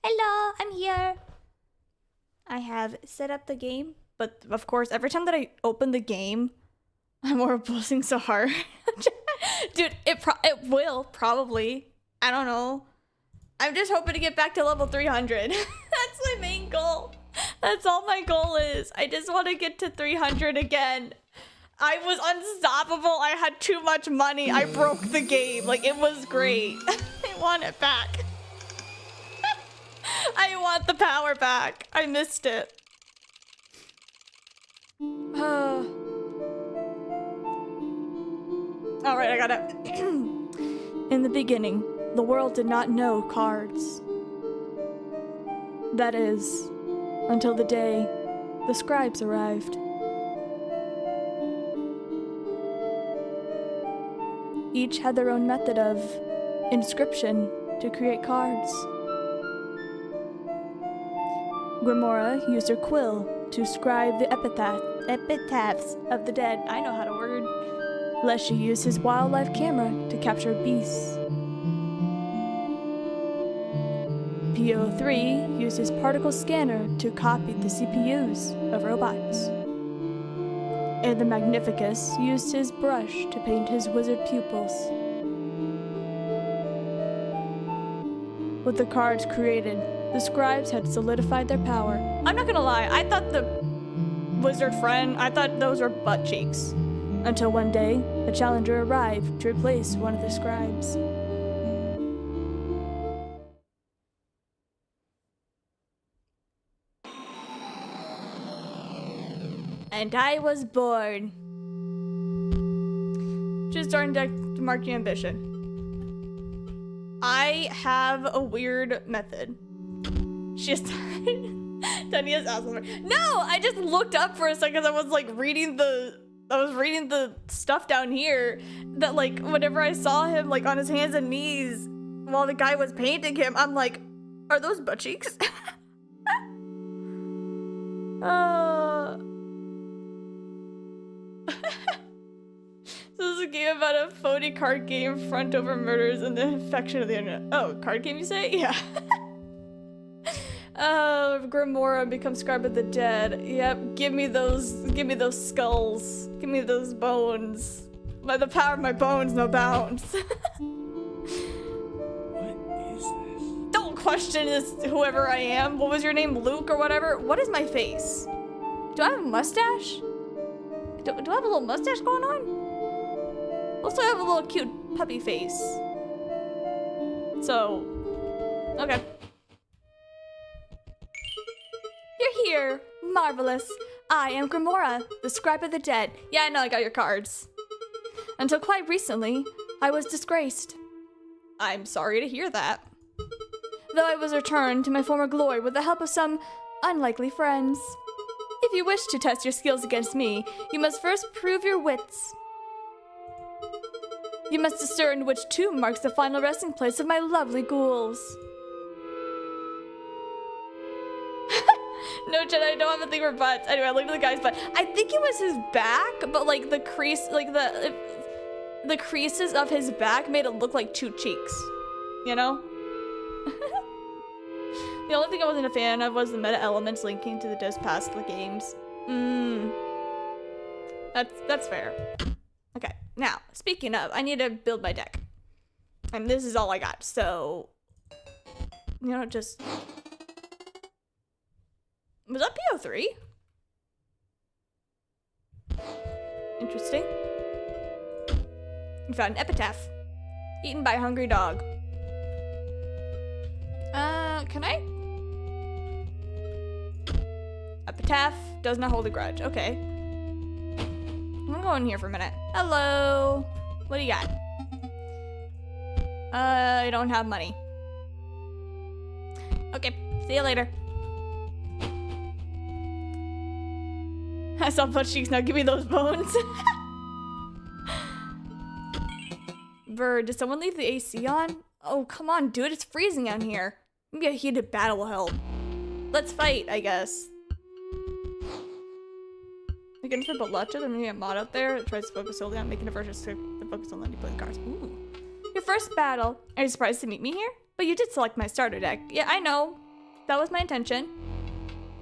Hello, I'm here. I have set up the game, but of course, every time that I open the game, I'm overposing so hard. Dude, it will, probably. I don't know. I'm just hoping to get back to level 300. That's my main goal. That's all my goal is. I just want to get to 300 again. I was unstoppable. I had too much money. I broke the game. Like, it was great. I want it back. I want the power back. I missed it. Alright, I got it. In the beginning, the world did not know cards. That is, until the day the scribes arrived. Each had their own method of inscription to create cards. Grimora used her quill to scribe the epitaphs of the dead. I know how to word. Leshy used his wildlife camera to capture beasts. PO3 used his particle scanner to copy the CPUs of robots. And the Magnificus used his brush to paint his wizard pupils. With the cards created, the scribes had solidified their power. I'm not gonna lie, I thought the wizard friend, I thought those were butt cheeks. Until one day, a challenger arrived to replace one of the scribes. And I was born. Just starting to mark your ambition. I have a weird method. She's Tania's asshole. No, I just looked up for a second. I was like reading the stuff down here that like whenever I saw him like on his hands and knees while the guy was painting him, I'm like, are those butt cheeks? This is a game about a phony card game, front over murders, and the infection of the internet. Oh, card game you say? Yeah. Grimora becomes scribe of the dead. Yep, give me those skulls. Give me those bones. By the power of my bones, no bounds. What is this? Don't question this, whoever I am. What was your name, Luke or whatever? What is my face? Do I have a mustache? Do I have a little mustache going on? Also, I have a little cute puppy face. So, okay. You're here. Marvelous. I am Grimora, the scribe of the dead. Yeah, I know, I got your cards. Until quite recently, I was disgraced. I'm sorry to hear that. Though I was returned to my former glory with the help of some unlikely friends. If you wish to test your skills against me, you must first prove your wits. You must discern which tomb marks the final resting place of my lovely ghouls. No, Jen, I don't have a thing for butts. Anyway, look at the guy's butt. I think it was his back, but like the crease, like the creases of his back made it look like two cheeks. You know? The only thing I wasn't a fan of was the meta elements linking to the disc past the games. That's fair. Okay, now, speaking of, I need to build my deck. And this is all I got, so... You know, just... Was that PO3? Interesting. We found an epitaph. Eaten by a hungry dog. Can I? Epitaph does not hold a grudge. Okay. I'm gonna go in here for a minute. Hello. What do you got? I don't have money. Okay, see you later. I saw butt cheeks, now give me those bones. Bird, did someone leave the AC on? Oh, come on, dude, it's freezing out here. Maybe a heated battle will help. Let's fight, I guess. I can flip a lot to maybe a mod out there that tries to focus solely on making a version to focus on letting you play the cards. Ooh. Your first battle. Are you surprised to meet me here? But you did select my starter deck. Yeah, I know. That was my intention.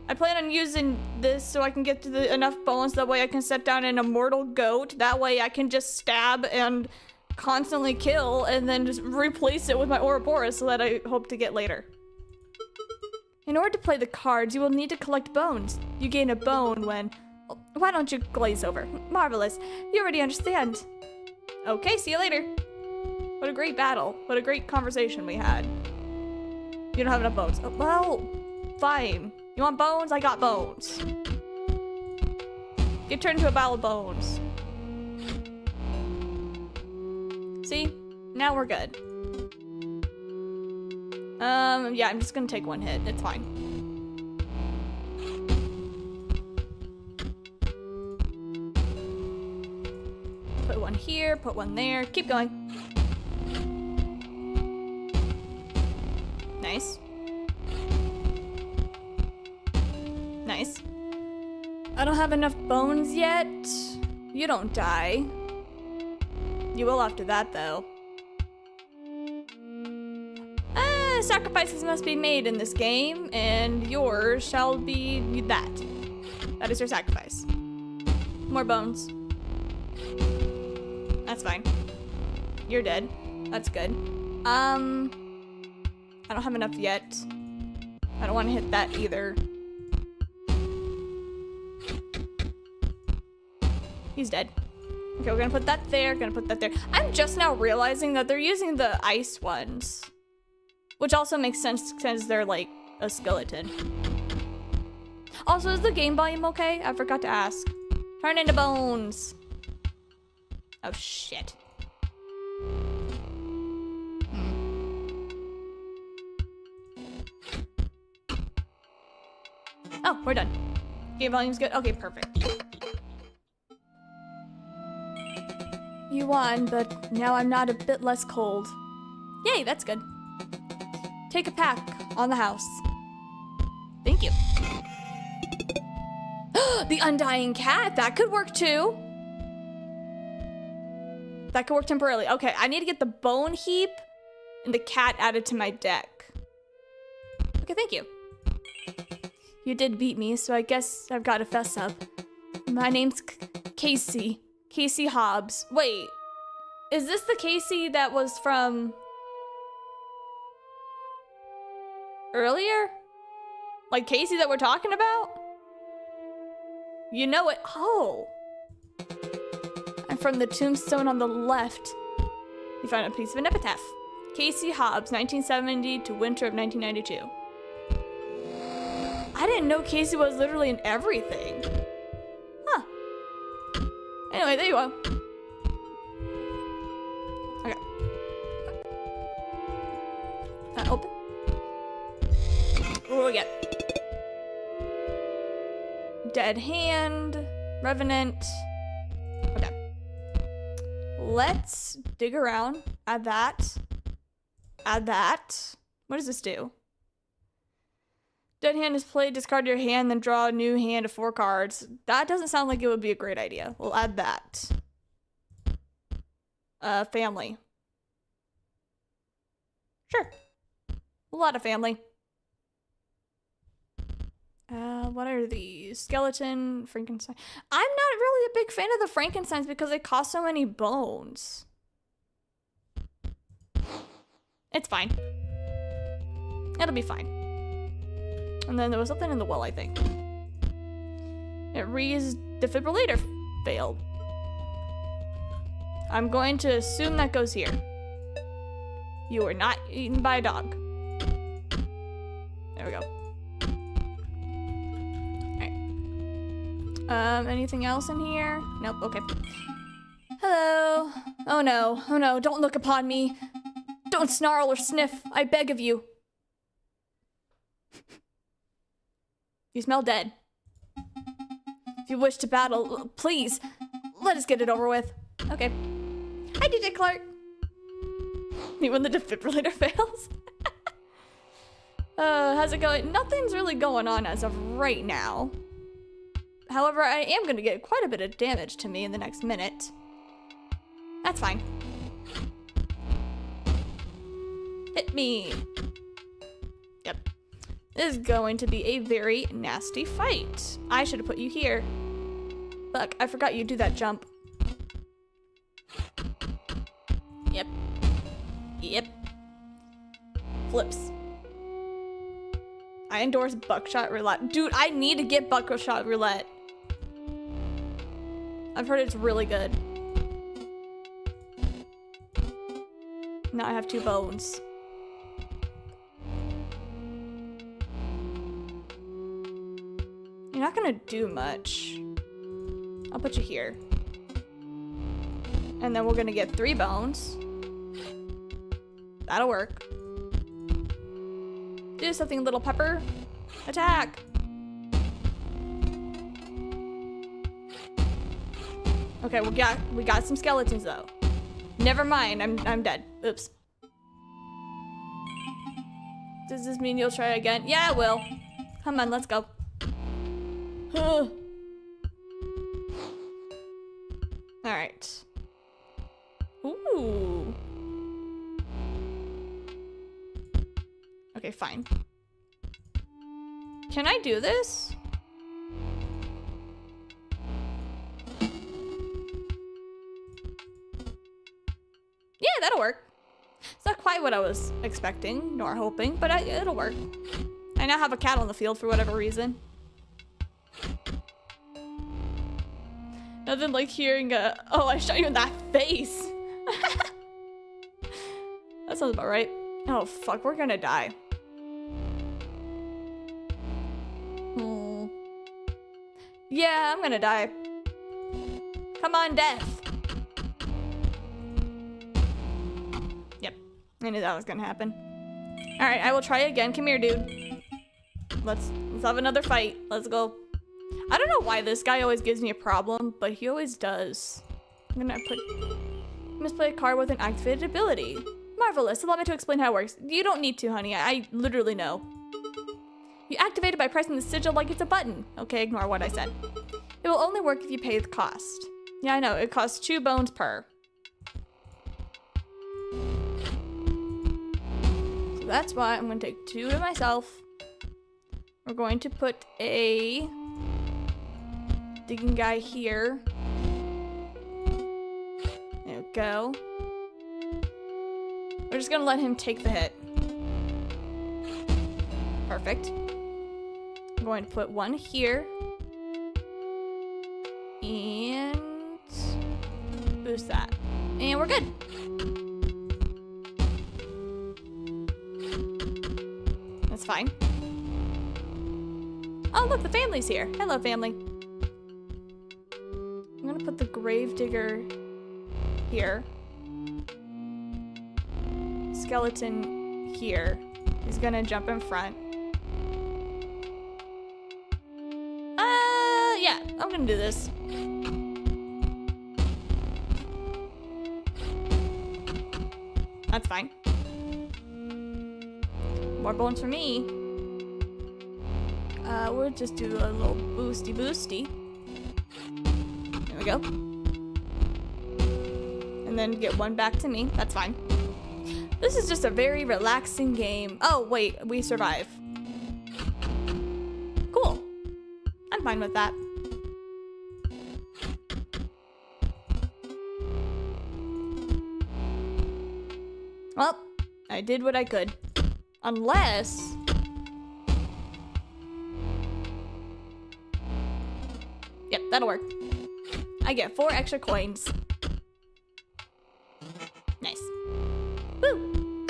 I plan on using this so I can get to enough bones. That way I can set down an immortal goat. That way I can just stab and constantly kill and then just replace it with my Ouroboros so that I hope to get later. In order to play the cards, you will need to collect bones. You gain a bone when... Why don't you glaze over? Marvelous. You already understand. Okay, see you later. What a great battle. What a great conversation we had. You don't have enough bones. Oh, well, fine. You want bones? I got bones. Get turned into a battle of bones. See? Now we're good. Yeah, I'm just gonna take one hit. It's fine. Put one here, put one there. Keep going. Nice. Nice. I don't have enough bones yet. You don't die. You will after that, though. Sacrifices must be made in this game, and yours shall be that. That is your sacrifice. More bones. That's fine. You're dead. That's good. I don't have enough yet. I don't want to hit that either. He's dead. Okay, we're gonna put that there, gonna put that there. I'm just now realizing that they're using the ice ones. Which also makes sense since they're like a skeleton. Also, is the game volume okay? I forgot to ask. Turn into bones. Oh shit. Oh, we're done. Game volume's good. Okay, perfect. You won, but now I'm not a bit less cold. Yay, that's good. Take a pack on the house. Thank you. The undying cat, that could work too. That could work temporarily. Okay, I need to get the bone heap and the cat added to my deck. Okay, thank you. You did beat me, so I guess I've got to fess up. My name's Casey. Casey Hobbs. Wait, is this the Casey that was from earlier? Like Casey that we're talking about? You know it. Oh. I'm from the tombstone on the left. You found a piece of an epitaph. Casey Hobbs, 1970 to winter of 1992. I didn't know Casey was literally in everything. Huh. Anyway, there you go. Okay. Open. What do we get? Dead hand. Revenant. Okay. Let's dig around. Add that. Add that. What does this do? Dead hand is played, discard your hand, then draw a new hand of 4 cards. That doesn't sound like it would be a great idea. We'll add that. Family. Sure. A lot of family. What are these? Skeleton, Frankenstein. I'm not really a big fan of the Frankensteins because they cost so many bones. It's fine. It'll be fine. And then there was something in the well, I think. It reads defibrillator failed. I'm going to assume that goes here. You were not eaten by a dog. There we go. Alright. Anything else in here? Nope, okay. Hello. Oh no, don't look upon me. Don't snarl or sniff, I beg of you. You smell dead. If you wish to battle, please, let us get it over with. Okay. Hi, DJ Clark. You when the defibrillator fails? How's it going? Nothing's really going on as of right now. However, I am going to get quite a bit of damage to me in the next minute. That's fine. Hit me. Yep. This is going to be a very nasty fight. I should have put you here. Look, I forgot you do that jump. Yep. Yep. Flips. I endorse buckshot roulette. Dude, I need to get buckshot roulette. I've heard it's really good. Now I have 2 bones. You're not gonna do much. I'll put you here. And then we're gonna get 3 bones. That'll work. Do something, little pepper. Attack. Okay, we got some skeletons though. Never mind, I'm dead. Oops. Does this mean you'll try again? Yeah, it will. Come on, let's go. Alright. Ooh. Okay, fine. Can I do this? Yeah, that'll work. It's not quite what I was expecting, nor hoping, but it'll work. I now have a cat on the field for whatever reason. Nothing like hearing a, oh, I shot you in that face. That sounds about right. Oh, fuck, we're gonna die. Yeah, I'm gonna die. Come on, death. Yep, I knew that was gonna happen. All right, I will try again. Come here, dude. Let's have another fight. Let's go. I don't know why this guy always gives me a problem, but he always does. I'm gonna put... You must play a card with an activated ability. Marvelous. Allow me to explain how it works. You don't need to, honey. I literally know. You activate it by pressing the sigil like it's a button. Okay, ignore what I said. It will only work if you pay the cost. Yeah, I know. It costs 2 bones per. So that's why I'm going to take 2 to myself. We're going to put a digging guy here. There we go. We're just going to let him take the hit. Perfect. I'm going to put 1 here. And boost that. And we're good. That's fine. Oh, look, the family's here. Hello, family. I'm gonna put the gravedigger here. Skeleton here. He's gonna jump in front. Yeah, I'm gonna do this. That's fine. More bones for me. We'll just do a little boosty. There we go. And then get 1 back to me. That's fine. This is just a very relaxing game. Oh, wait, we survive. Cool. I'm fine with that. Well, I did what I could. Unless... Yep, that'll work. I get 4 extra coins. Nice. Woo!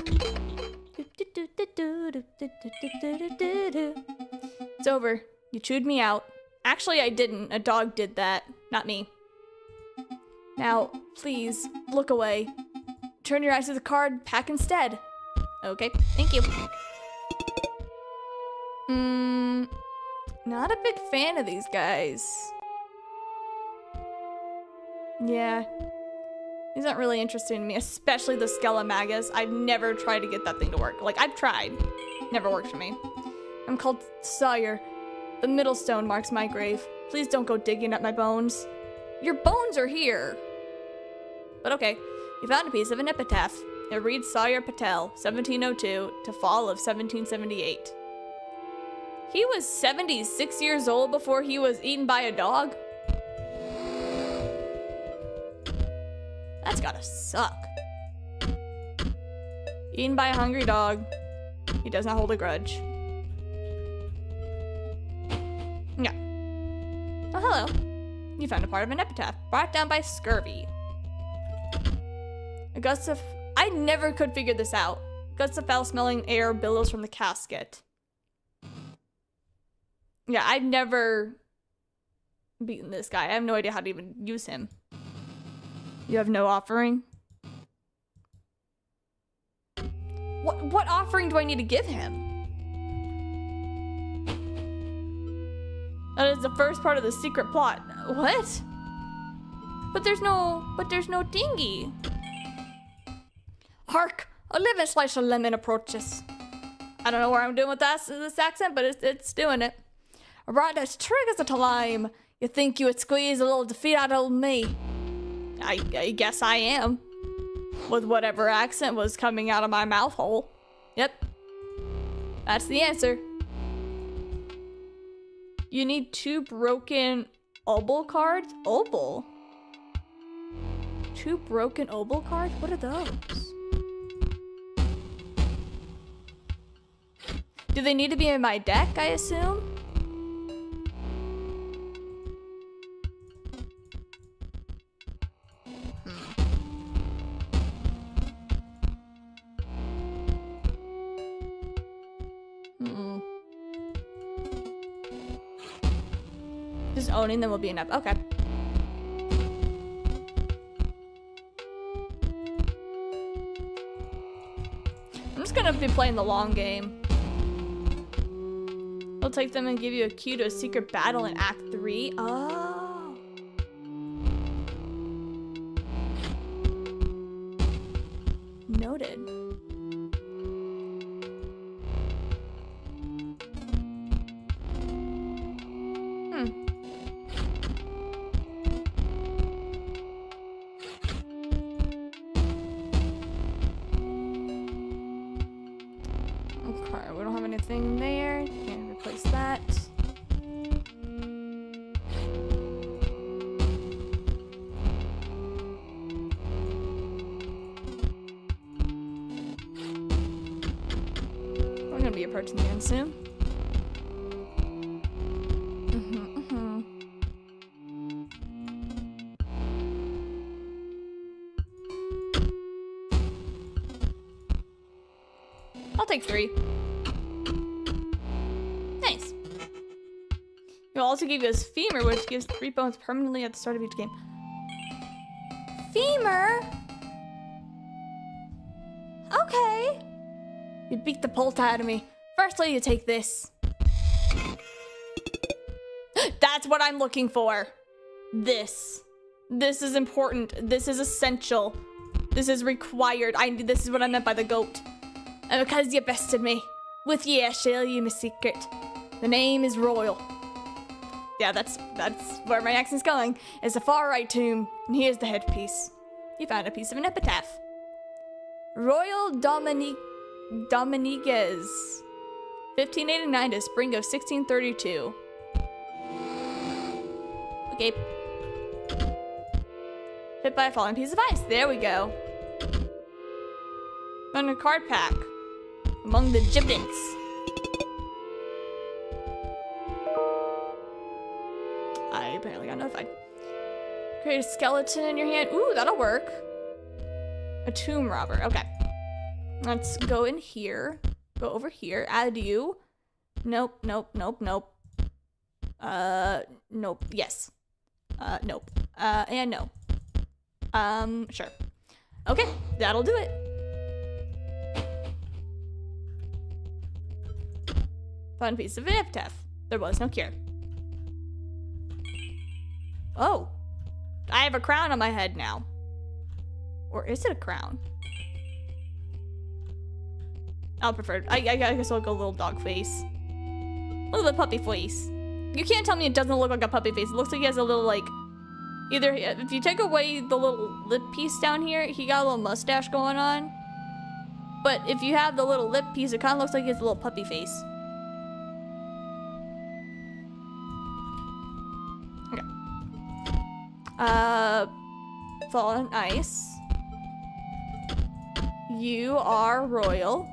It's over. You chewed me out. Actually, I didn't. A dog did that. Not me. Now, please, look away. Turn your eyes to the card pack instead. Okay, thank you. Not a big fan of these guys. Yeah. He's not really interested in me, especially the Skelemagus. I've never tried to get that thing to work. Like, I've tried. Never worked for me. I'm called Sawyer. The middle stone marks my grave. Please don't go digging up my bones. Your bones are here. But okay. You found a piece of an epitaph. It reads Sawyer Patel, 1702 to fall of 1778. He was 76 years old before he was eaten by a dog? That's gotta suck. Eaten by a hungry dog. He does not hold a grudge. Yeah. Oh, hello. You found a part of an epitaph brought down by scurvy. A gust of... I never could figure this out. Gusts of foul-smelling air billows from the casket. Yeah, I've never beaten this guy. I have no idea how to even use him. You have no offering? What offering do I need to give him? That is the first part of the secret plot. What? But there's no dinghy. Hark! A living slice of lemon approaches. I don't know where I'm doing with this accent, but it's doing it. Right as trig as a lime. You think you would squeeze a little defeat out of me? I guess I am. With whatever accent was coming out of my mouth hole. Yep. That's the answer. You need 2 broken obol cards? Obol? 2 broken obol cards? What are those? Do they need to be in my deck, I assume? Just owning them will be enough. Okay. I'm just gonna be playing the long game. I'll take them and give you a cue to a secret battle in Act 3. Oh. Noted. Anything there. Can't replace that. We're gonna be approaching the end soon. I'll take 3. He'll also give you his femur, which gives 3 bones permanently at the start of each game. Femur? Okay. You beat the pulse out of me. Firstly, you take this. That's what I'm looking for. This. This is important. This is essential. This is required. This is what I meant by the goat. And because you bested me, with ye I share you my secret. The name is Royal. Yeah, that's where my accent's going. It's the far right tomb, and here's the headpiece. You found a piece of an epitaph. Royal Dominiguez, 1589 to spring of 1632. Okay. Hit by a falling piece of ice. There we go. Found a card pack. Among the giblets. I apparently got notified. Create a skeleton in your hand. Ooh, that'll work. A tomb robber. Okay. Let's go in here. Go over here. Add you. Nope, nope, nope, nope. Nope. Yes. Nope. And no. Sure. Okay, that'll do it. Fun piece of an epitaph. There was no cure. Oh, I have a crown on my head now. Or is it a crown? I'll prefer, I guess I'll go little dog face. Look at the puppy face. You can't tell me it doesn't look like a puppy face. It looks like he has a little like, either, if you take away the little lip piece down here, he got a little mustache going on. But if you have the little lip piece, it kind of looks like he has a little puppy face. Fallen ice. You are royal.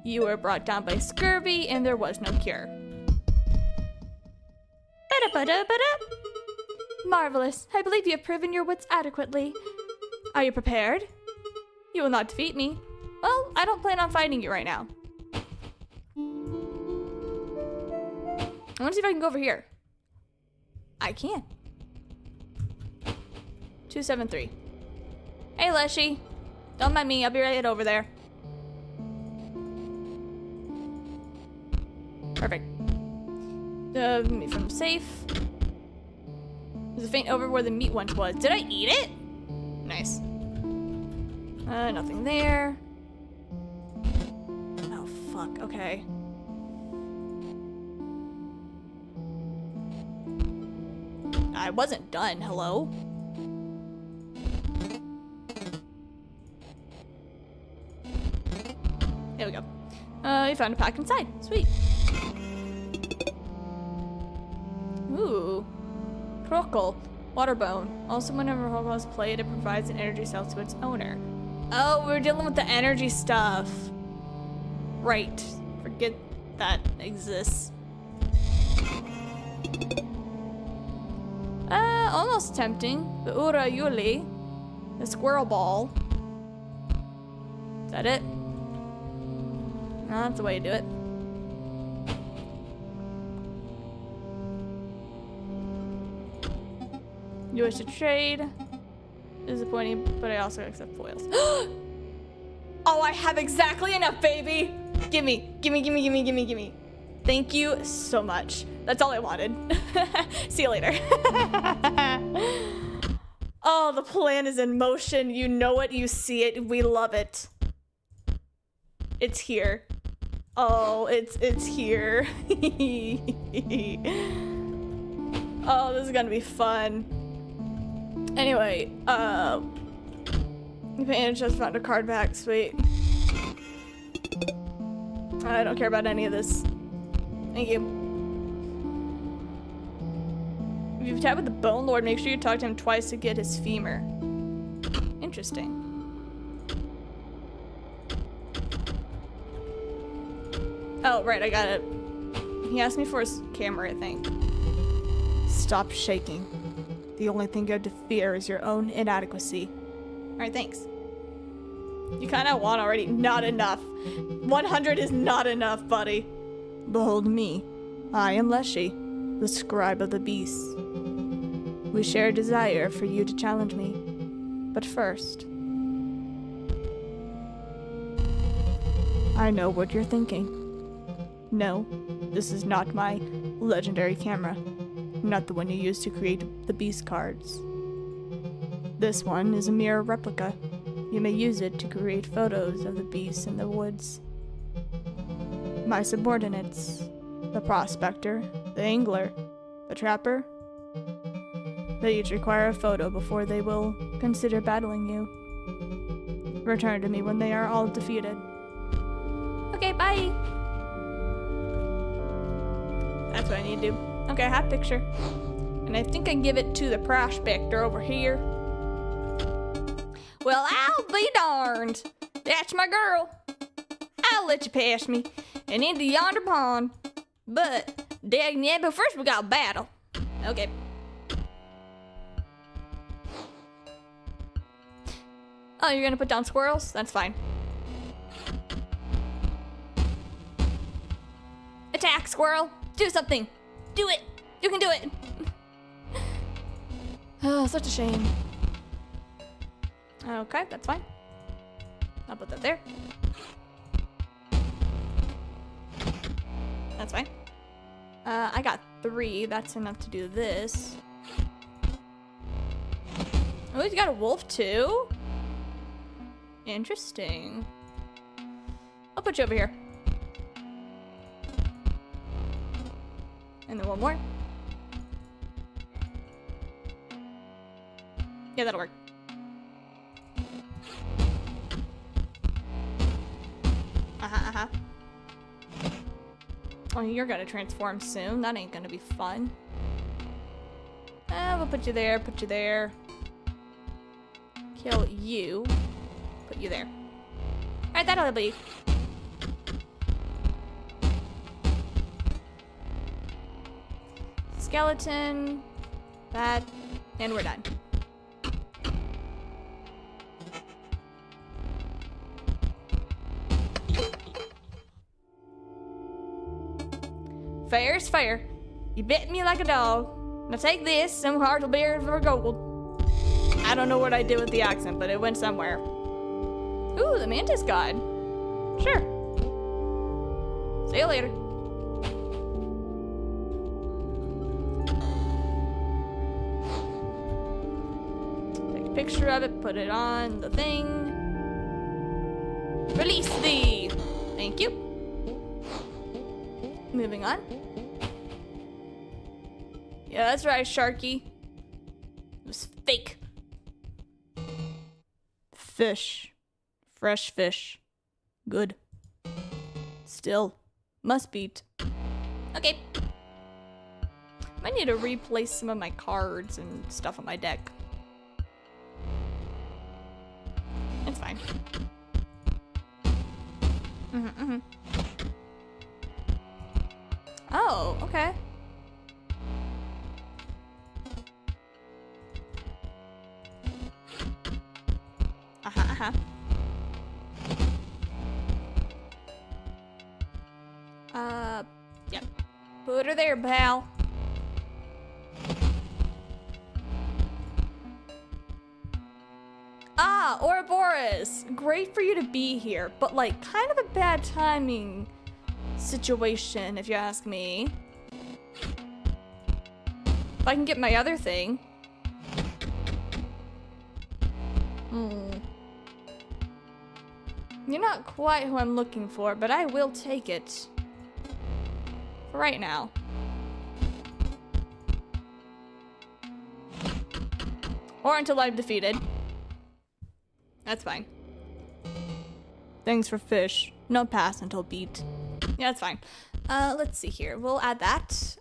You were brought down by scurvy and there was no cure. Ba-da-ba-da-ba-da. Marvelous. I believe you have proven your wits adequately. Are you prepared? You will not defeat me. Well, I don't plan on fighting you right now. I want to see if I can go over here. I can. 273. Hey, Leshy. Don't mind me. I'll be right over there. Perfect. Meat from safe. There's a faint over where the meat once was. Did I eat it? Nice. Nothing there. Oh, fuck. Okay. I wasn't done. Hello? There we go. We found a pack inside. Sweet. Ooh. Crockle. Waterbone. Also, whenever Ouroboros is played, it provides an energy cell to its owner. Oh, we're dealing with the energy stuff. Right. Forget that exists. Almost tempting. The Ura Yuli. The squirrel ball. Is that it? No, that's the way to do it. You wish to trade. Disappointing, but I also accept foils. Oh, I have exactly enough, baby. Gimme, gimme, gimme, gimme, gimme, gimme. Thank you so much. That's all I wanted. See you later. Oh, the plan is in motion. You know it, you see it, we love it. It's here. Oh, it's here. Oh, this is gonna be fun. Anyway, Pain just found a card back, sweet. I don't care about any of this. Thank you. If you've chatted with the Bone Lord, make sure you talk to him twice to get his femur. Interesting. Oh, right, I got it. He asked me for his camera, I think. Stop shaking. The only thing you have to fear is your own inadequacy. Alright, thanks. You kinda won already. Not enough. 100 is not enough, buddy. Behold me. I am Leshy, the scribe of the beasts. We share a desire for you to challenge me. But first, I know what you're thinking. No, this is not my legendary camera. Not the one you used to create the beast cards. This one is a mere replica. You may use it to create photos of the beasts in the woods. My subordinates, the prospector, the angler, the trapper, they each require a photo before they will consider battling you. Return to me when they are all defeated. Okay, bye! That's what I need to do. Okay, I have a picture. And I think I give it to the prospector over here. Well, I'll be darned. That's my girl. I'll let you pass me and into yonder pond. But, dang yeah, but first we got a battle. Okay. Oh, you're gonna put down squirrels? That's fine. Attack, squirrel! Do something! Do it! You can do it! Oh, such a shame. Okay, that's fine. I'll put that there. That's fine. I got 3. That's enough to do this. Oh, he's got a wolf too? Interesting. I'll put you over here. And then one more. Yeah, that'll work. Oh, you're gonna transform soon. That ain't gonna be fun. We'll put you there, put you there. Kill you. Put you there. Alright, that'll be. Skeleton. That. And we're done. Fair's fair. You bit me like a dog. Now take this, some hearts will bear for gold. I don't know what I did with the accent, but it went somewhere. Ooh, the mantis god. Sure. See you later. Take a picture of it, put it on the thing. Release thee. Thank you. Moving on. Yeah, that's right, Sharky. It was fake. Fish. Fresh fish. Good. Still. Must beat. Okay. Might need to replace some of my cards and stuff on my deck. It's fine. Oh, okay. Yep. Put her there, pal. Ah, Ouroboros. Great for you to be here, but like kind of a bad timing situation, if you ask me. If I can get my other thing. You're not quite who I'm looking for, but I will take it. For right now. Or until I'm defeated. That's fine. Thanks for fish. No pass until beat. Yeah, that's fine. Let's see here. We'll add that.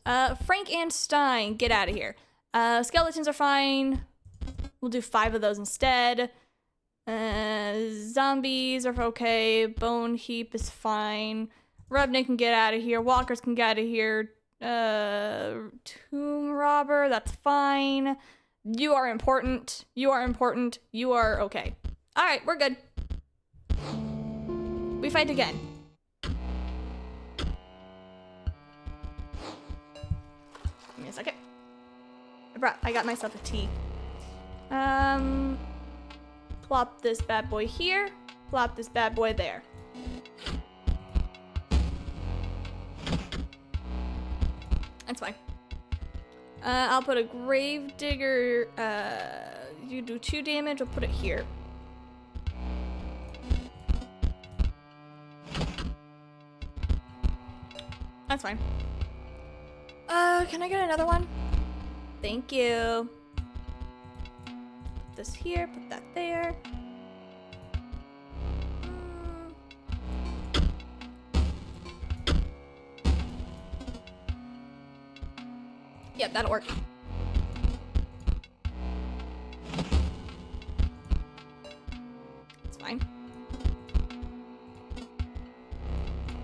Frank and Stein, get out of here. Skeletons are fine. We'll do 5 of those instead. Zombies are okay. Bone heap is fine. Revenant can get out of here. Walkers can get out of here. Tomb robber, that's fine. You are important. You are important. You are okay. Alright, we're good. We fight again. Give me a second. I got myself a tea. Plop this bad boy here. Plop this bad boy there. That's fine. I'll put a grave digger. You do 2 damage. I'll put it here. That's fine. Can I get another one? Thank you. Put this here. Put that there. Yep, that'll work. It's fine.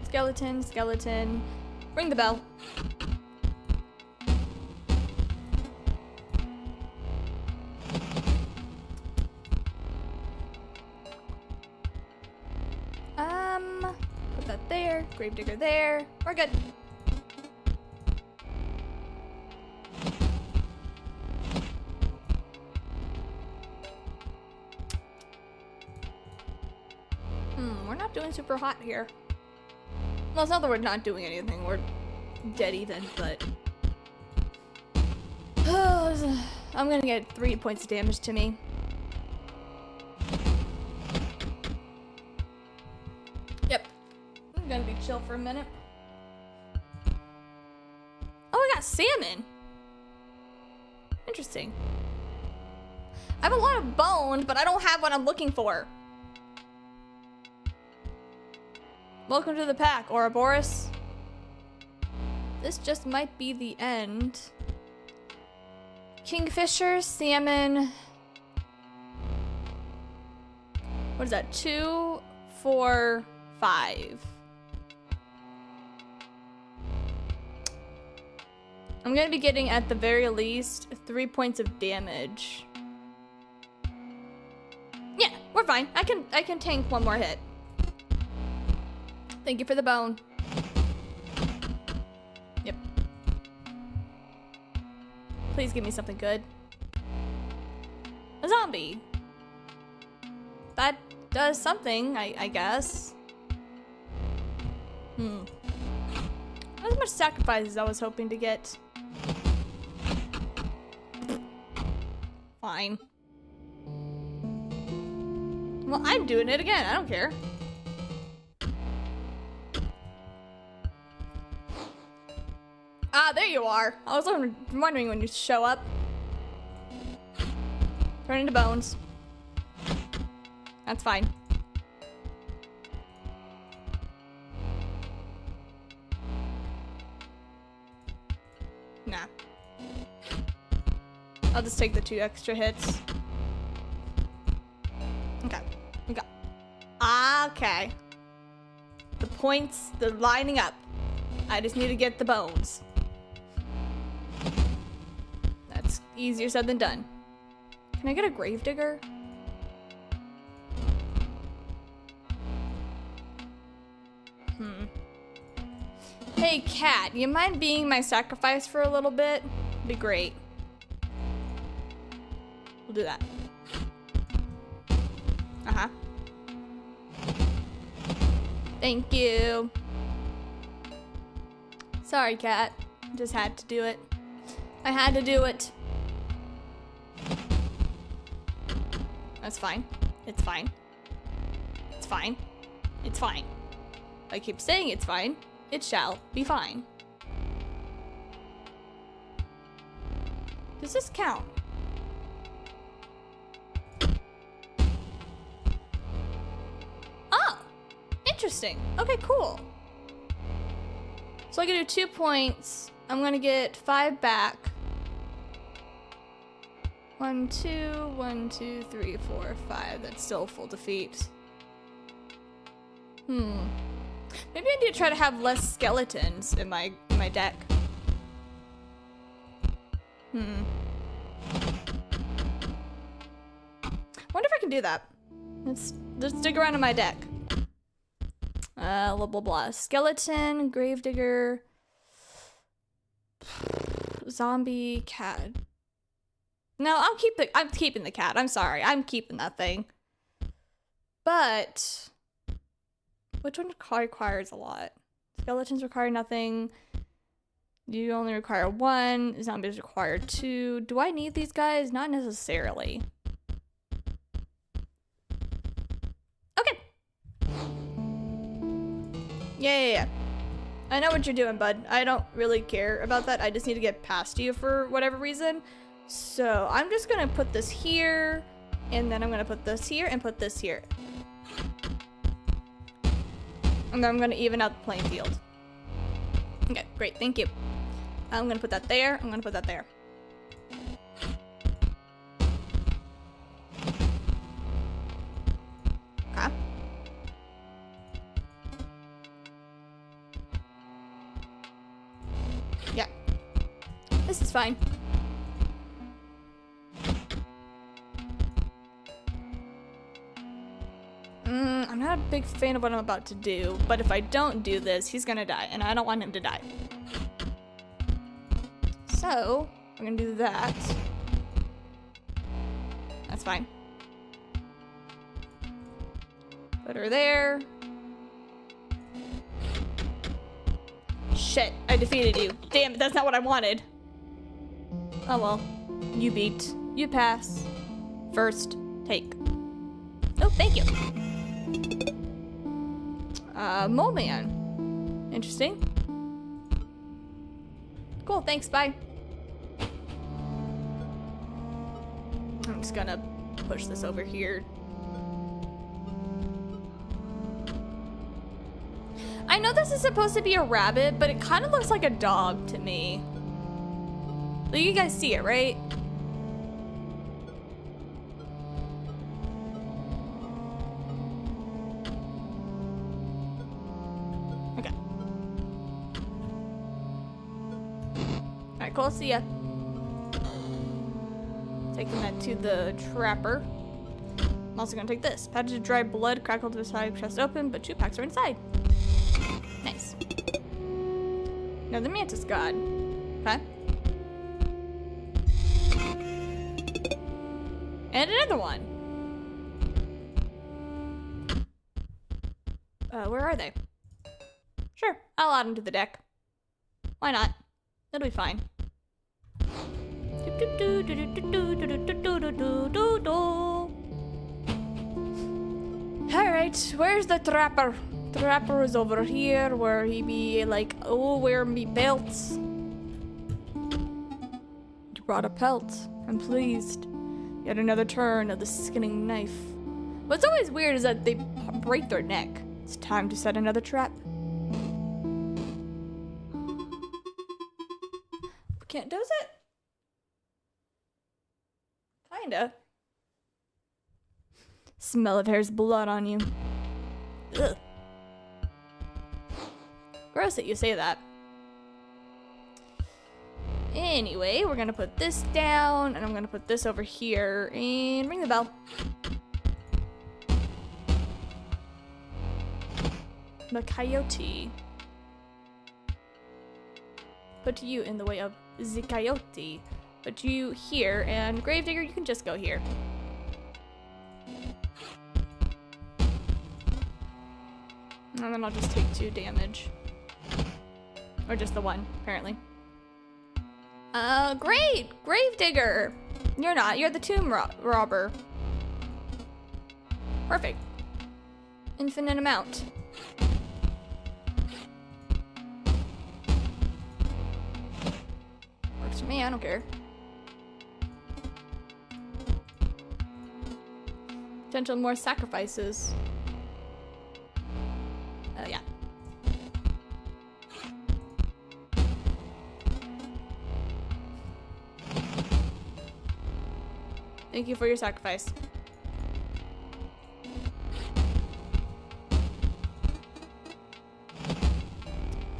Skeleton, skeleton. Ring the bell. Put that there. Gravedigger there. We're good. We're not doing super hot here. Well, it's not that we're not doing anything. We're dead even, but... I'm gonna get 3 points of damage to me. Yep. I'm gonna be chill for a minute. Oh, I got salmon. Interesting. I have a lot of bones, but I don't have what I'm looking for. Welcome to the pack, Ouroboros. This just might be the end Kingfisher, salmon. What is that? 2, 4, 5. I'm gonna be getting at the very least 3 points of damage. Yeah, we're fine. I can tank one more hit. Thank you for the bone. Yep. Please give me something good. A zombie. That does something, I guess. Not as much sacrifice as I was hoping to get. Fine. Well, I'm doing it again. I don't care. Ah, there you are. I was wondering when you show up. Turn into bones. That's fine. Nah. I'll just take the 2 extra hits. Okay. We got. Okay. The points, they're lining up. I just need to get the bones. That's easier said than done. Can I get a gravedigger? Hey, cat, you mind being my sacrifice for a little bit? Be great. We'll do that. Uh-huh. Thank you. Sorry, cat. Just had to do it. I had to do it. That's fine. It's fine. It's fine. It's fine. I keep saying it's fine. It shall be fine. Does this count? Oh! Interesting. Okay, cool. So I can do 2 points. I'm gonna get 5 back. 1, 2, 1, 2, 3, 4, 5. That's still a full defeat. Maybe I need to try to have less skeletons in my deck. Wonder if I can do that. Let's dig around in my deck. Blah blah blah. Skeleton, gravedigger, zombie, cat. No, I'm keeping the cat. I'm sorry. I'm keeping that thing. But which one requires a lot? Skeletons require nothing. You only require 1. Zombies require 2. Do I need these guys? Not necessarily. Okay. Yeah. I know what you're doing, bud. I don't really care about that. I just need to get past you for whatever reason. So I'm just gonna put this here, and then I'm gonna put this here and put this here. And then I'm gonna even out the playing field. Okay, great, thank you. I'm gonna put that there, I'm gonna put that there. Okay. Yeah. This is fine. I'm not a big fan of what I'm about to do, but if I don't do this, he's gonna die, and I don't want him to die. So, I'm gonna do that. That's fine. Put her there. Shit, I defeated you. Damn it, that's not what I wanted. Oh well. You beat. You pass. First take. Oh, thank you. Mole man. Interesting. Cool, thanks, bye. I'm just gonna push this over here. I know this is supposed to be a rabbit, but it kind of looks like a dog to me. Like, you guys see it, right? Alright, cool. See ya. Taking that to the trapper. I'm also gonna take this. Patches of dry blood crackled to the side, chest open, but 2 packs are inside. Nice. Now the mantis god. Okay. And another one. Where are they? Sure, I'll add them to the deck. Why not? It'll be fine. Alright, where's the trapper? Trapper is over here where he be like, oh, where me belts? You brought a pelt. I'm pleased. Yet another turn of the skinning knife. What's always weird is that they break their neck. It's time to set another trap. Can't dose it? Kinda. Smell of hair's blood on you. Ugh. Gross that you say that. Anyway, we're gonna put this down, and I'm gonna put this over here, and ring the bell. The coyote. Put you in the way of the coyote. Put you here, and Gravedigger, you can just go here. And then I'll just take 2 damage. Or just the 1, apparently. Great! Gravedigger! You're not, you're the tomb robber. Perfect. Infinite amount. Works for me, I don't care. Potential more sacrifices. Yeah. Thank you for your sacrifice.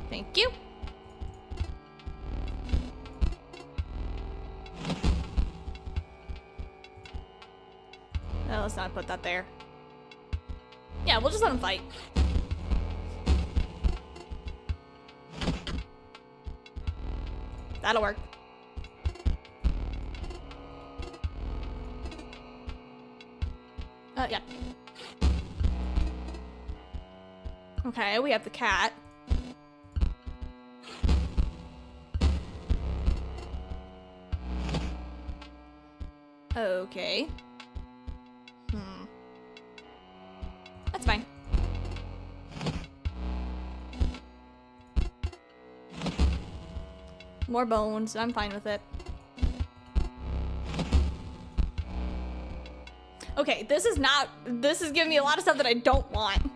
Thank you. No, let's not put that there. Yeah, we'll just let him fight. That'll work. Yeah. Okay, we have the cat. Okay. That's fine. More bones. I'm fine with it. Okay, this is giving me a lot of stuff that I don't want.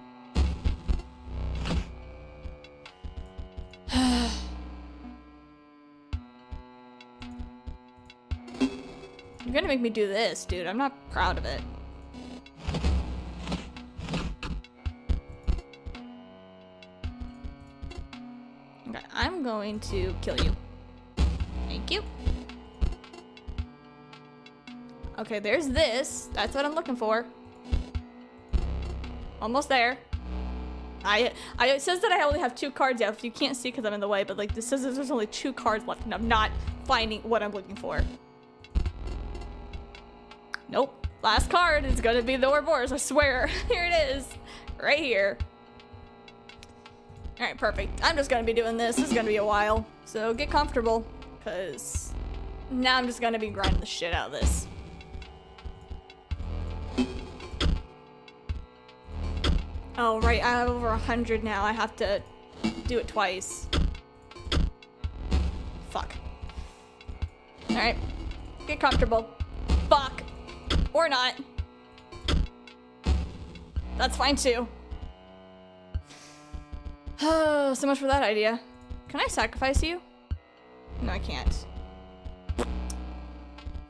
You're gonna make me do this, dude. I'm not proud of it. Okay, I'm going to kill you. Thank you. Okay, there's this. That's what I'm looking for. Almost there. It says that I only have 2 cards left. You can't see because I'm in the way, but like this says there's only 2 cards left and I'm not finding what I'm looking for. Nope. Last card is gonna be the Ouroboros, I swear. Here it is. Right here. Alright, perfect. I'm just gonna be doing this. This is gonna be a while. So get comfortable, because now I'm just gonna be grinding the shit out of this. Oh, right, I have over 100 now. I have to do it twice. Fuck. Alright. Get comfortable. Fuck. Or not. That's fine too. Oh, so much for that idea. Can I sacrifice you? No, I can't.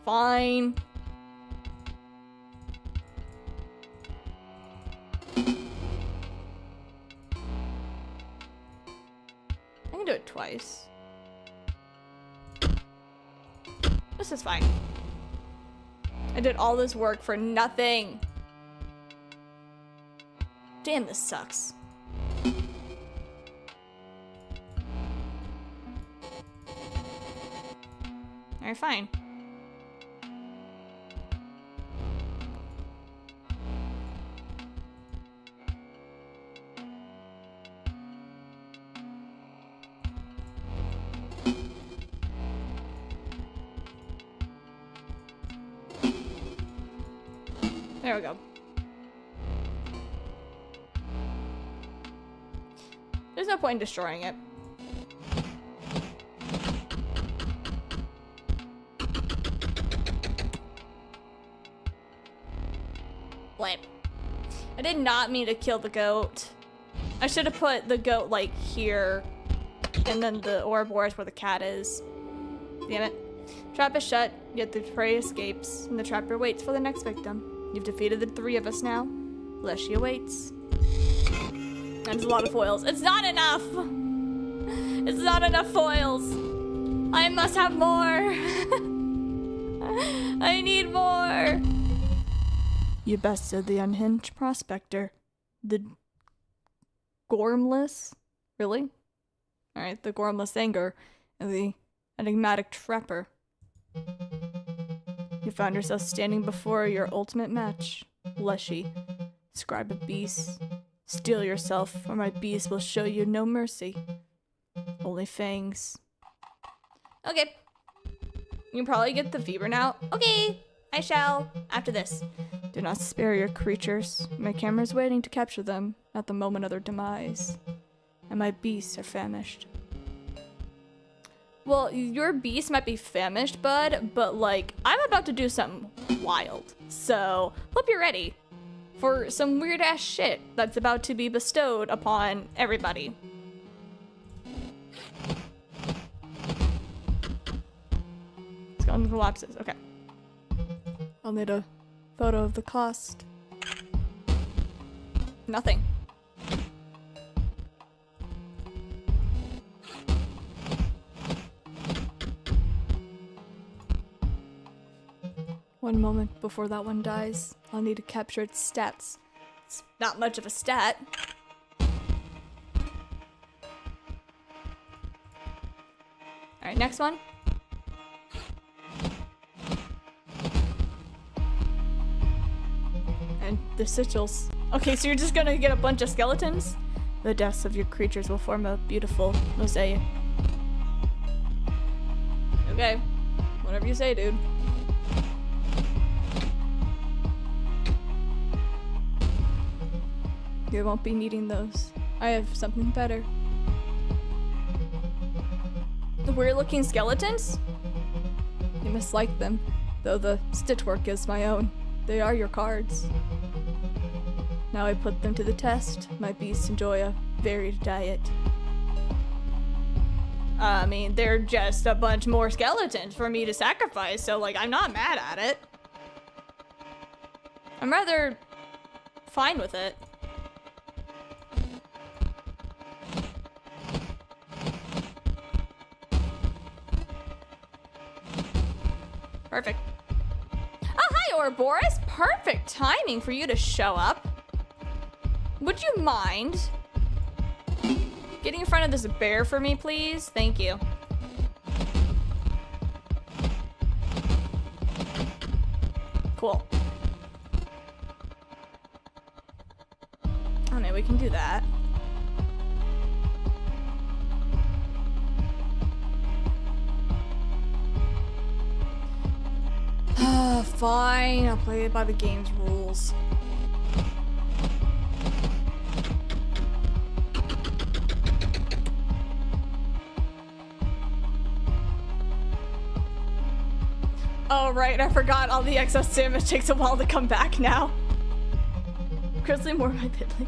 Fine. I can do it twice. This is fine. I did all this work for nothing. Damn, this sucks. Alright, fine. There we go. There's no point in destroying it. Blame. I did not mean to kill the goat. I should have put the goat like here, and then the Ouroboros where the cat is. Damn it. Trap is shut, yet the prey escapes, and the trapper waits for the next victim. You've defeated the 3 of us now. Leshy awaits. That's a lot of foils. It's not enough! It's not enough foils! I must have more! I need more! You bested the unhinged prospector. The gormless? Really? Alright, the gormless anger and the enigmatic trapper. You found yourself standing before your ultimate match. Leshy, scribe of beasts. Steel yourself, or my beast will show you no mercy. Only fangs. Okay. You can probably get the fever now. Okay, I shall. After this. Do not spare your creatures. My camera's waiting to capture them at the moment of their demise. And my beasts are famished. Well, your beast might be famished, bud, but like, I'm about to do something wild. So, hope you're ready for some weird ass shit that's about to be bestowed upon everybody. Skeleton collapses, okay. I'll need a photo of the cost. Nothing. One moment before that one dies, I'll need to capture its stats. It's not much of a stat. Alright, next one. And the sigils. Okay, so you're just gonna get a bunch of skeletons? The deaths of your creatures will form a beautiful mosaic. Okay, whatever you say, dude. You won't be needing those. I have something better. The weird-looking skeletons? You must like them, though the stitchwork is my own. They are your cards. Now I put them to the test. My beasts enjoy a varied diet. I mean, they're just a bunch more skeletons for me to sacrifice, so like, I'm not mad at it. I'm rather fine with it. Perfect. Oh, hi, Ouroboros. Perfect timing for you to show up. Would you mind getting in front of this bear for me, please? Thank you. Cool. Oh, maybe we can do that. Fine, I'll play it by the game's rules. Oh right, I forgot all the excess damage takes a while to come back now. Grizzly more my piddly.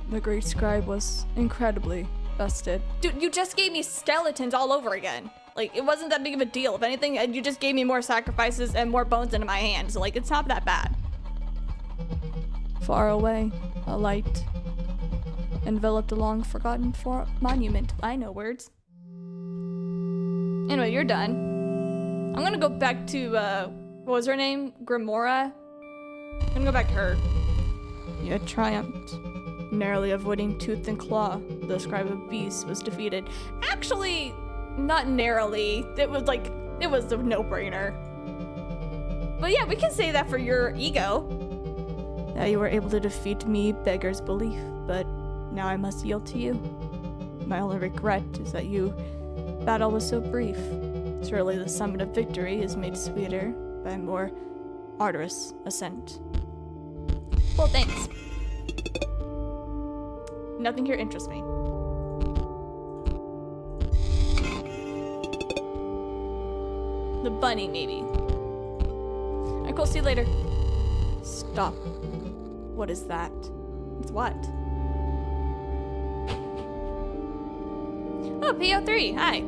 The great scribe was incredibly busted. Dude, you just gave me skeletons all over again. Like, it wasn't that big of a deal. If anything, you just gave me more sacrifices and more bones into my hands. So, like, it's not that bad. Far away, a light enveloped a long-forgotten monument. I know words. Anyway, you're done. I'm gonna go back to, what was her name? Grimora? I'm gonna go back to her. You had triumphed, narrowly avoiding tooth and claw. The scribe of beasts was defeated. Actually, not narrowly. It was a no-brainer. But yeah, we can say that for your ego. Now you were able to defeat me beggars belief, but now I must yield to you. My only regret is that your battle was so brief. Surely the summit of victory is made sweeter by a more arduous ascent. Well, thanks. Nothing here interests me. The bunny, maybe. Alright, cool, see you later. Stop. What is that? It's what? Oh, PO3, hi.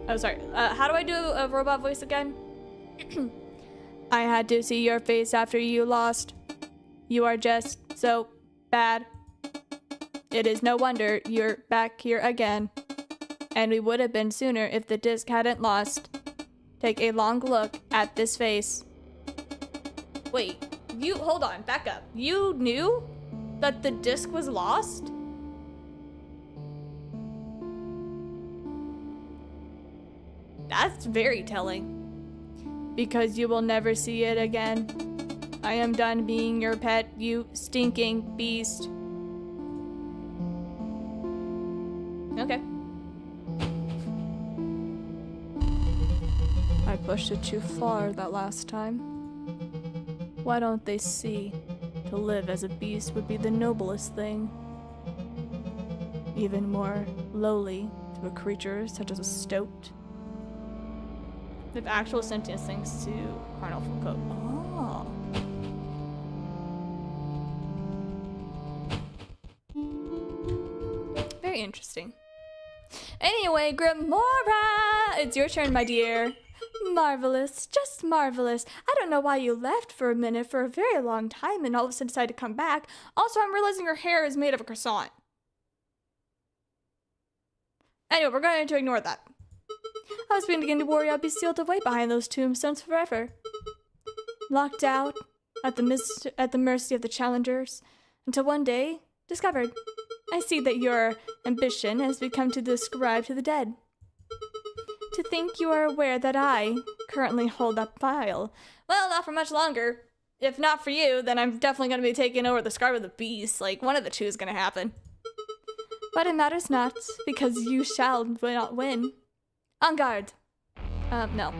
Oh, sorry. How do I do a robot voice again? I had to see your face after you lost. You are just so bad. It is no wonder you're back here again. And we would have been sooner if the disc hadn't lost. Take a long look at this face. Wait, hold on, back up. You knew that the disc was lost? That's very telling. Because you will never see it again. I am done being your pet, you stinking beast. Okay. I pushed it too far that last time. Why don't they see? To live as a beast would be the noblest thing. Even more lowly to a creature such as a stoat. They have actual sentience thanks to carnal code. Oh. Very interesting. Anyway, Grimora! It's your turn, my dear. Marvelous, just marvelous. I don't know why you left for a minute for a very long time and all of a sudden decided to come back. Also, I'm realizing your hair is made of a croissant. Anyway, we're going to ignore that. I was beginning to worry I'd be sealed away behind those tombstones forever. Locked out at the mercy of the challengers, until one day, discovered. I see that your ambition has become to describe to the dead. To think you are aware that I currently hold that file. Well, not for much longer. If not for you, then I'm definitely going to be taking over the Scarf of the Beast. Like, one of the two is going to happen. But it matters not, because you shall not win. On guard. No.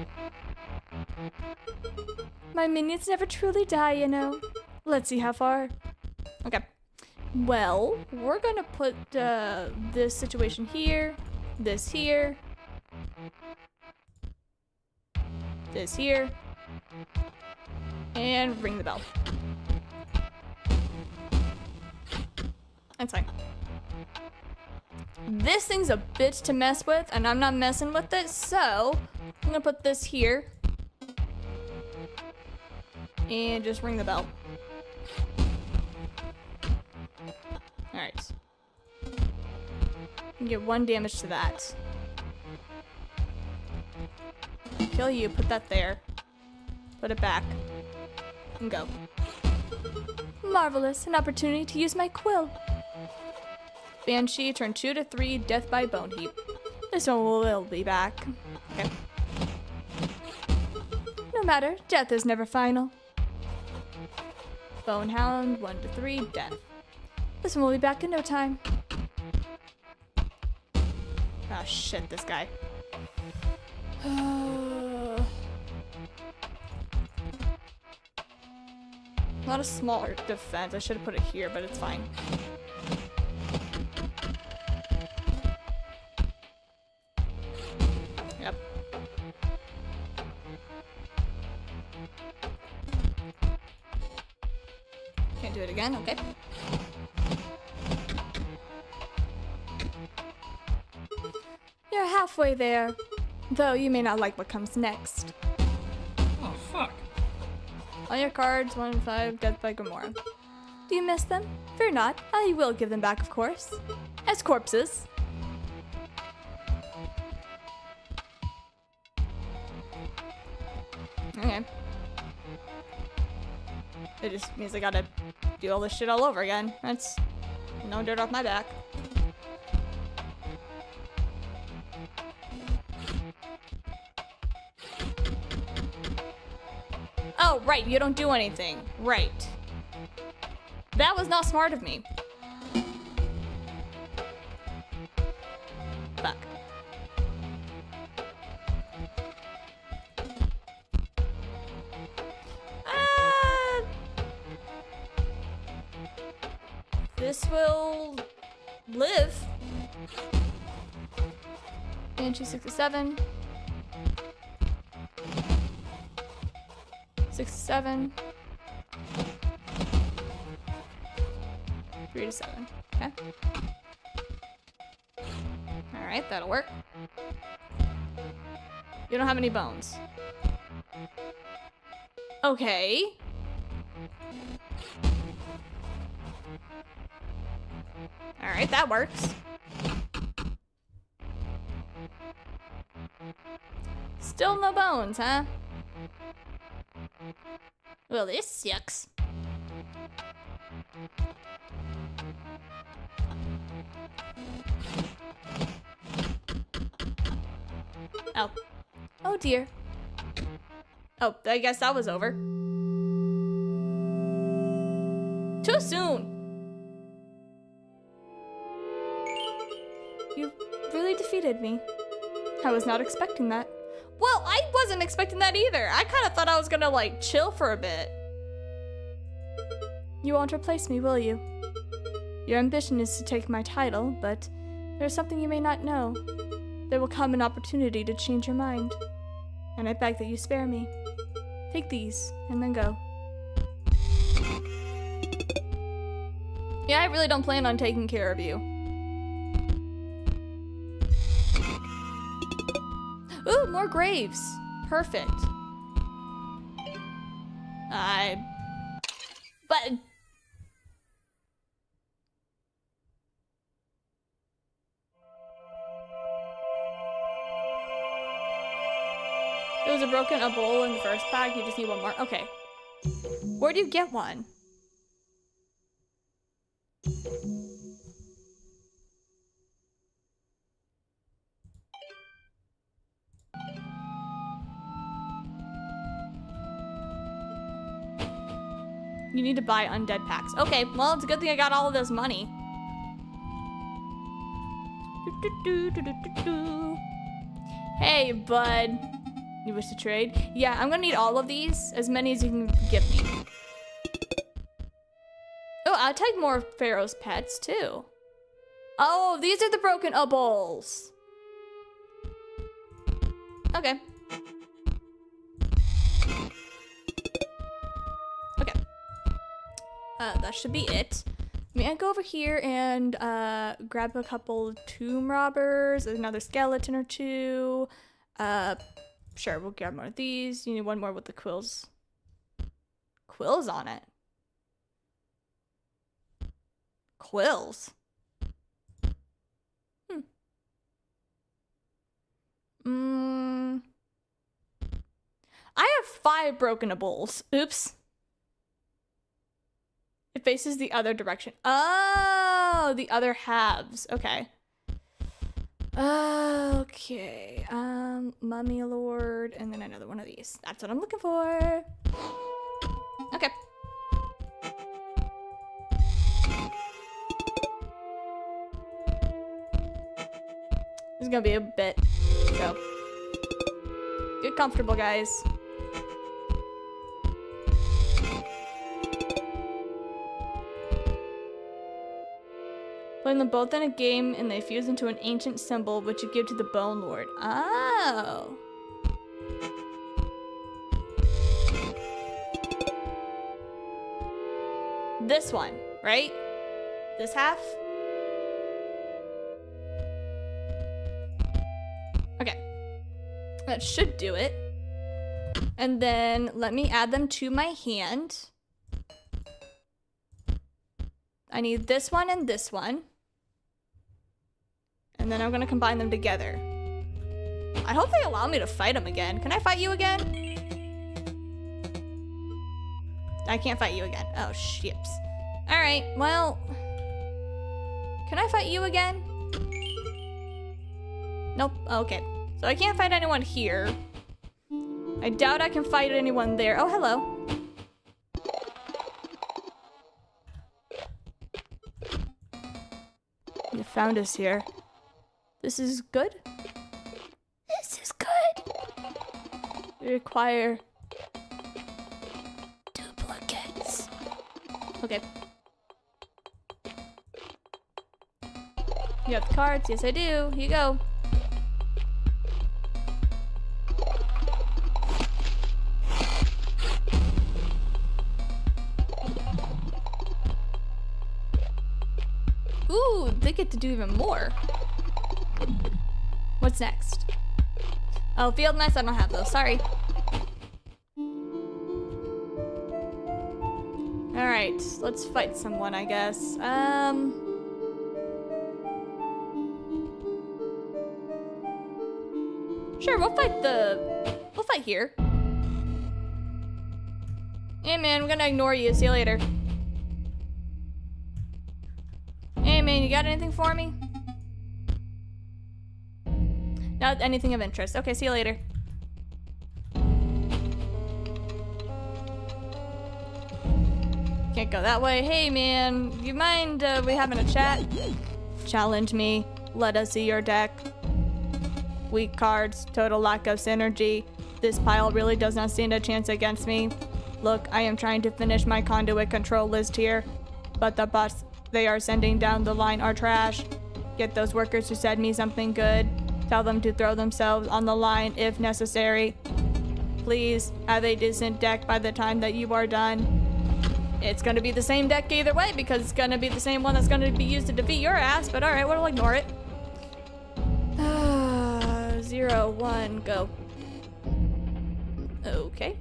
My minions never truly die, you know. Let's see how far. Okay. Well, we're gonna put this situation here, this here, this here, and ring the bell. That's fine. This thing's a bitch to mess with, and I'm not messing with it, so I'm gonna put this here. And just ring the bell. Alright. You get 1 damage to that. Kill you, put that there. Put it back. And go. Marvelous, an opportunity to use my quill. Banshee, turn 2 to 3, death by bone heap. This one will be back. Okay. No matter, death is never final. Bonehound, 1 to 3, death. This one will be back in no time. Ah, shit, this guy. Not a smaller defense. I should have put it here, but it's fine. Yep. Can't do it again, okay. You're halfway there, though you may not like what comes next. Oh, fuck. On your cards, 1 and 5, death by Grimora. Do you miss them? Fear not, I will give them back, of course. As corpses. It just means I gotta do all this shit all over again. That's no dirt off my back. Oh, right, you don't do anything. Right. That was not smart of me. Fuck. This will live. And 267. 67. 3 to 7. Okay. Alright, that'll work. You don't have any bones. Okay. Alright, that works. Still no bones, huh? Well, this sucks. Oh. Oh dear. Oh, I guess that was over. Too soon. You really defeated me. I was not expecting that. Well, I wasn't expecting that either. I kind of thought I was gonna, like, chill for a bit. You won't replace me, will you? Your ambition is to take my title, but there's something you may not know. There will come an opportunity to change your mind, and I beg that you spare me. Take these, and then go. Yeah, I really don't plan on taking care of you. Ooh, more graves. Perfect. But... There was a bowl in the first pack, you just need one more. Okay. Where do you get one? You need to buy undead packs. Okay, well, it's a good thing I got all of this money. Hey, bud. You wish to trade? Yeah, I'm gonna need all of these. As many as you can give me. Oh, I'll take more Pharaoh's pets, too. Oh, these are the broken bowls. Okay. Okay. That should be it. May I go over here and grab a couple tomb robbers, another skeleton or two. Sure, we'll grab more of these. You need one more with the quills. Quills on it. Quills. I have 5 broken bowls. Oops. It faces the other direction. Oh, the other halves. Okay. Okay. Mummy Lord, and then another one of these. That's what I'm looking for. Okay. It's gonna be a bit, so get comfortable, guys. Putting them both in a game and they fuse into an ancient symbol which you give to the Bone Lord. Oh. This one, right? This half? Okay. That should do it. And then let me add them to my hand. I need this one and this one. And then I'm gonna combine them together. I hope they allow me to fight him again. Can I fight you again? I can't fight you again. Oh, ships. Alright, well... Can I fight you again? Nope, okay. So I can't fight anyone here. I doubt I can fight anyone there. Oh, hello. You found us here. This is good? This is good. We require duplicates. Okay. You have the cards? Yes, I do. Here you go. Ooh, they get to do even more. What's next? Oh, field mice, I don't have those, sorry. Alright, let's fight someone, I guess. Sure, we'll fight here. Hey man, I'm gonna ignore you, see you later. Hey man, you got anything for me? Not anything of interest. Okay, see you later. Can't go that way. Hey man, you mind we having a chat? Challenge me. Let us see your deck. Weak cards, total lack of synergy. This pile really does not stand a chance against me. Look, I am trying to finish my conduit control list here, but the bots they are sending down the line are trash. Get those workers to send me something good. Tell them to throw themselves on the line if necessary. Please have a decent deck by the time that you are done. It's gonna be the same deck either way because it's gonna be the same one that's gonna be used to defeat your ass, but alright, we'll ignore it. 0, 1, go. Okay.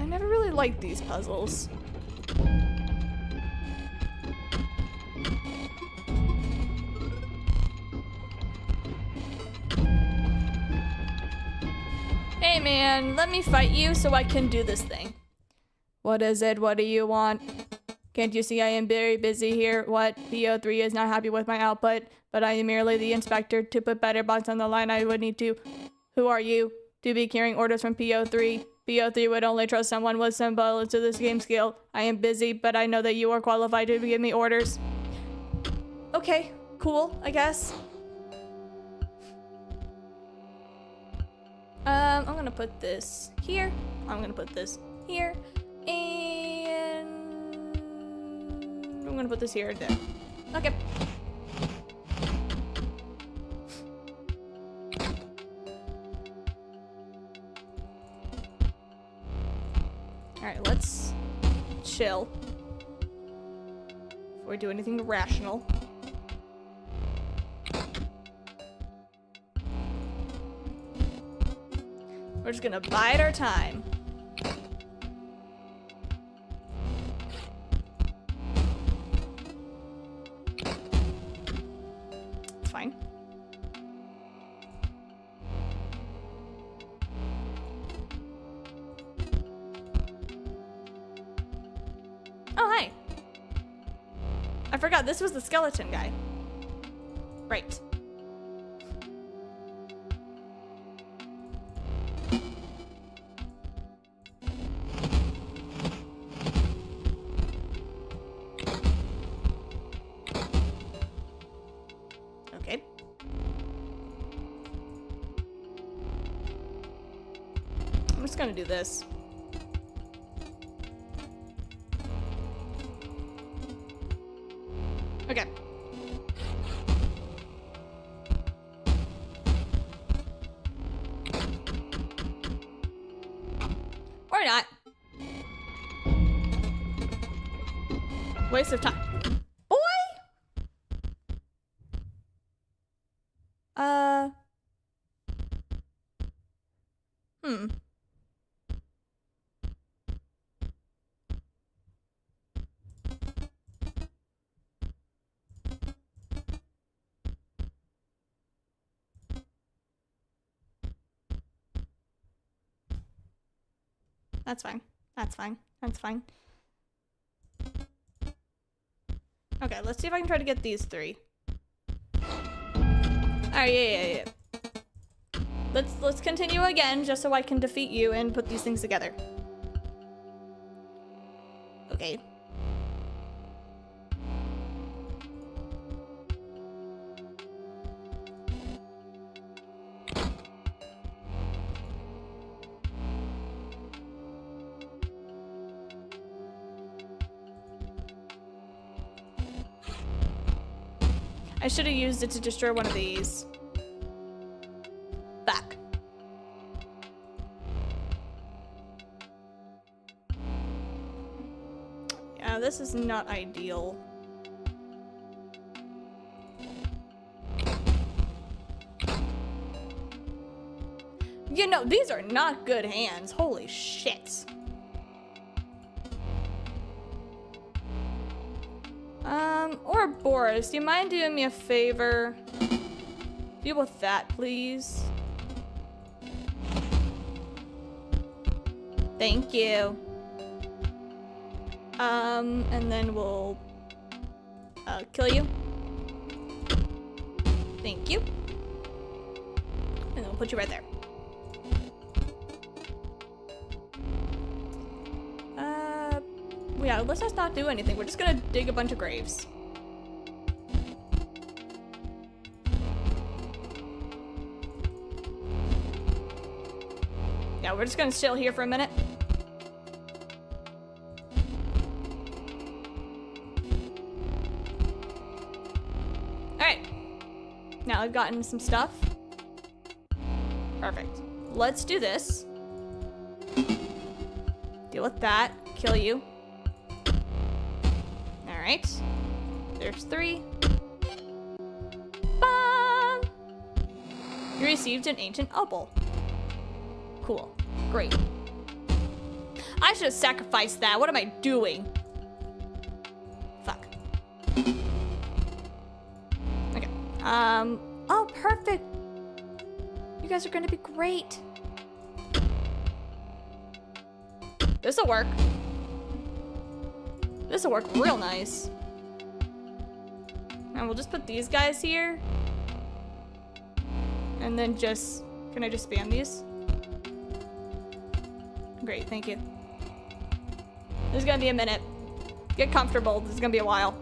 I never really liked these puzzles. Hey man, let me fight you so I can do this thing. What is it? What do you want? Can't you see I am very busy here? What? PO3 is not happy with my output, but I am merely the inspector. To put better bots on the line, I would need to... Who are you? To be carrying orders from PO3. PO3 would only trust someone with some balance to this game skill. I am busy, but I know that you are qualified to give me orders. Okay, cool, I guess. I'm gonna put this here. I'm gonna put this here. And I'm gonna put this here and there. Okay. Alright, let's chill before we do anything rational. We're just gonna bide our time. It's fine. Oh, hi. I forgot, this was the skeleton guy. Right. Okay. I'm just gonna do this. Okay. Or not. Waste of time. Boy! Hmm. That's fine. That's fine. That's fine. Okay, let's see if I can try to get these 3. Alright, yeah. Let's continue again, just so I can defeat you and put these things together. Okay. I should have used it to destroy one of these. Back. Yeah, this is not ideal. You know, these are not good hands. Holy shit. Ouroboros, do you mind doing me a favor? Deal with that, please. Thank you. And then we'll kill you. Thank you. And then we'll put you right there. Yeah, let's just not do anything. We're just gonna dig a bunch of graves. Yeah, we're just gonna chill here for a minute. Alright. Now I've gotten some stuff. Perfect. Let's do this. Deal with that. Kill you. Alright. There's 3. Bam! You received an ancient opal. Cool. Great. I should have sacrificed that. What am I doing? Fuck. Okay. Oh, perfect. You guys are gonna be great. This'll work. This'll work real nice. And we'll just put these guys here. And then just... Can I just spam these? Great, thank you. This is gonna be a minute. Get comfortable. This is gonna be a while.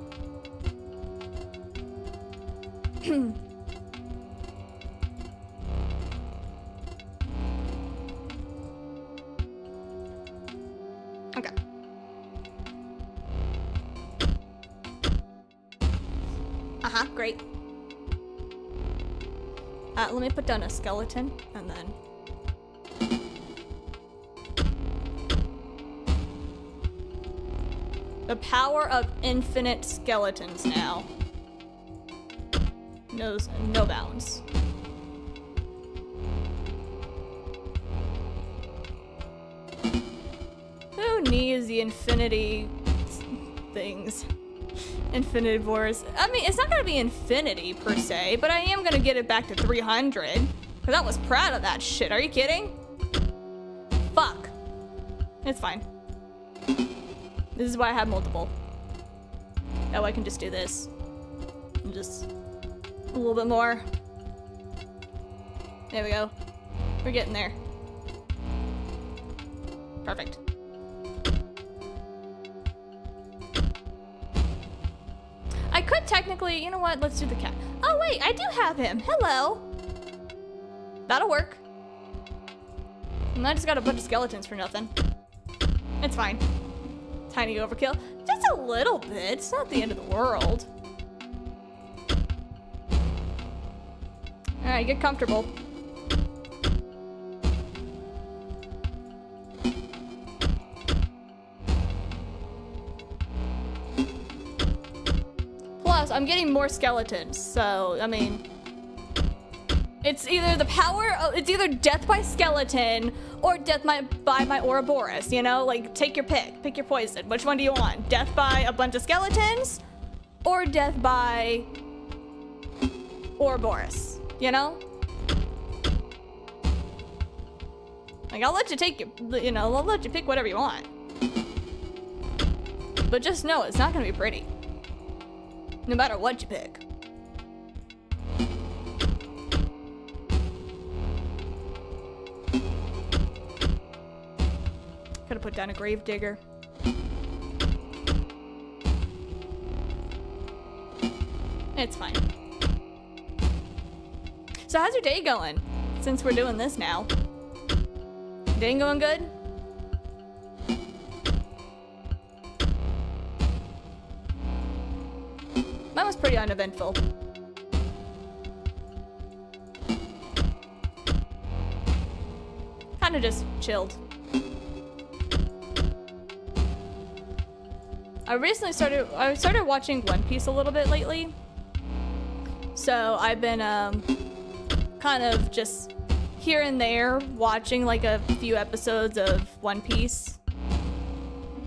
Okay. Uh-huh, great. Let me put down a skeleton, and then... The power of infinite skeletons now. Knows no bounds. Who needs the infinity things? Infinity Boars. I mean, it's not gonna be infinity per se, but I am gonna get it back to 300. Cause I was proud of that shit. Are you kidding? Fuck. It's fine. This is why I have multiple. That way I can just do this. And just a little bit more. There we go. We're getting there. Perfect. I could technically, you know what? Let's do the cat. Oh wait, I do have him. Hello. That'll work. And I just got a bunch of skeletons for nothing. It's fine. Tiny overkill. Just a little bit. It's not the end of the world. Alright, get comfortable. Plus, I'm getting more skeletons, so, I mean... It's either the power of, it's either death by skeleton or death by my Ouroboros, you know? Like, take your pick. Pick your poison. Which one do you want? Death by a bunch of skeletons or death by Ouroboros, you know? Like, I'll let you take your, I'll let you pick whatever you want. But just know it's not gonna be pretty. No matter what you pick. Could've put down a grave digger. It's fine. So how's your day going? Since we're doing this now. Day going good? Mine was pretty uneventful. Kinda just chilled. I started watching One Piece a little bit lately. So I've been kind of just here and there watching like a few episodes of One Piece.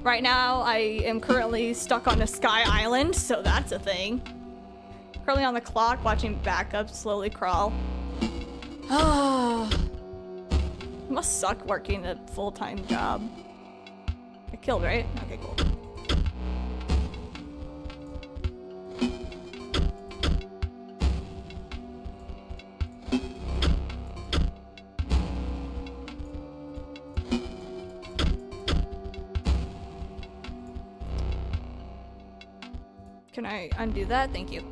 Right now I am currently stuck on a sky island, so that's a thing. Currently on the clock watching backups slowly crawl. Ah, must suck working a full-time job. I killed, right? Okay, cool. Can I undo that? Thank you.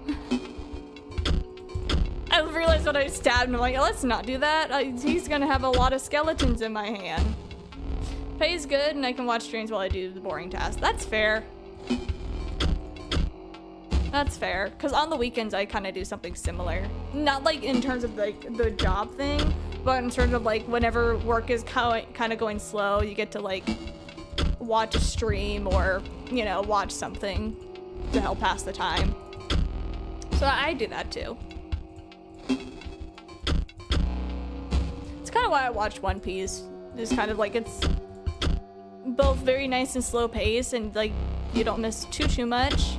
I realized when I stabbed him, I'm like, let's not do that. He's gonna have a lot of skeletons in my hand. Pay's good, and I can watch streams while I do the boring tasks. That's fair. That's fair, because on the weekends I kind of do something similar. Not like in terms of like the job thing, but in terms of like whenever work is kind of going slow, you get to like watch a stream or, you know, watch something to help pass the time. So I do that too. It's kind of why I watch One Piece. It's kind of like it's both very nice and slow pace, and like you don't miss too much,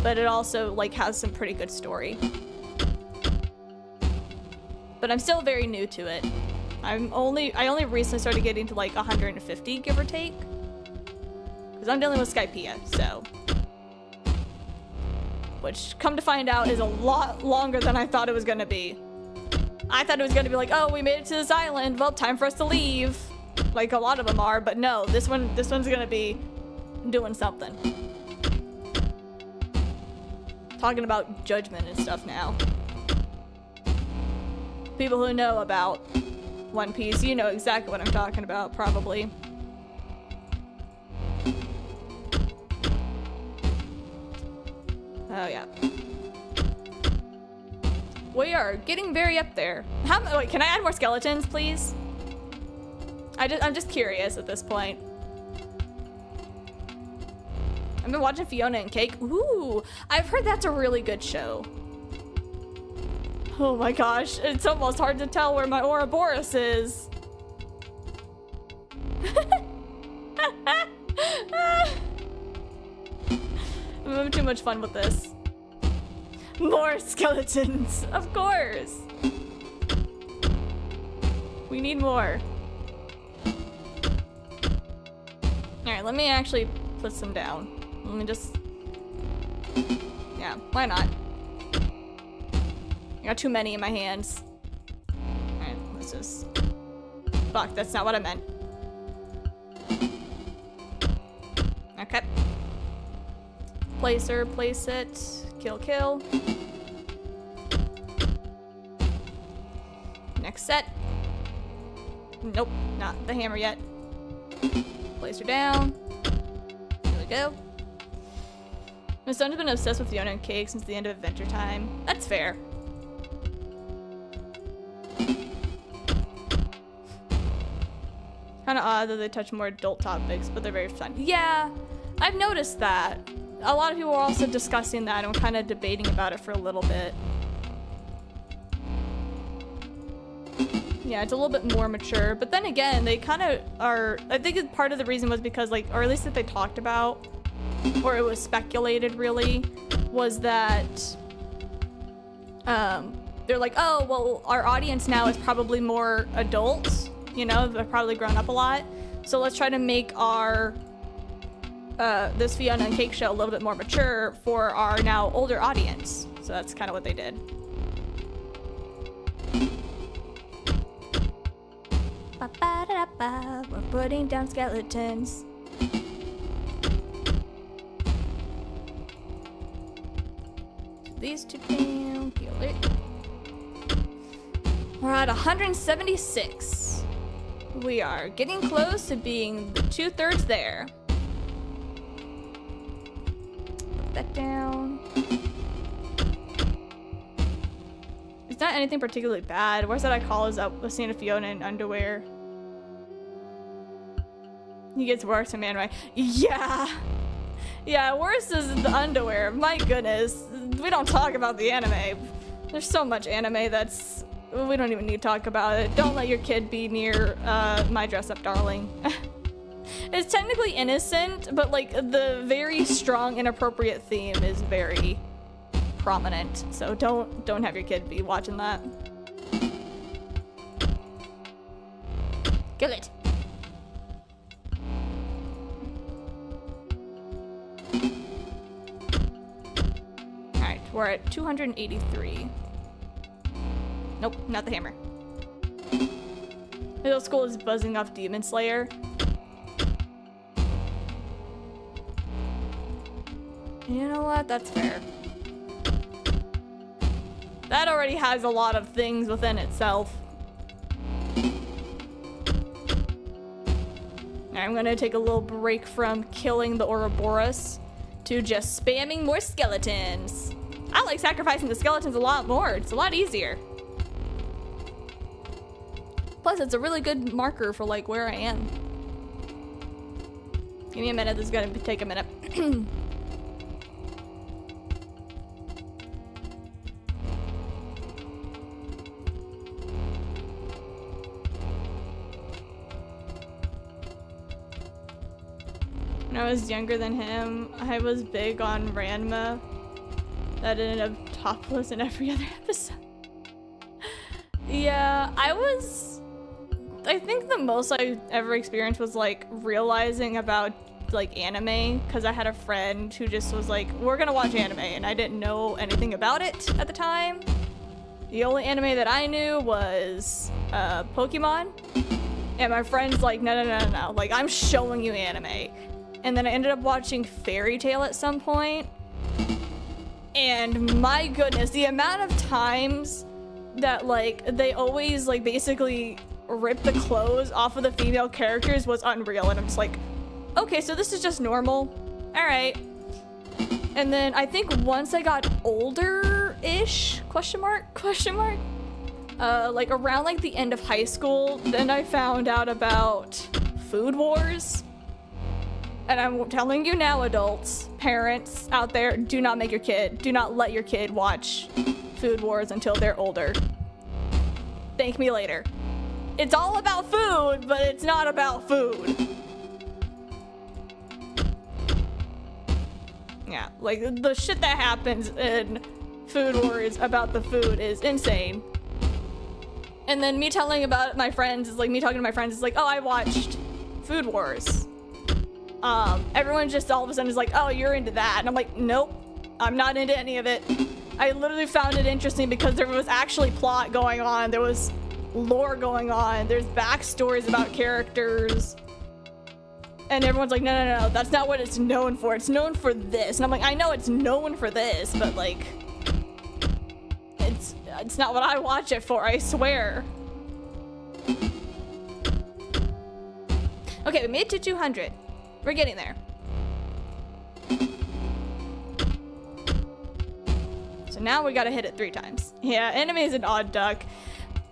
but it also like has some pretty good story. But I'm still very new to it. I only recently started getting to like 150, give or take, because I'm dealing with Skypiea, so. Which, come to find out, is a lot longer than I thought it was gonna be. I thought it was gonna be like, oh, we made it to this island, well, time for us to leave. Like a lot of them are, but no, this one's gonna be doing something. Talking about judgment and stuff now. People who know about One Piece, you know exactly what I'm talking about, probably. Oh yeah. We are getting very up there. Wait, can I add more skeletons, please? I'm just curious at this point. I've been watching Fiona and Cake. Ooh, I've heard that's a really good show. Oh my gosh, it's almost hard to tell where my Ouroboros is. I'm having too much fun with this. More skeletons, of course. We need more. Alright, let me actually put some down. Let me just... Yeah, why not? I got too many in my hands. Alright, let's just... Fuck, that's not what I meant. Okay. Place her, place it. Kill, kill. Next set. Nope, not the hammer yet. Place her down. There we go. My son's been obsessed with Fiona and Cake since the end of Adventure Time. That's fair. Kind of odd that they touch more adult topics, but they're very fun. Yeah, I've noticed that. A lot of people were also discussing that and were kind of debating about it for a little bit. Yeah, it's a little bit more mature, but then again, they kind of are, I think part of the reason was because like, or at least that they talked about, or it was speculated really, was that they're like, oh, well, our audience now is probably more adults, you know, they've probably grown up a lot. So let's try to make our this Fiona and Cake show a little bit more mature for our now older audience. So that's kind of what they did. Ba-ba-da-da-ba, we're putting down skeletons. These two down, kill it. We're at 176. We are getting close to being the 2/3 there. Put that down. It's not anything particularly bad. Worst that I call is up with seeing a Fiona in underwear. He gets worse in anime. Yeah. Yeah, worse is the underwear. My goodness. We don't talk about the anime. There's so much anime that's... We don't even need to talk about it. Don't let your kid be near My Dress Up Darling. It's technically innocent, but like the very strong inappropriate theme is very prominent. So don't have your kid be watching that. Kill it. Alright, we're at 283. Nope, not the hammer. Middle school is buzzing off Demon Slayer. You know what? That's fair. That already has a lot of things within itself. I'm gonna take a little break from killing the Ouroboros to just spamming more skeletons. I like sacrificing the skeletons a lot more. It's a lot easier. Plus, it's a really good marker for like where I am. Give me a minute. This is gonna take a minute. When I was younger than him, I was big on Ranma. That ended up topless in every other episode. Yeah, I think the most I ever experienced was like realizing about like anime, because I had a friend who just was like, we're gonna watch anime, and I didn't know anything about it at the time. The only anime that I knew was Pokemon, and my friend's like, no, like I'm showing you anime. And then I ended up watching Fairy Tail at some point, and my goodness, the amount of times that like they always like basically rip the clothes off of the female characters was unreal. And I'm just like, okay, so this is just normal. All right. And then I think once I got older-ish, question mark, like around like the end of high school, then I found out about Food Wars. And I'm telling you now, adults, parents out there, do not let your kid watch Food Wars until they're older. Thank me later. It's all about food, but it's not about food. Yeah, like the shit that happens in Food Wars about the food is insane. And then me telling about my friends is like me talking to my friends is like, oh, I watched Food Wars. Everyone just all of a sudden is like, oh, you're into that. And I'm like, nope, I'm not into any of it. I literally found it interesting because there was actually plot going on. There was lore going on. There's backstories about characters. And everyone's like, no, that's not what it's known for. It's known for this. And I'm like, I know it's known for this, but like, it's not what I watch it for, I swear. Okay, we made it to 200. We're getting there. So now we gotta hit it 3 times. Yeah, anime is an odd duck.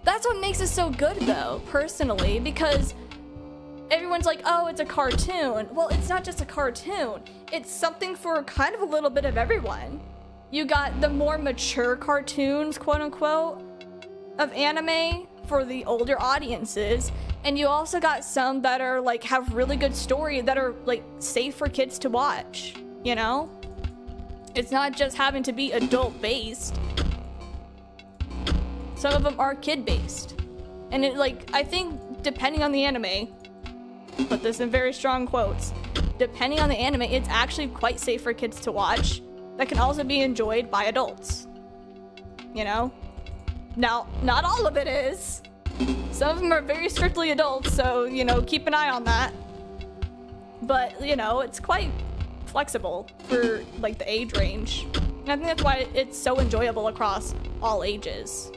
That's what makes it so good though, personally, because everyone's like, oh, it's a cartoon. Well, it's not just a cartoon. It's something for kind of a little bit of everyone. You got the more mature cartoons, quote unquote, of anime for the older audiences. And you also got some that are like have really good story that are like safe for kids to watch, you know? It's not just having to be adult based. Some of them are kid based. And it like, I think depending on the anime, put this in very strong quotes, depending on the anime, it's actually quite safe for kids to watch that can also be enjoyed by adults. You know? Now, not all of it is. Some of them are very strictly adults, so, you know, keep an eye on that. But, you know, it's quite flexible for, like, the age range. And I think that's why it's so enjoyable across all ages.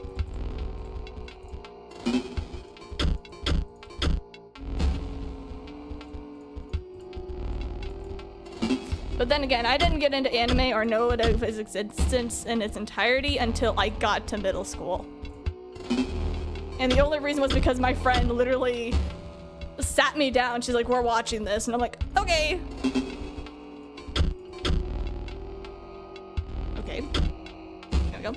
But then again, I didn't get into anime or know of its existence in its entirety until I got to middle school. And the only reason was because my friend literally sat me down. She's like, we're watching this. And I'm like, okay. Okay. There we go.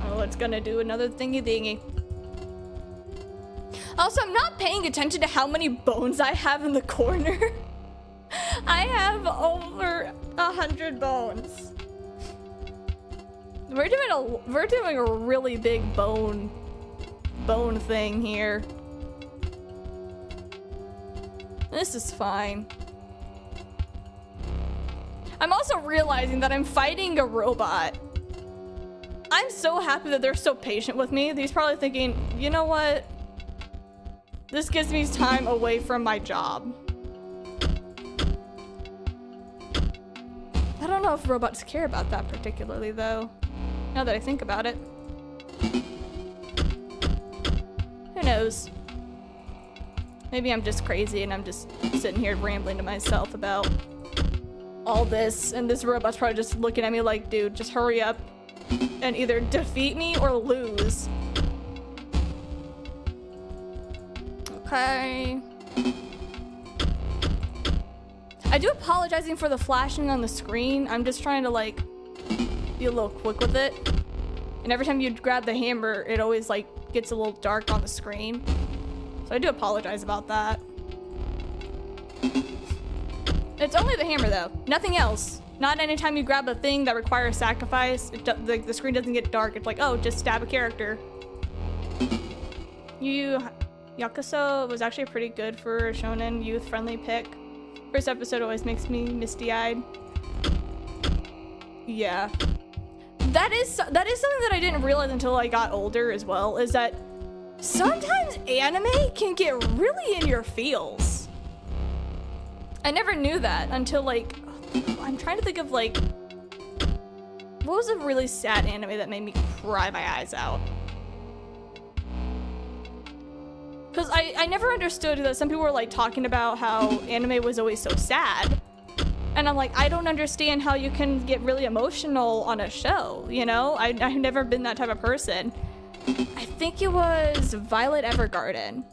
Oh, it's gonna do another thingy thingy. Also, I'm not paying attention to how many bones I have in the corner. I have over 100 bones. We're doing a really big bone thing here. This is fine. I'm also realizing that I'm fighting a robot. I'm so happy that they're so patient with me. He's probably thinking, you know what? This gives me time away from my job. I don't know if robots care about that particularly, though, now that I think about it. Who knows? Maybe I'm just crazy and I'm just sitting here rambling to myself about all this, and this robot's probably just looking at me like, dude, just hurry up and either defeat me or lose. Okay. I do apologizing for the flashing on the screen. I'm just trying to like be a little quick with it. And every time you grab the hammer, it always like gets a little dark on the screen. So I do apologize about that. It's only the hammer though, nothing else. Not anytime you grab a thing that requires sacrifice, the screen doesn't get dark. It's like, oh, just stab a character. Yakuso was actually pretty good for a shonen youth-friendly pick. First episode always makes me misty-eyed. Yeah. That is something that I didn't realize until I got older as well, is that sometimes anime can get really in your feels. I never knew that until like, I'm trying to think of like, what was a really sad anime that made me cry my eyes out? Because I never understood that some people were like talking about how anime was always so sad. And I'm like, I don't understand how you can get really emotional on a show, you know? I've never been that type of person. I think it was Violet Evergarden.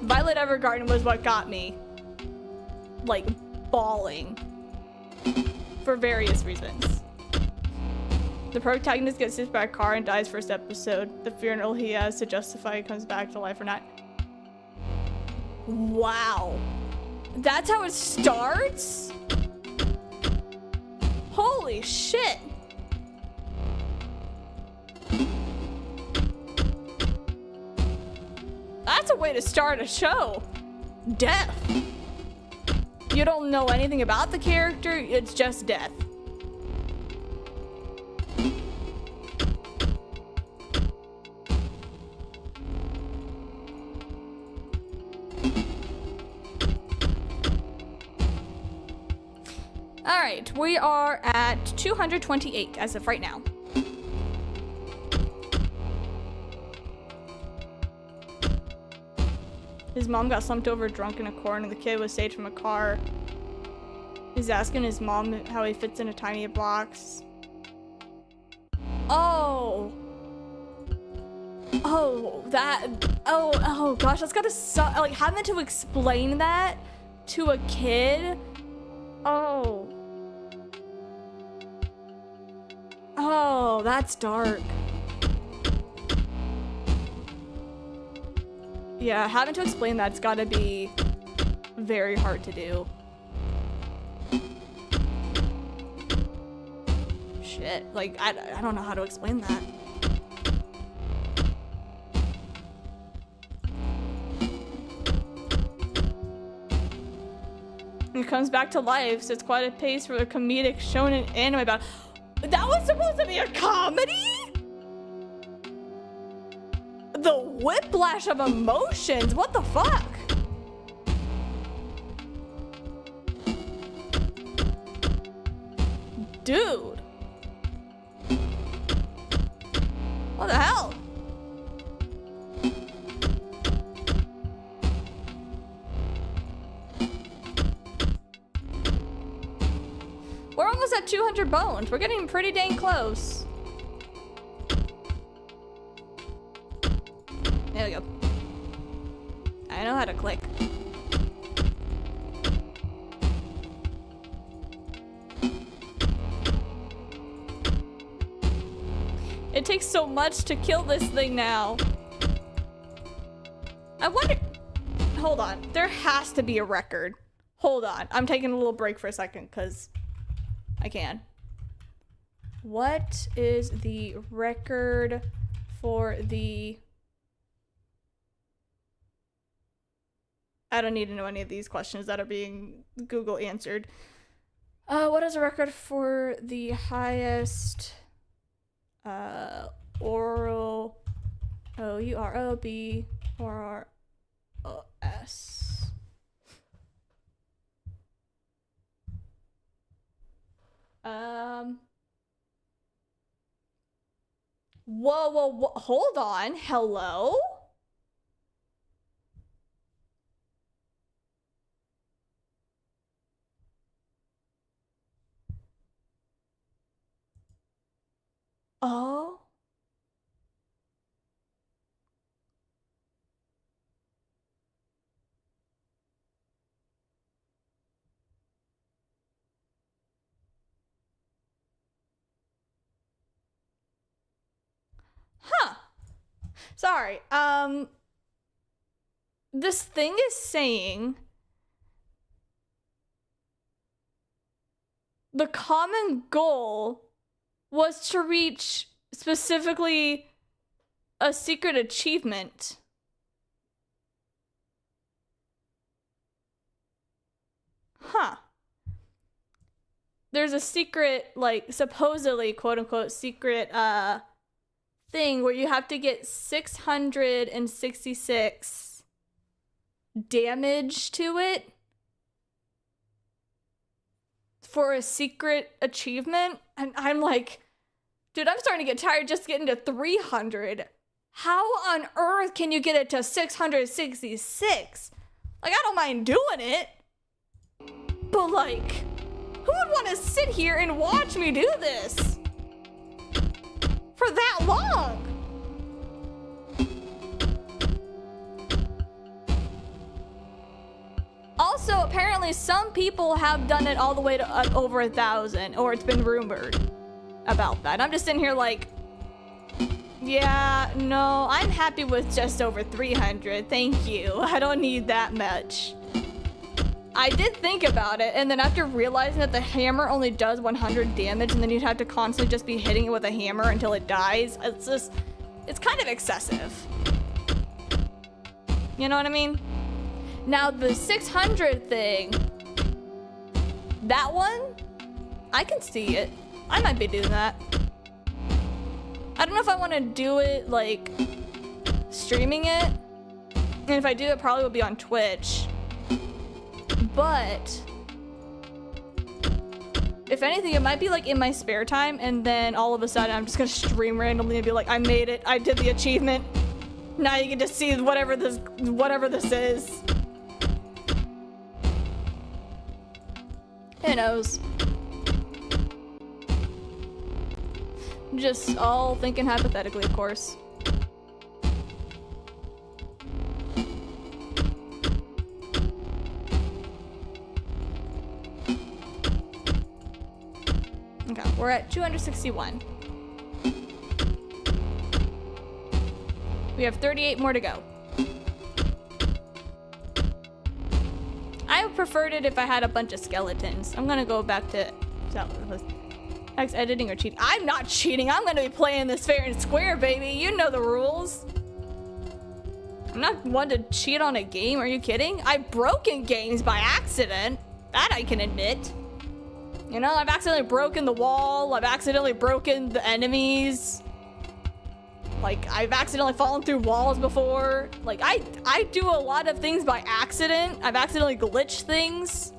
Violet Evergarden was what got me like bawling for various reasons. The protagonist gets hit by a car and dies first episode. The funeral he has to justify comes back to life or not. Wow. That's how it starts? Holy shit. That's a way to start a show. Death. You don't know anything about the character, it's just death. Alright, we are at 228 as of right now. His mom got slumped over drunk in a corner and the kid was saved from a car. He's asking his mom how he fits in a tiny box. Oh. Oh, that. Oh gosh, that's gotta suck. Like, having to explain that to a kid. Oh. Oh, that's dark. Yeah, having to explain that's gotta be very hard to do. Shit, like, I don't know how to explain that. It comes back to life, so it's quite a pace for a comedic shonen anime about. That was supposed to be a comedy? The whiplash of emotions. What the fuck? Dude. What the hell? We're almost at 200 bones. We're getting pretty dang close. There we go. I know how to click. It takes so much to kill this thing now. I wonder... Hold on. There has to be a record. Hold on. I'm taking a little break for a second because I can. What is the record for the... I don't need to know any of these questions that are being Google answered. What is a record for the highest oral O-U-R-O-B or O-S? Whoa, hold on. Hello? Oh. Huh. Sorry. This thing is saying the common goal was to reach specifically a secret achievement. Huh. There's a secret, like, supposedly, quote unquote, secret, thing where you have to get 666 damage to it for a secret achievement. And I'm like, dude, I'm starting to get tired just getting to 300. How on earth can you get it to 666? Like, I don't mind doing it, but like, who would want to sit here and watch me do this for that long? Also, apparently some people have done it all the way to over 1,000, or it's been rumored about that. I'm just sitting here like, yeah, no, I'm happy with just over 300. Thank you. I don't need that much. I did think about it, and then after realizing that the hammer only does 100 damage, and then you'd have to constantly just be hitting it with a hammer until it dies, it's kind of excessive. You know what I mean? Now the 600 thing, that one, I can see it. I might be doing that. I don't know if I want to do it like streaming it, and if I do, it probably will be on Twitch. But if anything, it might be like in my spare time, and then all of a sudden I'm just gonna stream randomly and be like, I made it, I did the achievement. Now you get to see whatever this is. Who knows? Just all thinking hypothetically, of course. Okay, we're at 261. We have 38 more to go. I preferred it if I had a bunch of skeletons. I'm gonna go back to X editing or cheating. I'm not cheating. I'm gonna be playing this fair and square, baby. You know the rules. I'm not one to cheat on a game. Are you kidding? I've broken games by accident. That I can admit. You know, I've accidentally broken the wall. I've accidentally broken the enemies. Like, I've accidentally fallen through walls before. Like, I do a lot of things by accident. I've accidentally glitched things.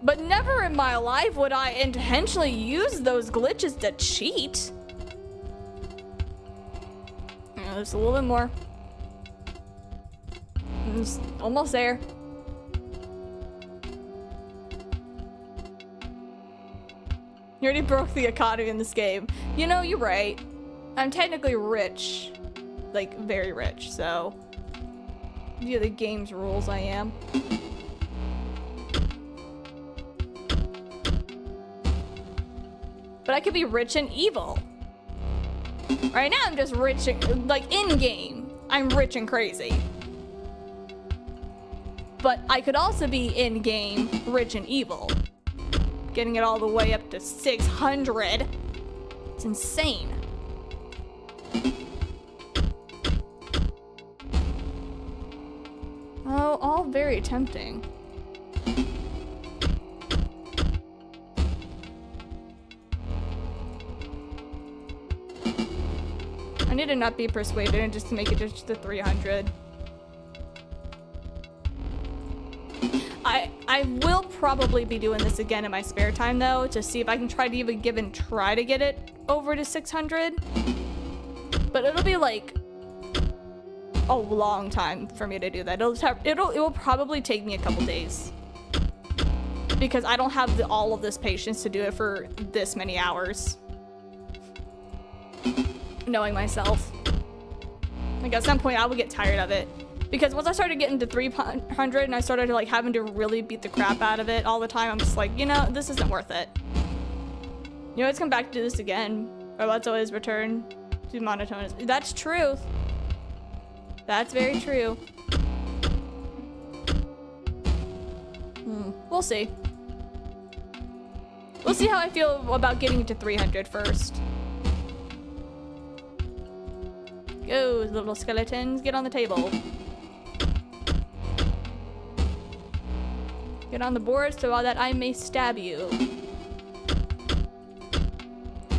But never in my life would I intentionally use those glitches to cheat. Yeah, there's a little bit more. It's almost there. You already broke the economy in this game. You know, you're right. I'm technically rich. Like, very rich, so... via the game's rules, I am. But I could be rich and evil. Right now, I'm just rich and, like, in-game. I'm rich and crazy. But I could also be in-game rich and evil. Getting it all the way up to 600. It's insane. Oh, all very tempting. I need to not be persuaded and just to make it just to 300. I will probably be doing this again in my spare time though, to see if I can try to even try to get it over to 600. But it'll be like a long time for me to do that. It will probably take me a couple days. Because I don't have all of this patience to do it for this many hours. Knowing myself. Like at some point I would get tired of it. Because once I started getting to 300 and I started like having to really beat the crap out of it all the time, I'm just like, you know, this isn't worth it. You know, let's come back to this again. Or let's always return to monotonous. That's true. That's very true. We'll see. We'll see how I feel about getting to 300 first. Go, little skeletons, get on the table. Get on the board so that I may stab you.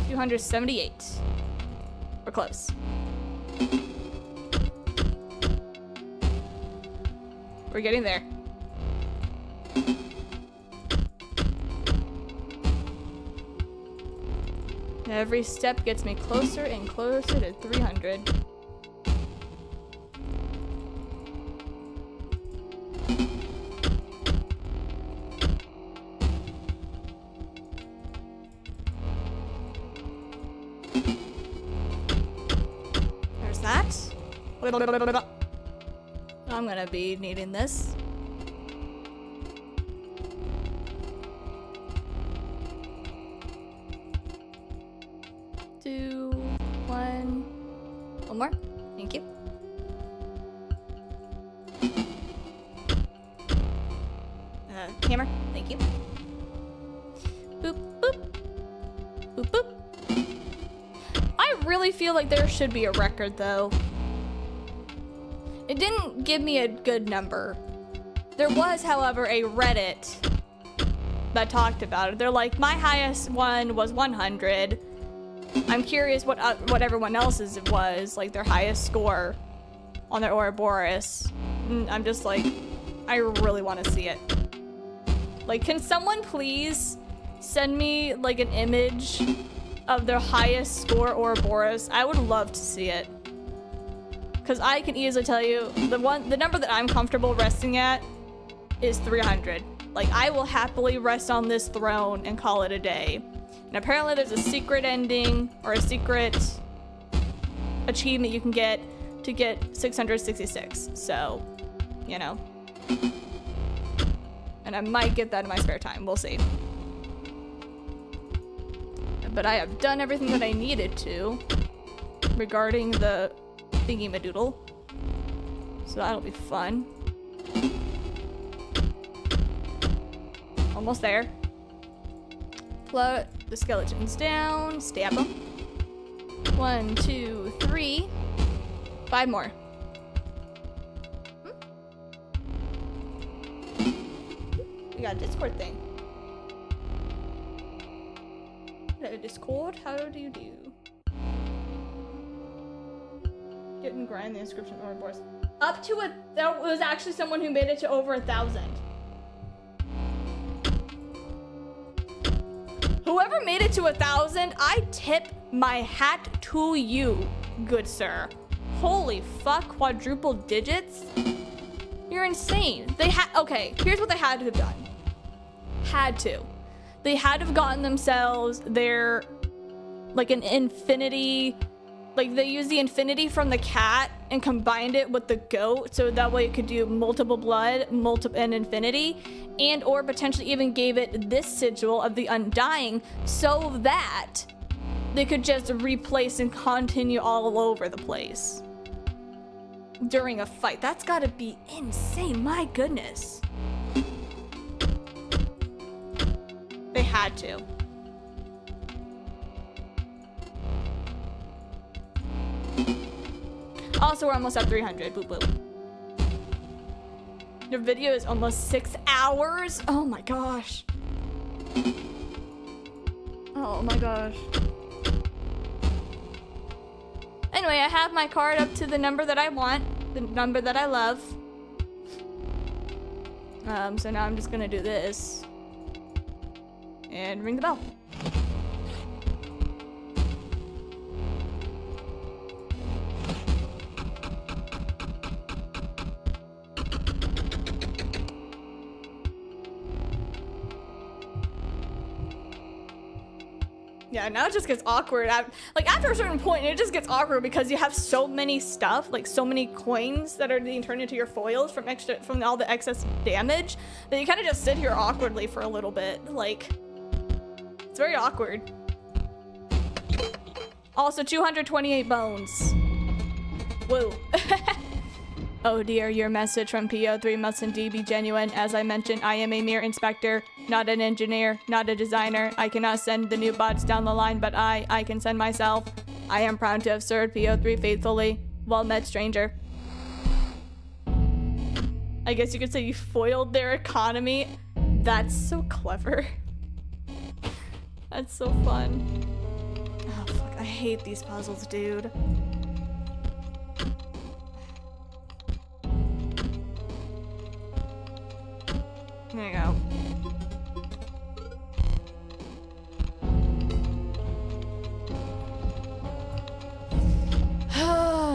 278. We're close. We're getting there. Every step gets me closer and closer to 300. There's that. I'm gonna be needing this. One more. Thank you. Hammer. Thank you. Boop, boop. Boop, boop. I really feel like there should be a record, though. It didn't give me a good number. There was, however, a Reddit that talked about it. They're like, my highest one was 100. I'm curious what everyone else's it was, like their highest score on their Ouroboros. I'm just like, I really want to see it. Like, can someone please send me like an image of their highest score Ouroboros? I would love to see it. Because I can easily tell you, the number that I'm comfortable resting at is 300. Like, I will happily rest on this throne and call it a day. And apparently there's a secret ending or a secret achievement you can get to get 666. So, you know. And I might get that in my spare time. We'll see. But I have done everything that I needed to regarding the thingy-madoodle. So that'll be fun. Almost there. Put the skeletons down, stab them. 1, 2, 3. 5 more. We got a Discord thing. Hello, Discord. How do you do? Getting grind the inscription Ouroboros. Up to a... There was actually someone who made it to over 1,000. Whoever made it to 1,000, I tip my hat to you, good sir. Holy fuck, quadruple digits? You're insane. They had... Okay, here's what they had to have done. Had to. They had to have gotten themselves their... Like an infinity... Like they used the infinity from the cat and combined it with the goat, so that way it could do multiple blood, and infinity, and or potentially even gave it this sigil of the undying, so that they could just replace and continue all over the place during a fight. That's gotta be insane, my goodness. They had to. Also, we're almost at 300. Boop, boop. Your video is almost 6 hours. Oh my gosh. Oh my gosh. Anyway, I have my card up to the number that I want, the number that I love. So now I'm just gonna do this and ring the bell. Yeah, now it just gets awkward. Like after a certain point, it just gets awkward because you have so many stuff, like so many coins that are being turned into your foils from all the excess damage, that you kind of just sit here awkwardly for a little bit. Like, it's very awkward. Also, 228 bones. Woo. Oh dear, your message from PO3 must indeed be genuine. As I mentioned, I am a mere inspector, not an engineer, not a designer. I cannot send the new bots down the line, but I can send myself. I am proud to have served PO3 faithfully. Well met, stranger. I guess you could say you foiled their economy. That's so clever. That's so fun. Oh, fuck. I hate these puzzles, dude. There you go.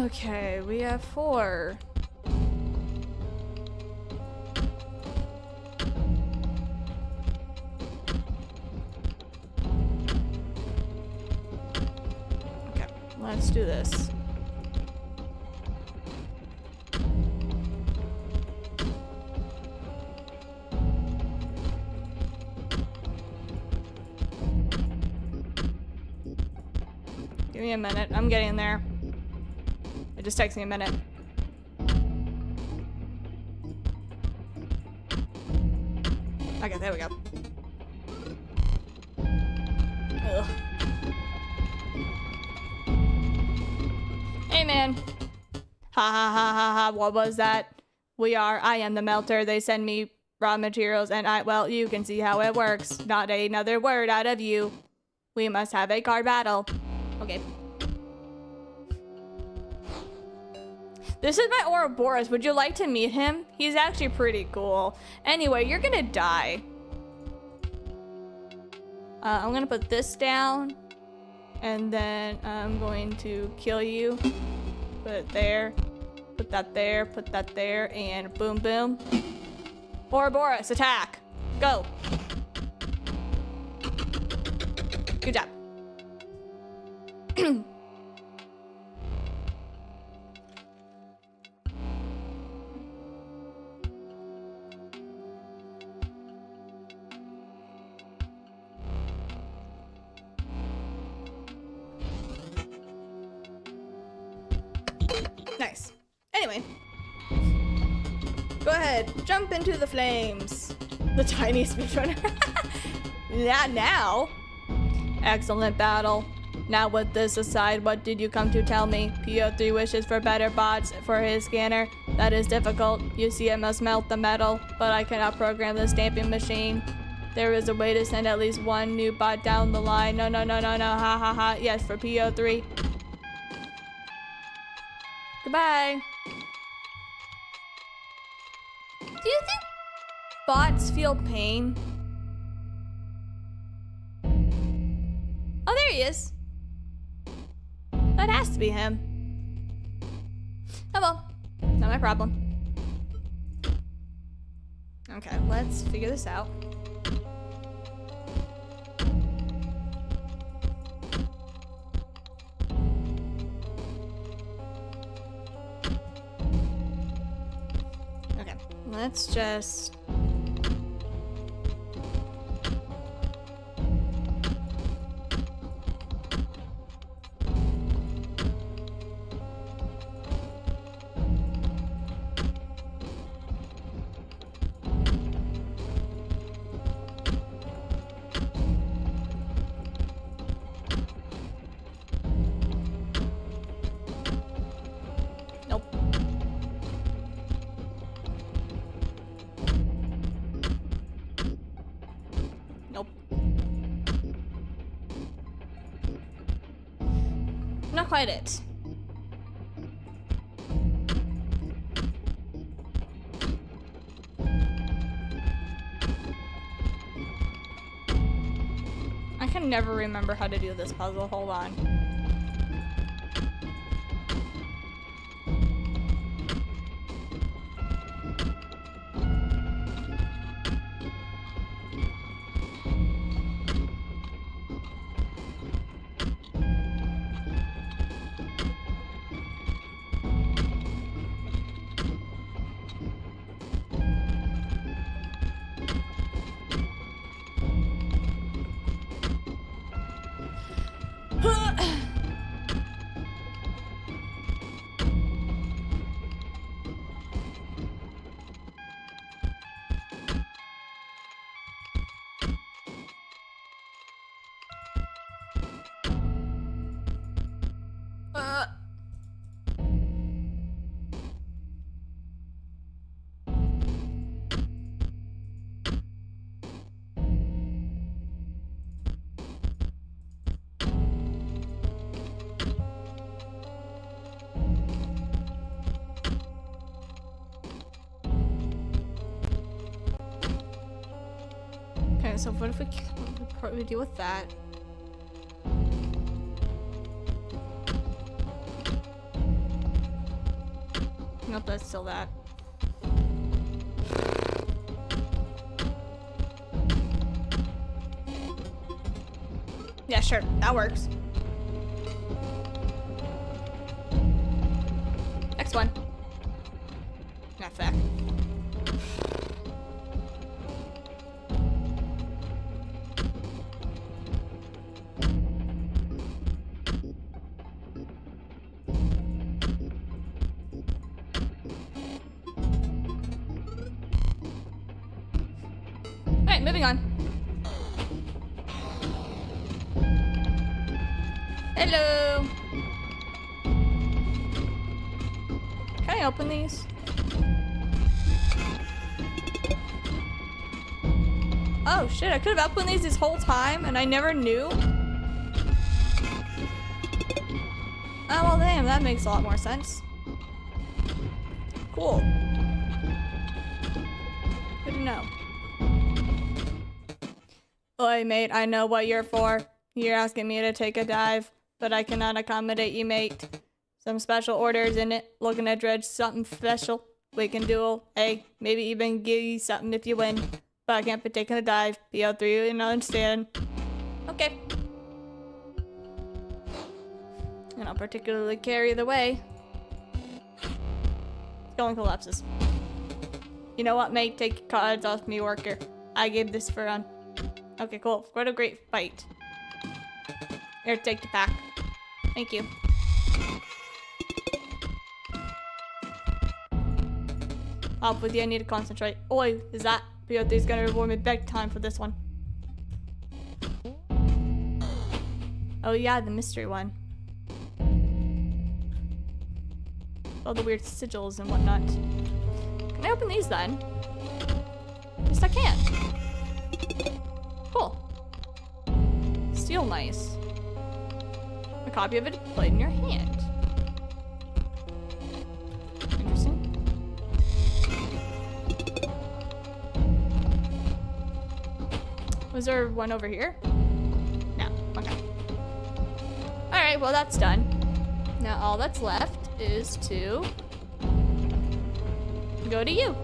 Okay, we have 4. Okay, let's do this. Give me a minute. I'm getting there. It just takes me a minute. Okay, there we go. Ugh. Hey, man. Ha ha ha ha ha. What was that? I am the melter. They send me raw materials and well, you can see how it works. Not another word out of you. We must have a card battle. Okay. This is my Ouroboros. Would you like to meet him? He's actually pretty cool. Anyway, you're gonna die. I'm gonna put this down. And then I'm going to kill you. Put it there. Put that there. Put that there. And boom, boom. Ouroboros, attack. Go. Good job. Nice. Anyway. Go ahead. Jump into the flames. The tiny speedrunner. Not now. Excellent battle. Now with this aside, what did you come to tell me? PO3 wishes for better bots for his scanner. That is difficult. You see, it must melt the metal, but I cannot program the stamping machine. There is a way to send at least one new bot down the line. No, ha ha ha. Yes, for PO3. Goodbye. Do you think bots feel pain? Oh, there he is. That has to be him. Oh well, not my problem. Okay, let's figure this out. Okay, let's just... Nope. Not quite it. I can never remember how to do this puzzle. Hold on. Okay, so what if we deal with that? Nope, that's still that. Yeah, sure, that works. Next one. Not fair. Alright, moving on. Hello. Can I open these? Oh shit, I could have opened these this whole time and I never knew. Oh well damn, that makes a lot more sense. Cool. Good to know. Oi mate, I know what you're for. You're asking me to take a dive, but I cannot accommodate you, mate. Some special orders in it. Looking to dredge something special. We can duel. Hey, maybe even give you something if you win. But I can't be taking a dive. PO3 and understand. Okay. And I'll particularly carry the way. Going collapses. You know what, mate? Take your cards off me, worker. I gave this for fun. Okay, cool. What a great fight. Here, take the pack. Thank you. Up with you, I need to concentrate. Oi, is that PO3's gonna reward me big time for this one. Oh yeah, the mystery one. All the weird sigils and whatnot. Can I open these then? Yes, I can. Cool. Steel mice. A copy of it played in your hand. Interesting. Was there one over here? No. Okay. Alright, well that's done. Now all that's left is to go to you.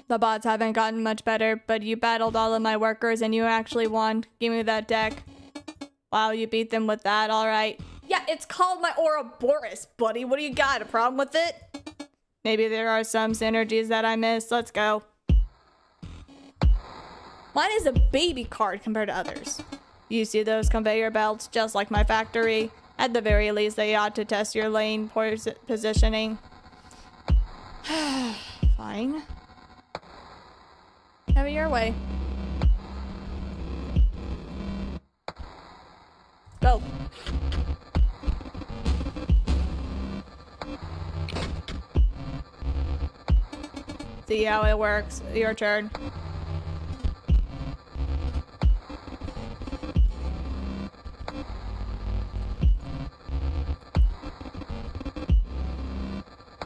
The bots haven't gotten much better, but you battled all of my workers and you actually won. Give me that deck. Wow, you beat them with that, alright. Yeah, it's called my Ouroboros, buddy. What do you got? A problem with it? Maybe there are some synergies that I missed. Let's go. Mine is a baby card compared to others. You see those conveyor belts, just like my factory. At the very least, they ought to test your lane positioning. Fine. Have it your way. Go. See how it works. Your turn.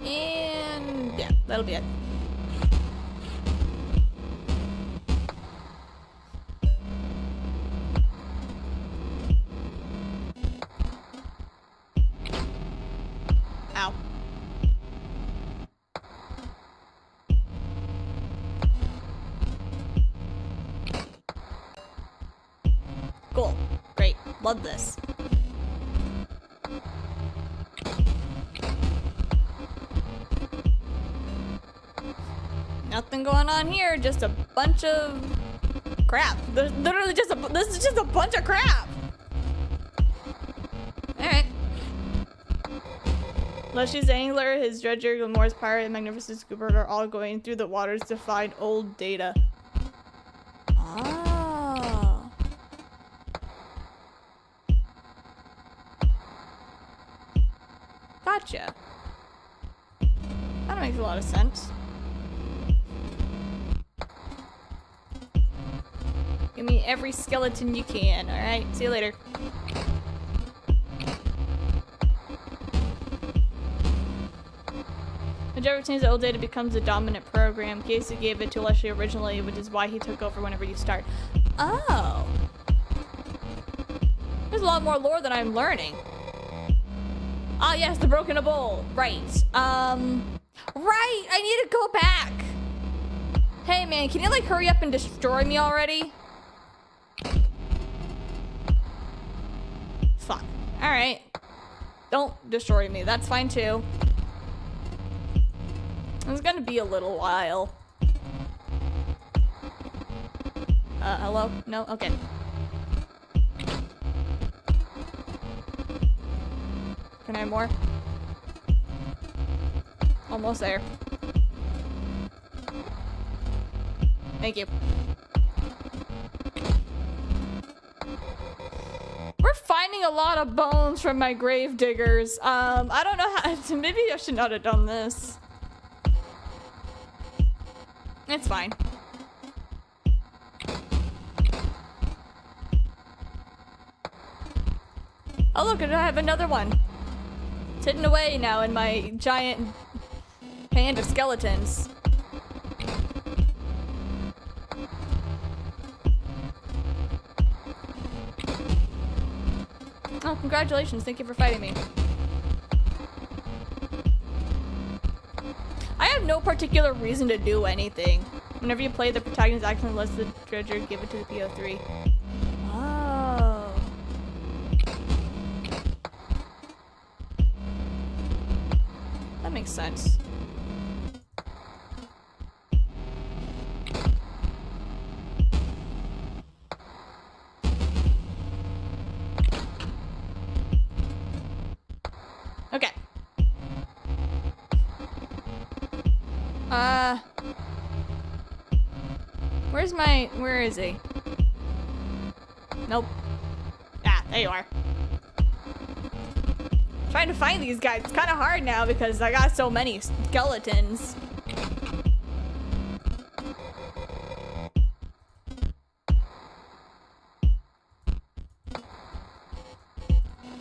And yeah, that'll be it. Ow. Cool. Great. Love this. Nothing going on here, just a bunch of crap. There's literally just this is just a bunch of crap. Alright. Luscious Angler, his Dredger, Glamorous Pirate, and Magnificent Scooper are all going through the waters to find old data. Ah. Gotcha. That makes a lot of sense. Give me every skeleton you can, alright? See you later. Whichever changes the old data becomes a dominant program. Casey gave it to Leslie originally, which is why he took over whenever you start. Oh. There's a lot more lore than I'm learning. Ah, yes, the broken bowl. Right. Right, I need to go back. Hey, man, can you, like, hurry up and destroy me already? Fuck. Alright. Don't destroy me. That's fine, too. It's gonna be a little while. Hello? No? Okay. Can I have more? Almost there. Thank you. We're finding a lot of bones from my grave diggers. I don't know how. Maybe I should not have done this. It's fine. Oh look, I have another one. It's hidden away now in my giant hand of skeletons. Oh, congratulations. Thank you for fighting me. I have no particular reason to do anything. Whenever you play, the protagonist action lets the Dredger give it to the PO3. Oh. That makes sense. Okay. Where is he? Nope. There you are. Trying to find these guys. It's kind of hard now because I got so many skeletons.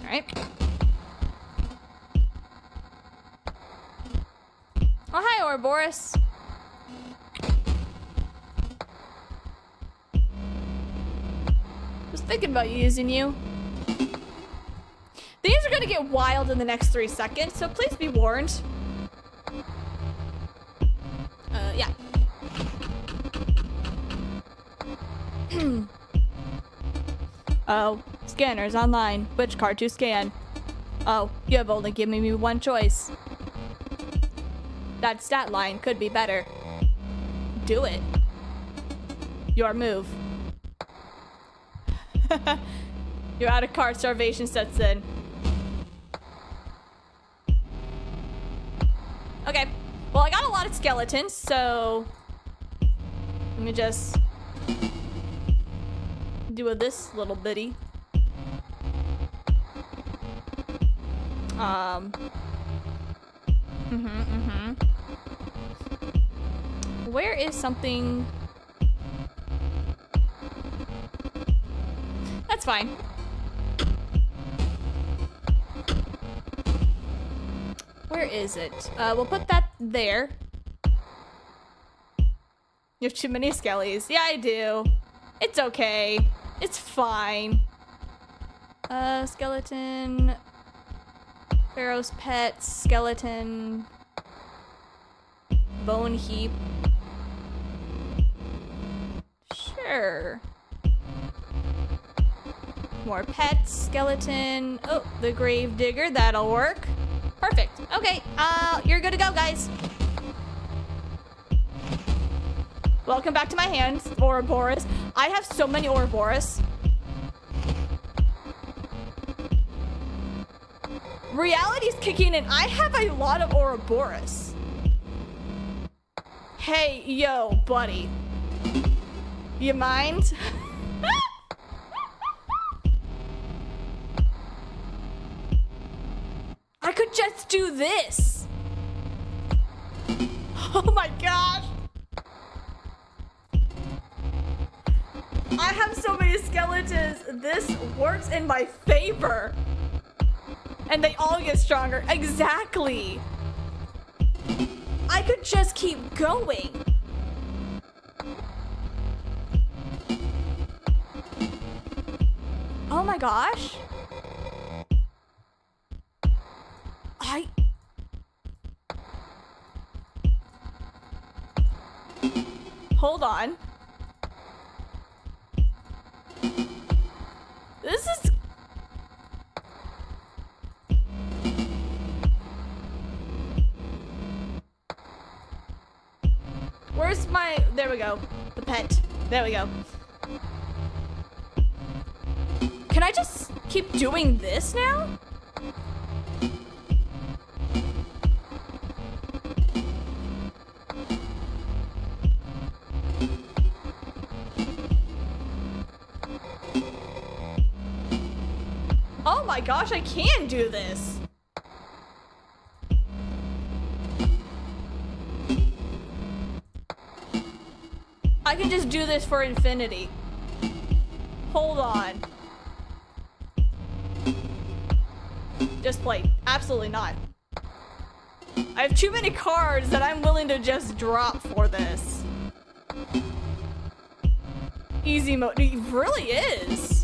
Alright. Oh, hi, Ouroboros. Was thinking about using you. These are gonna get wild in the next 3 seconds, so please be warned. Yeah. Oh, scanners online. Which card to scan? Oh, you have only given me one choice. That stat line could be better. Do it. Your move. You're out of card, starvation sets in. Okay, well I got a lot of skeletons, so let me just do this little bitty. Where is something? That's fine. Where is it? We'll put that there. You have too many skellies. Yeah, I do. It's okay. It's fine. Skeleton. Pharaoh's pet. Skeleton. Bone heap. Sure. More pets. Skeleton. Oh, the grave digger. That'll work. Perfect. Okay, you're good to go, guys. Welcome back to my hands, Ouroboros. I have so many Ouroboros. Reality's kicking in. I have a lot of Ouroboros. Hey, yo, buddy. You mind? I could just do this. Oh my gosh. I have so many skeletons. This works in my favor. And they all get stronger. Exactly. I could just keep going. Oh my gosh. Hold on. This is... Where's my... There we go. The pet. There we go. Can I just keep doing this now? Oh my gosh, I can do this. I can just do this for infinity. Hold on. Just play. Absolutely not. I have too many cards that I'm willing to just drop for this. Easy mode. It really is.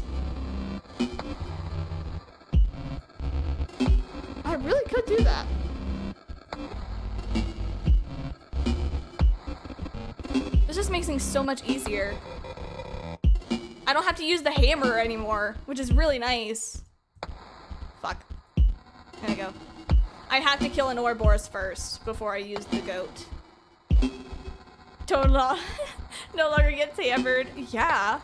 I really could do that. This just makes things so much easier. I don't have to use the hammer anymore, which is really nice. Fuck. There we go. I have to kill an Ouroboros first before I use the goat. Total no longer gets hammered. Yeah.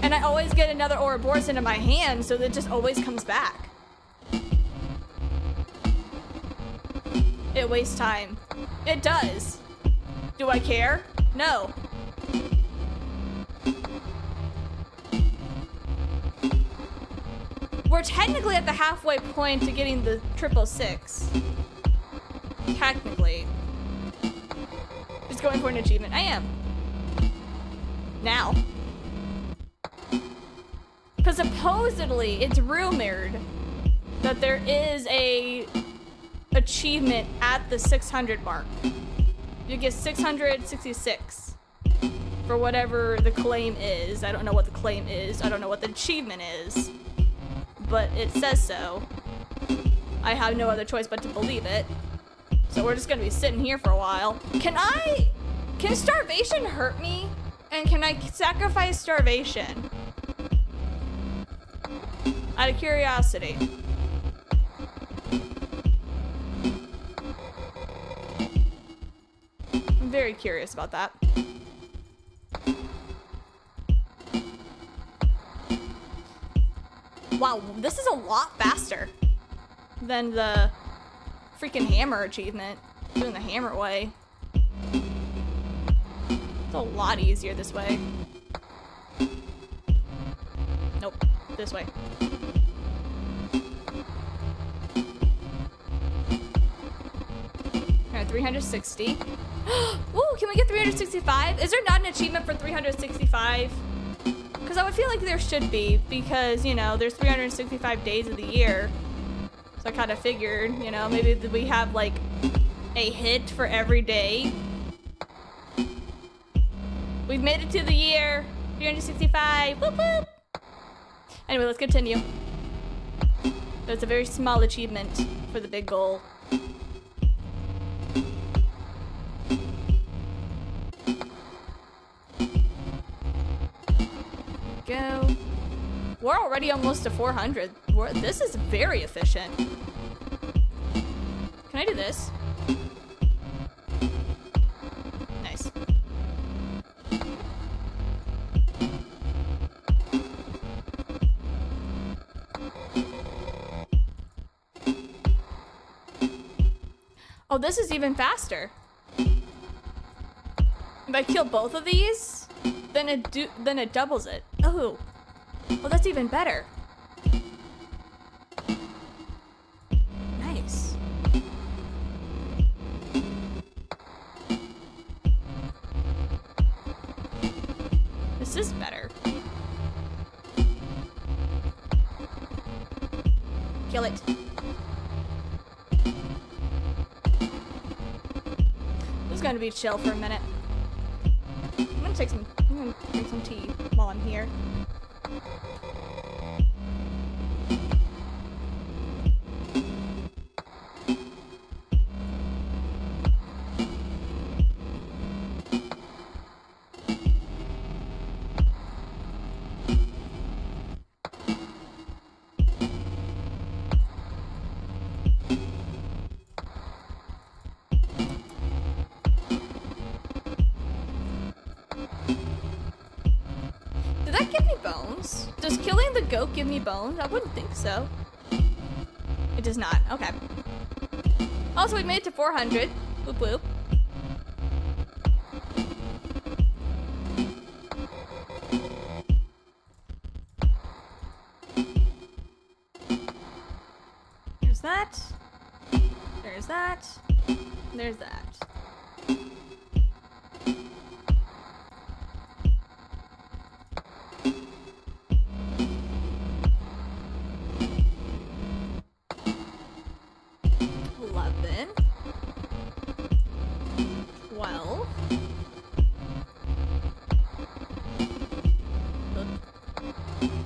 And I always get another Ouroboros into my hand, so that just always comes back. It wastes time. It does. Do I care? No. we're technically at the halfway point to getting the 666. Technically. Just going for an achievement. I am. Now. Because supposedly, it's rumored that there is a achievement at the 600 mark. You get 666 for whatever the claim is. I don't know what the claim is. I don't know what the achievement is. But it says so. I have no other choice but to believe it. So we're just gonna be sitting here for a while. Can starvation hurt me? And can I sacrifice starvation? Out of curiosity. I'm very curious about that. Wow, this is a lot faster than the freaking hammer achievement. Doing the hammer way. It's a lot easier this way. Nope, this way. Alright, 360. Ooh, can we get 365? Is there not an achievement for 365? Because I would feel like there should be, because, you know, there's 365 days of the year. So I kind of figured, you know, maybe we have, like, a hit for every day. We've made it to the year. 365. Whoop, whoop. Anyway, let's continue. That's a very small achievement for the big goal. Go. We're already almost to 400. This is very efficient. Can I do this? Nice. Oh, this is even faster. If I kill both of these, then it doubles it. Oh. Oh, that's even better. Nice. This is better. Kill it. This is gonna be chill for a minute. I'm gonna drink some tea while I'm here. Does killing the goat give me bones? I wouldn't think so. It does not. Okay. Also, we made it to 400. Whoop whoop. There's that. There's that. There's that.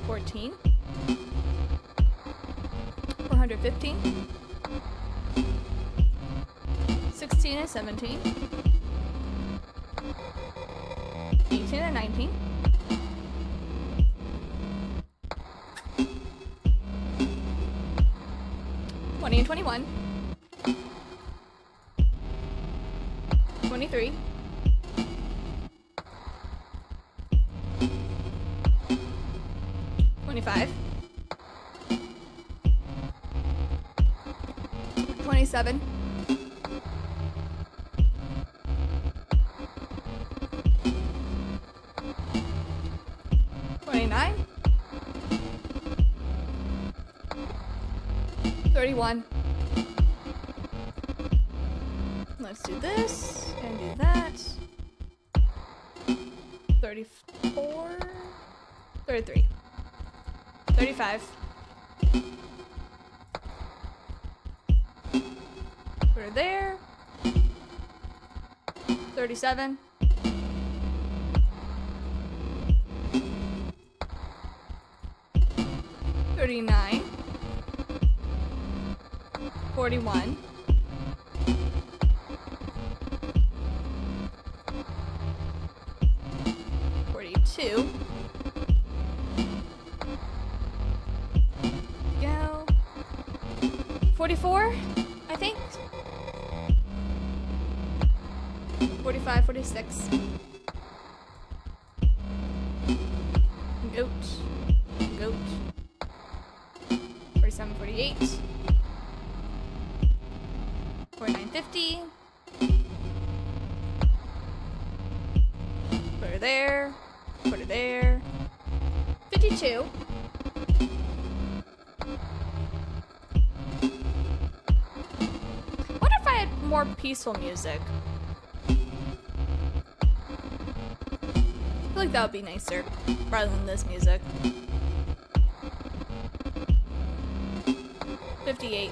$14. 415. 16 and 17. 18 and 19. 20 and 21. 23. 25. 27. 29. 31. Let's do this and do that. 34. 33. 35. Put her there. 37. 39. 41. 42. Go. 44, I think. 45, 46. Goat. Goat. 47, 48. 49, 50. Put her there. Put her there. 52. What if I had more peaceful music? I feel like that would be nicer rather than this music. 58.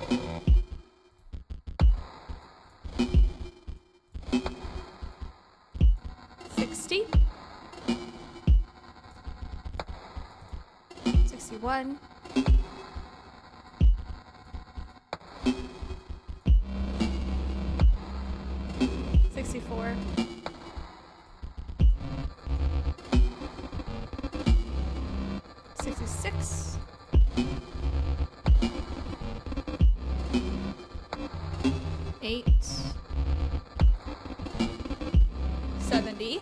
60. 61. 64. 66. 8. 70.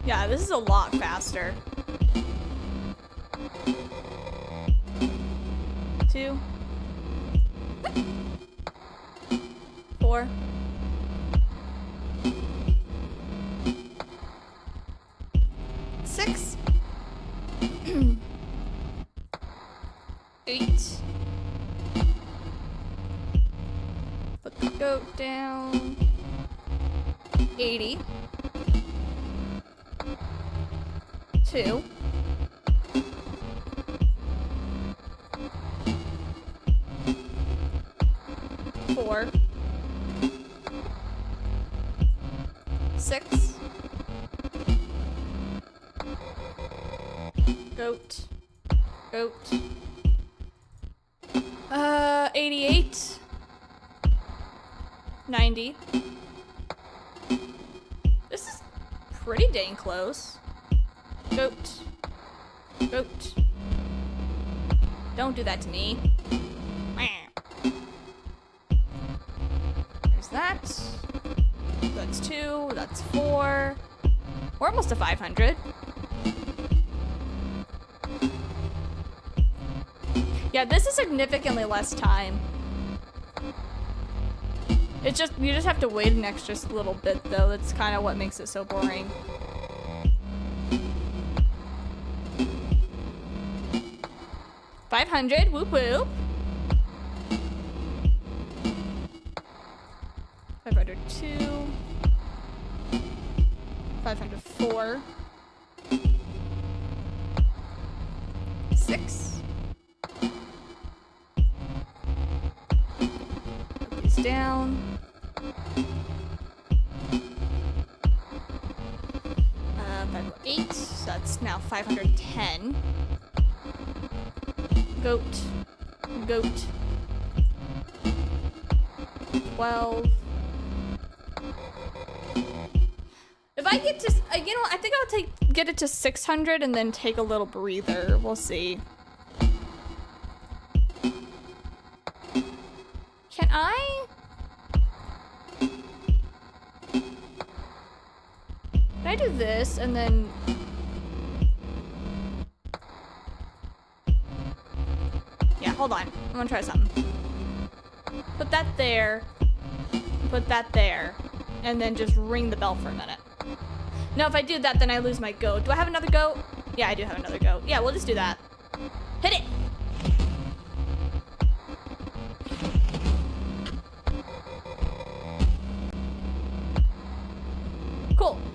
Yeah, this is a lot faster. 2. 4. 6. 8. Put the goat down. 80. 2. 4. 6. Goat. Goat. 88. 90. This is pretty dang close. Goat. Goat. Don't do that to me. There's that. That's 2. That's 4. We're almost to 500. Yeah, this is significantly less time. It's just, you just have to wait an extra little bit though. That's kind of what makes it so boring. $500, whoop whoop. 502. 504. 6. Put these down. 508. So that's now 510. Goat. Goat. 12. If I get to, you know, I think I'll get it to 600 and then take a little breather. We'll see. Can I? Can I do this and then? Yeah, hold on. I'm gonna try something. Put that there. Put that there. And then just ring the bell for a minute. No, if I do that, then I lose my goat. Do I have another goat? Yeah, I do have another goat. Yeah, we'll just do that. Hit it!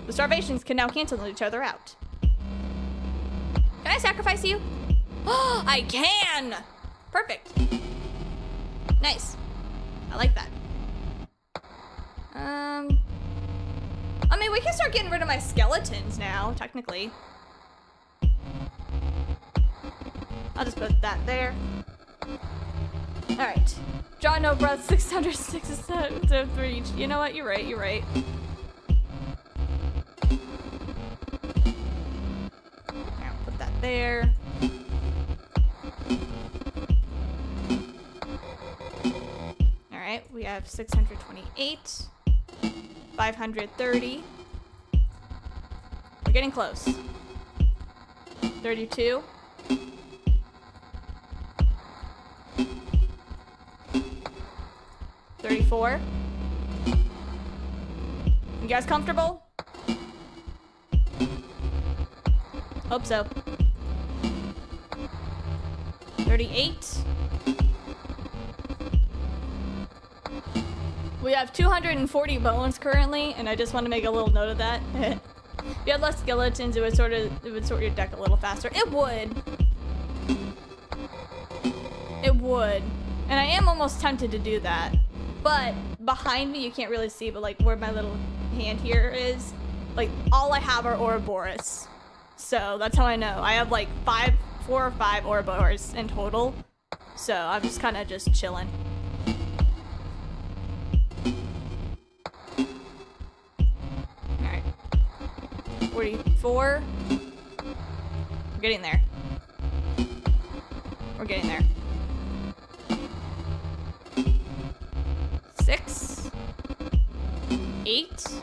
The starvations can now cancel each other out. Can I sacrifice you? Oh, I can! Perfect. Nice. I like that. I mean, we can start getting rid of my skeletons now, technically. I'll just put that there. Alright. Draw no breath, 606 for each. You know what? You're right, you're right. I'll put that there. Alright, we have 628. 530. We're getting close. 32. 34. You guys comfortable? Hope so. 38. We have 240 bones currently, and I just want to make a little note of that. If you had less skeletons, it would sort your deck a little faster. It would. It would. And I am almost tempted to do that. But behind me, you can't really see, but like where my little hand here is, like all I have are Ouroboros. So that's how I know. I have like 4 or 5 Ouroboros in total. So I'm just kind of just chilling. Alright. 44. We're getting there. We're getting there. 6. 8.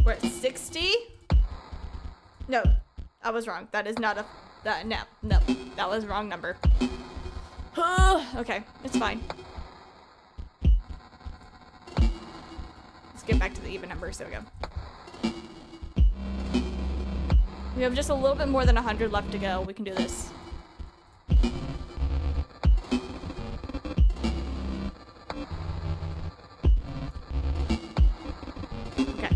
We're at 60. No, I was wrong. That is not a. No, that was wrong number. Okay, it's fine. Let's get back to the even numbers. There we go. We have just a little bit more than 100 left to go. We can do this. Okay.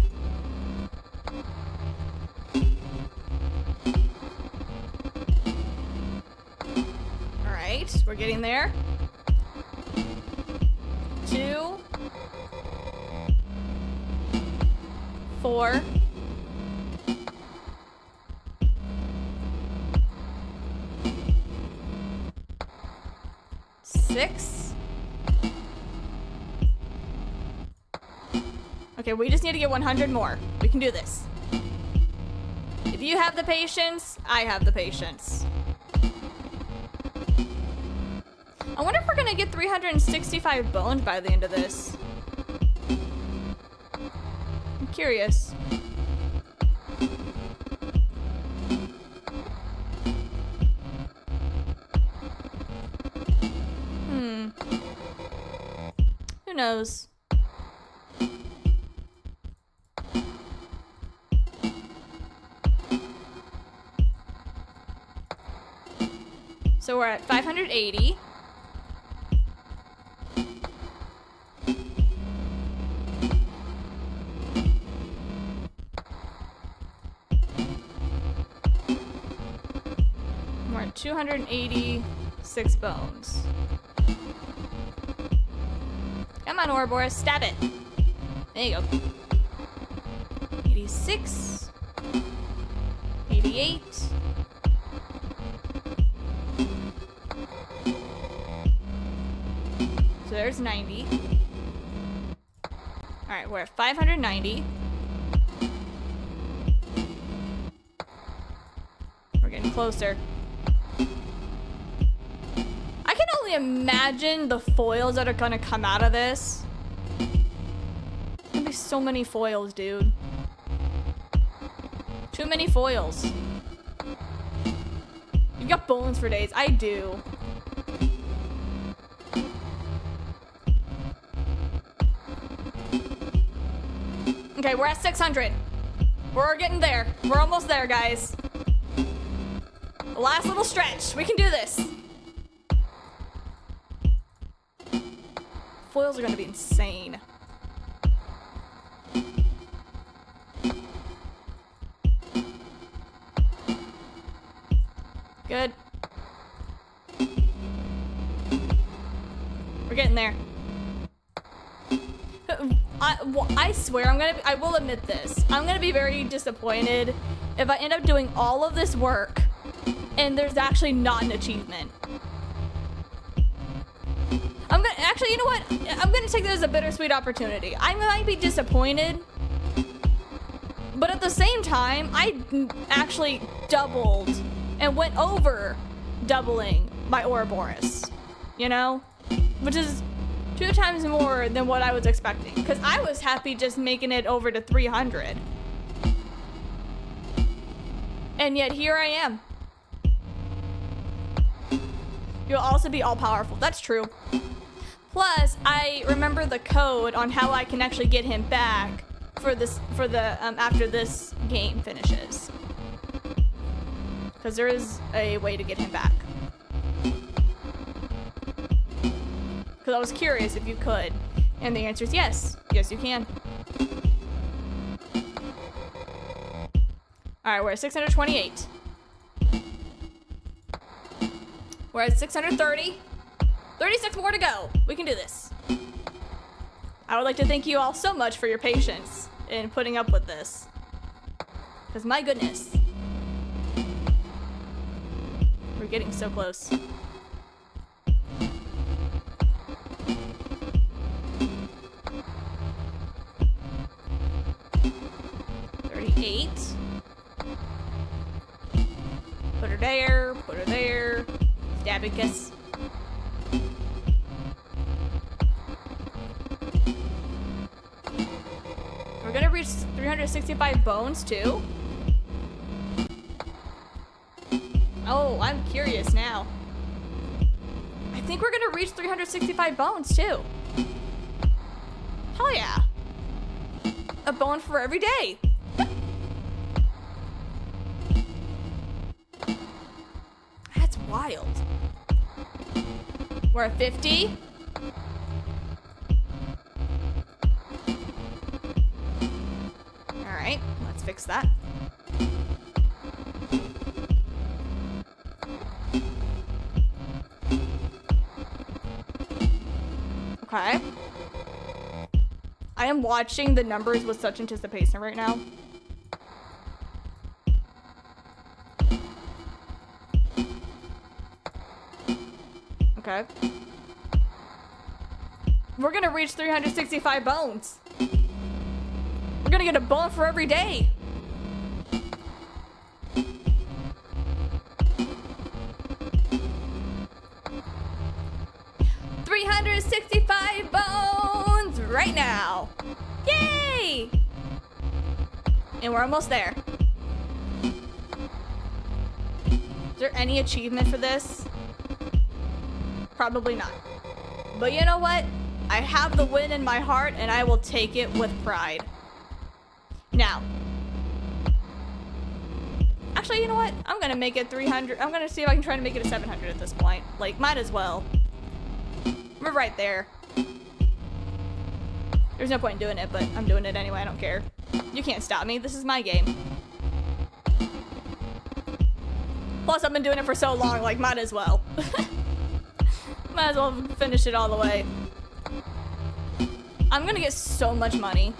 All right, we're getting there. 2, 4. 6. Okay, we just need to get 100 more. We can do this. If you have the patience, I have the patience. I wonder if we're gonna get 365 bones by the end of this. I'm curious. Who knows? So we're at 580. We're at 286 bones. Come on, Ouroboros, stab it. There you go. 86. 88. So there's 90. Alright, we're at 590. We're getting closer. I can only imagine the foils that are gonna come out of this. There's gonna be so many foils, dude. Too many foils. You got bones for days. I do. Okay, we're at 600. We're getting there. We're almost there, guys. The last little stretch. We can do this. foils are gonna be insane. Good. We're getting there. I swear I will admit this. I'm gonna be very disappointed if I end up doing all of this work and there's actually not an achievement. Actually, you know what? I'm gonna take this as a bittersweet opportunity. I might be disappointed, but at the same time, I actually doubled and went over doubling my Ouroboros, you know? Which is 2 times more than what I was expecting. Because I was happy just making it over to 300. And yet here I am. You'll also be all powerful. That's true. Plus, I remember the code on how I can actually get him back for this, after this game finishes. Because there is a way to get him back. Because I was curious if you could. And the answer is yes. Yes, you can. Alright, we're at 628. We're at 630. 36 more to go. We can do this. I would like to thank you all so much for your patience in putting up with this. Because my goodness. We're getting so close. Put her there, put her there. Stabicus. We're gonna reach 365 bones too? Oh, I'm curious now. I think we're gonna reach 365 bones too. Hell yeah. A bone for every day. That's wild. We're at 50. All right, let's fix that. Okay. I am watching the numbers with such anticipation right now. Okay. We're gonna reach 365 bones. We're gonna get a bone for every day. $365 bones right now. Yay! And we're almost there. Is there any achievement for this? Probably not. But you know what? I have the win in my heart and I will take it with pride. Now. Actually, you know what? I'm gonna make it 300. I'm gonna see if I can try to make it a 700 at this point. Like, might as well. We're right there. There's no point in doing it, but I'm doing it anyway. I don't care. You can't stop me. This is my game. Plus, I've been doing it for so long, like, might as well. Might as well finish it all the way. I'm gonna get so much money.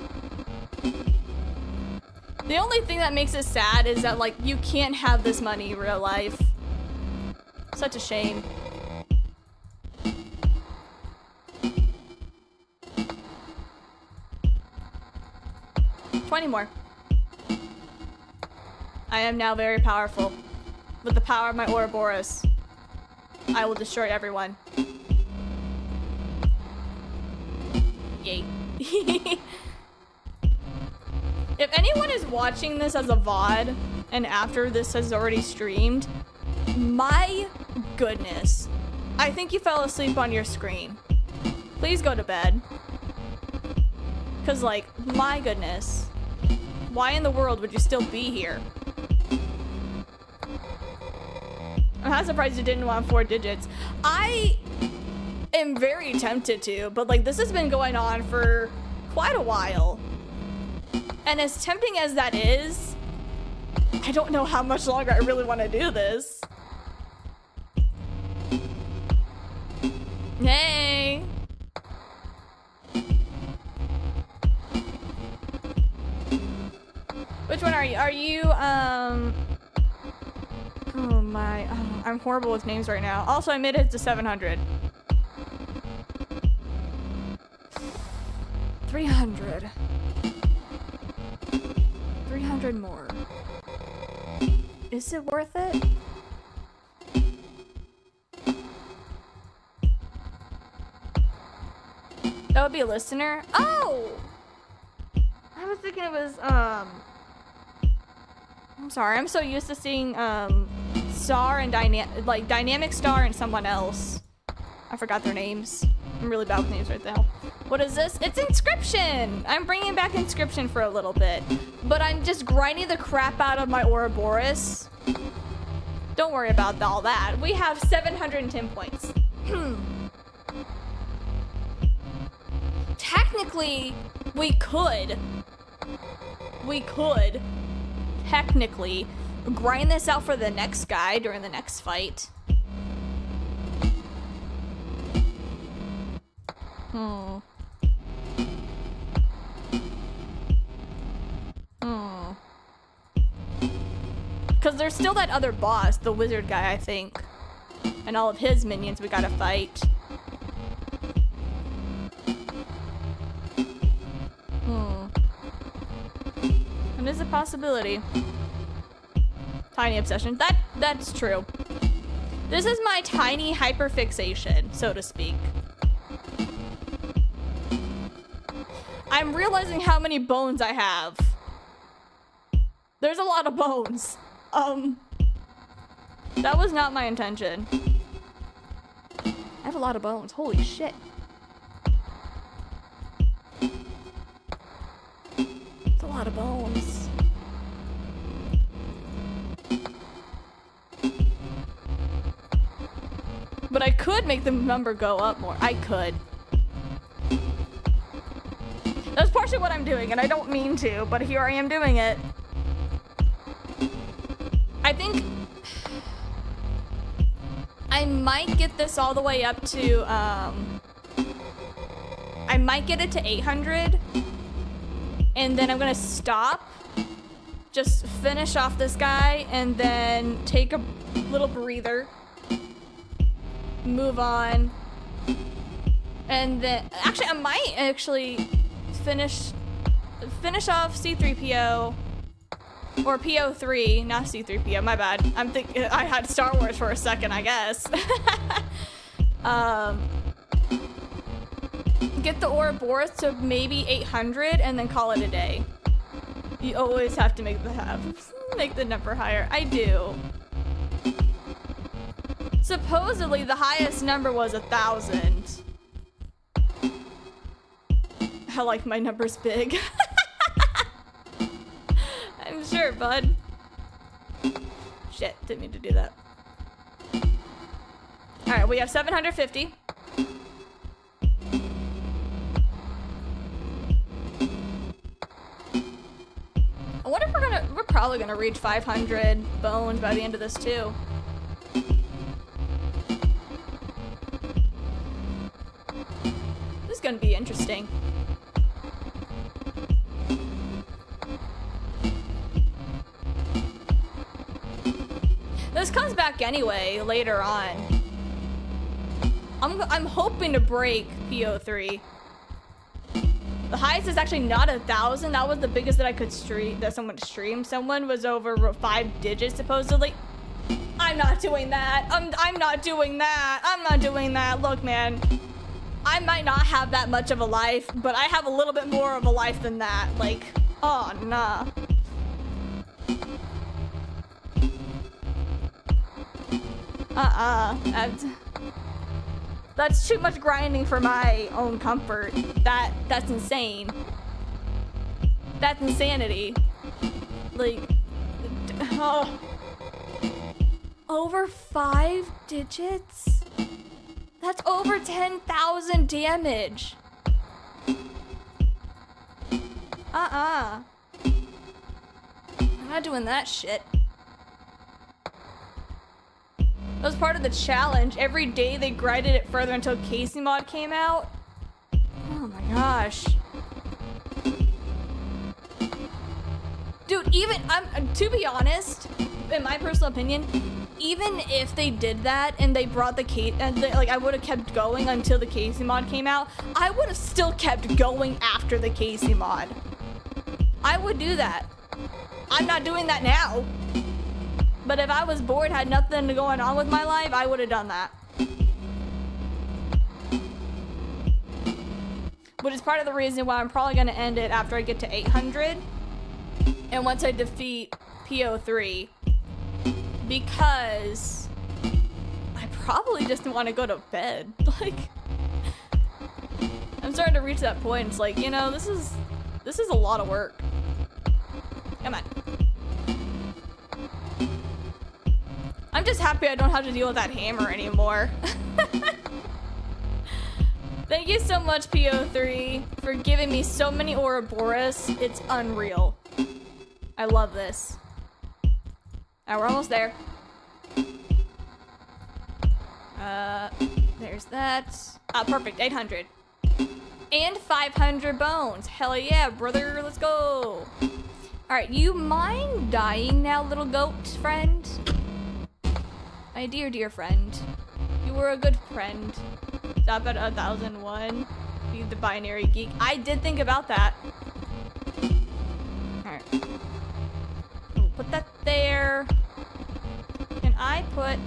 The only thing that makes it sad is that, like, you can't have this money in real life. Such a shame. 20 more. I am now very powerful. With the power of my Ouroboros, I will destroy everyone. Yay. If anyone is watching this as a VOD, and after this has already streamed, my goodness. I think you fell asleep on your screen. Please go to bed. Because, like, my goodness. Why in the world would you still be here? I'm not surprised you didn't want 4 digits. am very tempted to, but like this has been going on for quite a while. And as tempting as that is, I don't know how much longer I really want to do this. Hey. Which one are you? Are you, oh my, oh, I'm horrible with names right now. Also, I made it to 700. 300. 300 more. Is it worth it? That would be a listener? Oh! I was thinking it was, I'm sorry, I'm so used to seeing, Star and Dynamic Star and someone else. I forgot their names. I'm really bad with names right now. What is this? It's Inscryption! I'm bringing back Inscryption for a little bit. But I'm just grinding the crap out of my Ouroboros. Don't worry about all that. We have 710 points. Technically, we could technically grind this out for the next guy during the next fight. Because there's still that other boss, the wizard guy, I think. And all of his minions we gotta fight. And is a possibility. Tiny obsession. That's true. This is my tiny hyperfixation, so to speak. I'm realizing how many bones I have. There's a lot of bones. That was not my intention. I have a lot of bones. Holy shit. It's a lot of bones. But I could make the number go up more. I could. That's partially what I'm doing, and I don't mean to, but here I am doing it. I think I might get this all the way up to, I might get it to 800, and then I'm gonna stop, just finish off this guy, and then take a little breather, move on, and then, actually, I might actually finish off C-3PO, or PO3, not C-3PO, my bad. I'm thinking, I had Star Wars for a second, I guess. Get the Ouroboros to maybe 800 and then call it a day. You always have to make the number higher. I do. Supposedly the highest number was 1,000. I like my numbers big. I'm sure, bud. Shit, didn't mean to do that. Alright, we have 750. I wonder if we're probably gonna reach 500 bones by the end of this too. This is gonna be interesting. This comes back anyway, later on. I'm hoping to break PO3. The highest is actually not 1,000. That was the biggest that I could stream, that someone streamed. Someone was over 5 digits, supposedly. I'm not doing that. I'm not doing that. I'm not doing that. Look, man. I might not have that much of a life, but I have a little bit more of a life than that. Like, oh, nah. That's too much grinding for my own comfort. That's insane. That's insanity. Like, oh. Over 5 digits? That's over 10,000 damage. I'm not doing that shit. That was part of the challenge. Every day they grinded it further until Casey mod came out. Oh my gosh. Dude, even, to be honest, in my personal opinion, even if they did that and they brought the case, like I would have kept going until the Casey mod came out, I would have still kept going after the Casey mod. I would do that. I'm not doing that now. But if I was bored, had nothing going on with my life, I would have done that. Which is part of the reason why I'm probably going to end it after I get to 800. And once I defeat PO3. Because I probably just want to go to bed. Like, I'm starting to reach that point. It's like, you know, this is a lot of work. Come on. I'm just happy I don't have to deal with that hammer anymore. Thank you so much, PO3, for giving me so many Ouroboros. It's unreal. I love this. Alright, we're almost there. There's that. Ah, perfect. 800. And 500 bones. Hell yeah, brother. Let's go. Alright, you mind dying now, little goat friend? My dear, dear friend. You were a good friend. Stop at 1001. Be the binary geek. I did think about that. Alright. We'll put that there. Can I put...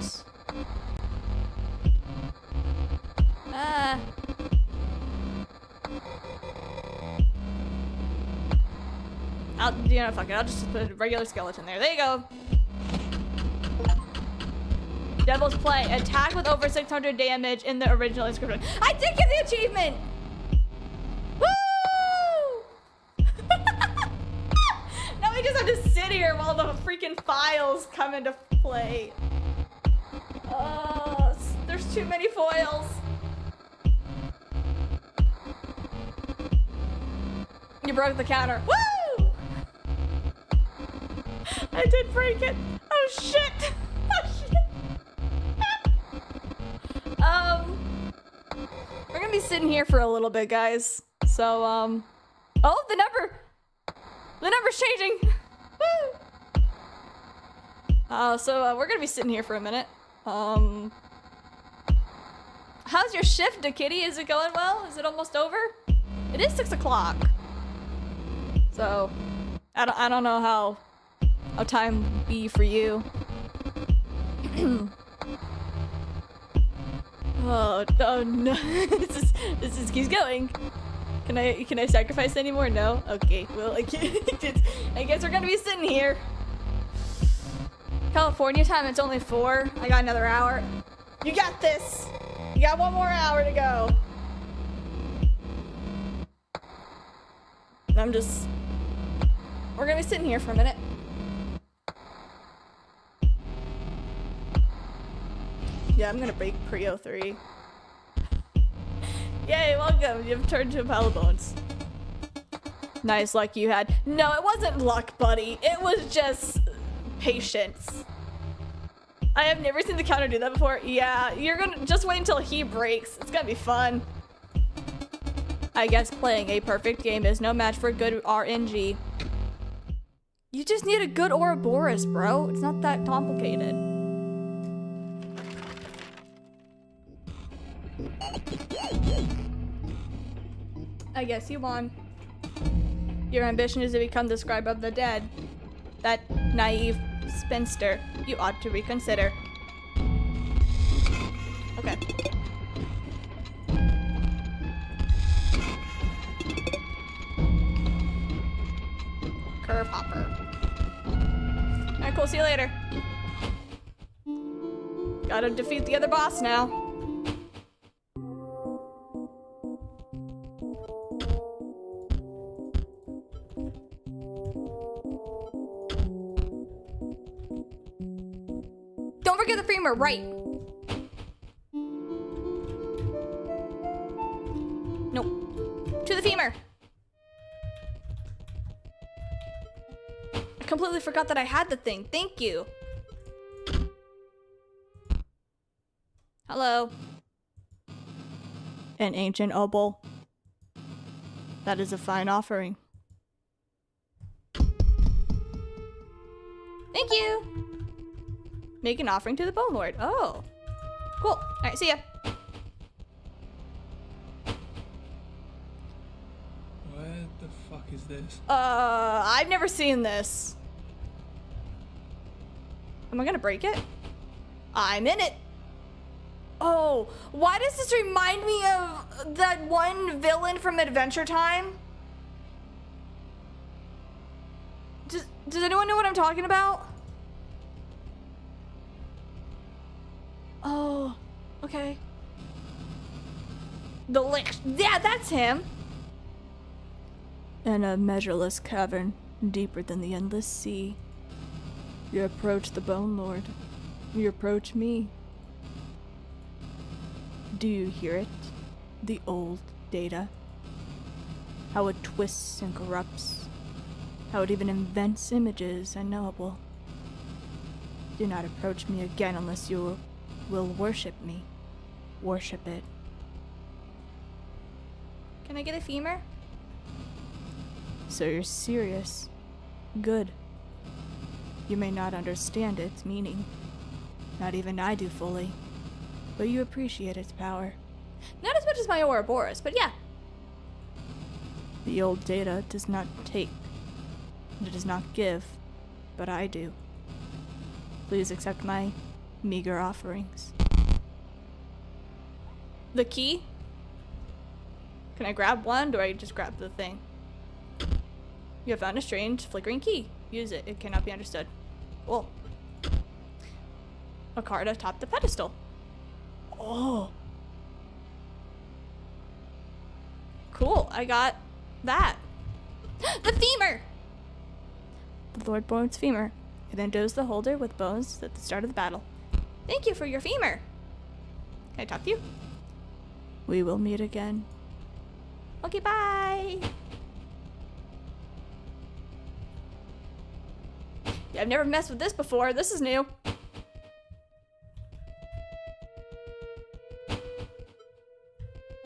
you know, fuck it. I'll just put a regular skeleton there. There you go. Devil's Play. Attack with over 600 damage in the original Inscryption. I did get the achievement! Woo! Now we just have to sit here while the freaking files come into play. Oh, there's too many foils. You broke the counter. Woo! I did break it. Oh shit. Oh shit. We're gonna be sitting here for a little bit, guys. So, oh, the number's changing. Woo! So we're gonna be sitting here for a minute. How's your shift, Kitty? Is it going well? Is it almost over? It is 6 o'clock. So, I don't know how time be for you. Oh no, this just keeps going. Can I sacrifice anymore? No? Okay, well, I guess we're gonna be sitting here. California time, it's only 4. I got another hour. You got this! You got 1 more hour to go. We're gonna be sitting here for a minute. Yeah, I'm gonna break Prio 3. Yay, welcome. You've turned to a pile of bones. Nice luck you had. No, it wasn't luck, buddy. It was just patience. I have never seen the counter do that before. Yeah, you're gonna just wait until he breaks. It's gonna be fun. I guess playing a perfect game is no match for good RNG. You just need a good Ouroboros, bro. It's not that complicated. I guess you won. Your ambition is to become the scribe of the dead. That naive spinster. You ought to reconsider. Okay. Curve hopper. Alright, cool. See you later. Gotta defeat the other boss now. Don't forget the femur, right? completely forgot that I had the thing. Thank you. Hello. An ancient opal. That is a fine offering. Thank you. Make an offering to the Bone Lord. Oh. Cool. Alright, see ya. Where the fuck is this? I've never seen this. Am I gonna break it? I'm in it. Oh, why does this remind me of that one villain from Adventure Time? Does anyone know what I'm talking about? Oh, okay. The Lich. Yeah, that's him. In a measureless cavern, deeper than the endless sea, you approach the Bone Lord. You approach me. Do you hear it? The old data. How it twists and corrupts. How it even invents images unknowable. Do not approach me again unless you will worship me. Worship it. Can I get a femur? So you're serious. Good. You may not understand its meaning. Not even I do fully. But you appreciate its power. Not as much as my Ouroboros, but yeah. The old data does not take. It does not give, but I do. Please accept my meager offerings. The key? Can I grab one? Do I just grab the thing? You have found a strange flickering key. Use it. It cannot be understood. Cool. A card atop the pedestal. Oh. Cool. I got that. The femur! The Lord Bone's femur. It endows the holder with bones at the start of the battle. Thank you for your femur. Can I talk to you? We will meet again. Okay, bye. Yeah, I've never messed with this before. This is new.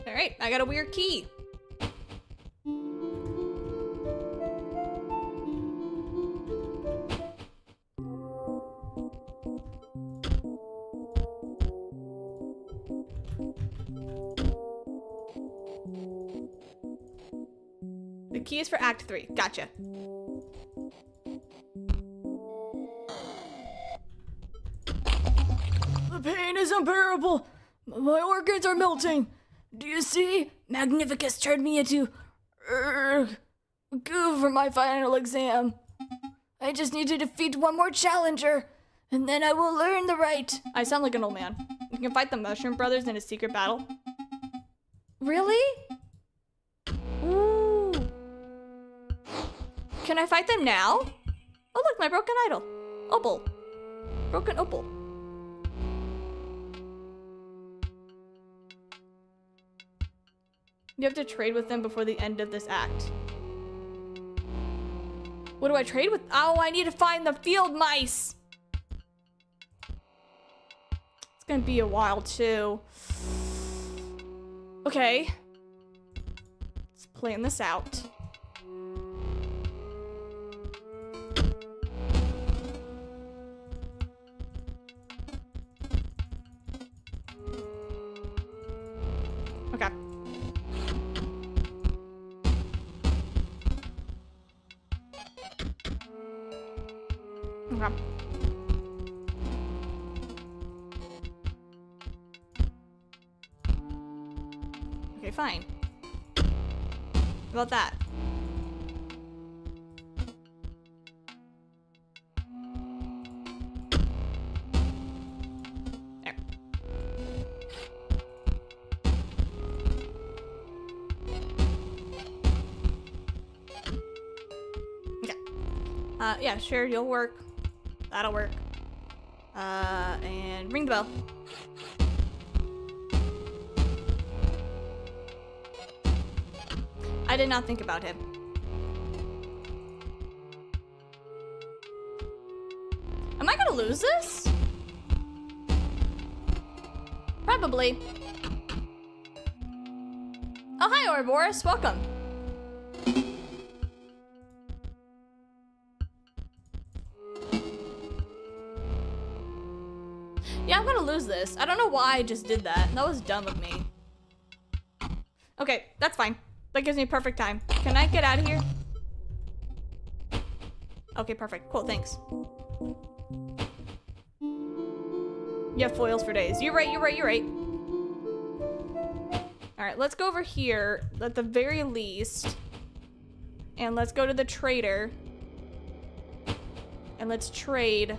Alright, I got a weird key. The key is for Act 3. Gotcha. The pain is unbearable. My organs are melting. Do you see? Magnificus turned me into goo for my final exam. I just need to defeat one more challenger, and then I will learn the right. I sound like an old man. You can fight the Mushroom Brothers in a secret battle. Really? Ooh. Can I fight them now? Oh look, my broken idol. Opal. Broken opal. You have to trade with them before the end of this act. What do I trade with? Oh, I need to find the field mice. It's gonna be a while too. Okay. Let's plan this out. Okay. Okay. Okay, fine. How about that? There. Okay. Yeah, sure, you'll work. That'll work. And ring the bell. I did not think about him. gonna lose this? Probably. Oh, hi, Ouroboros. Welcome. Yeah, I'm gonna lose this. I don't know why I just did that. That was dumb of me. Okay, that's fine. That gives me perfect time. Can I get out of here? Okay, perfect. Cool, thanks. You have foils for days. You're right, you're right, you're right. Alright, let's go over here at the very least. And let's go to the trader. And let's trade.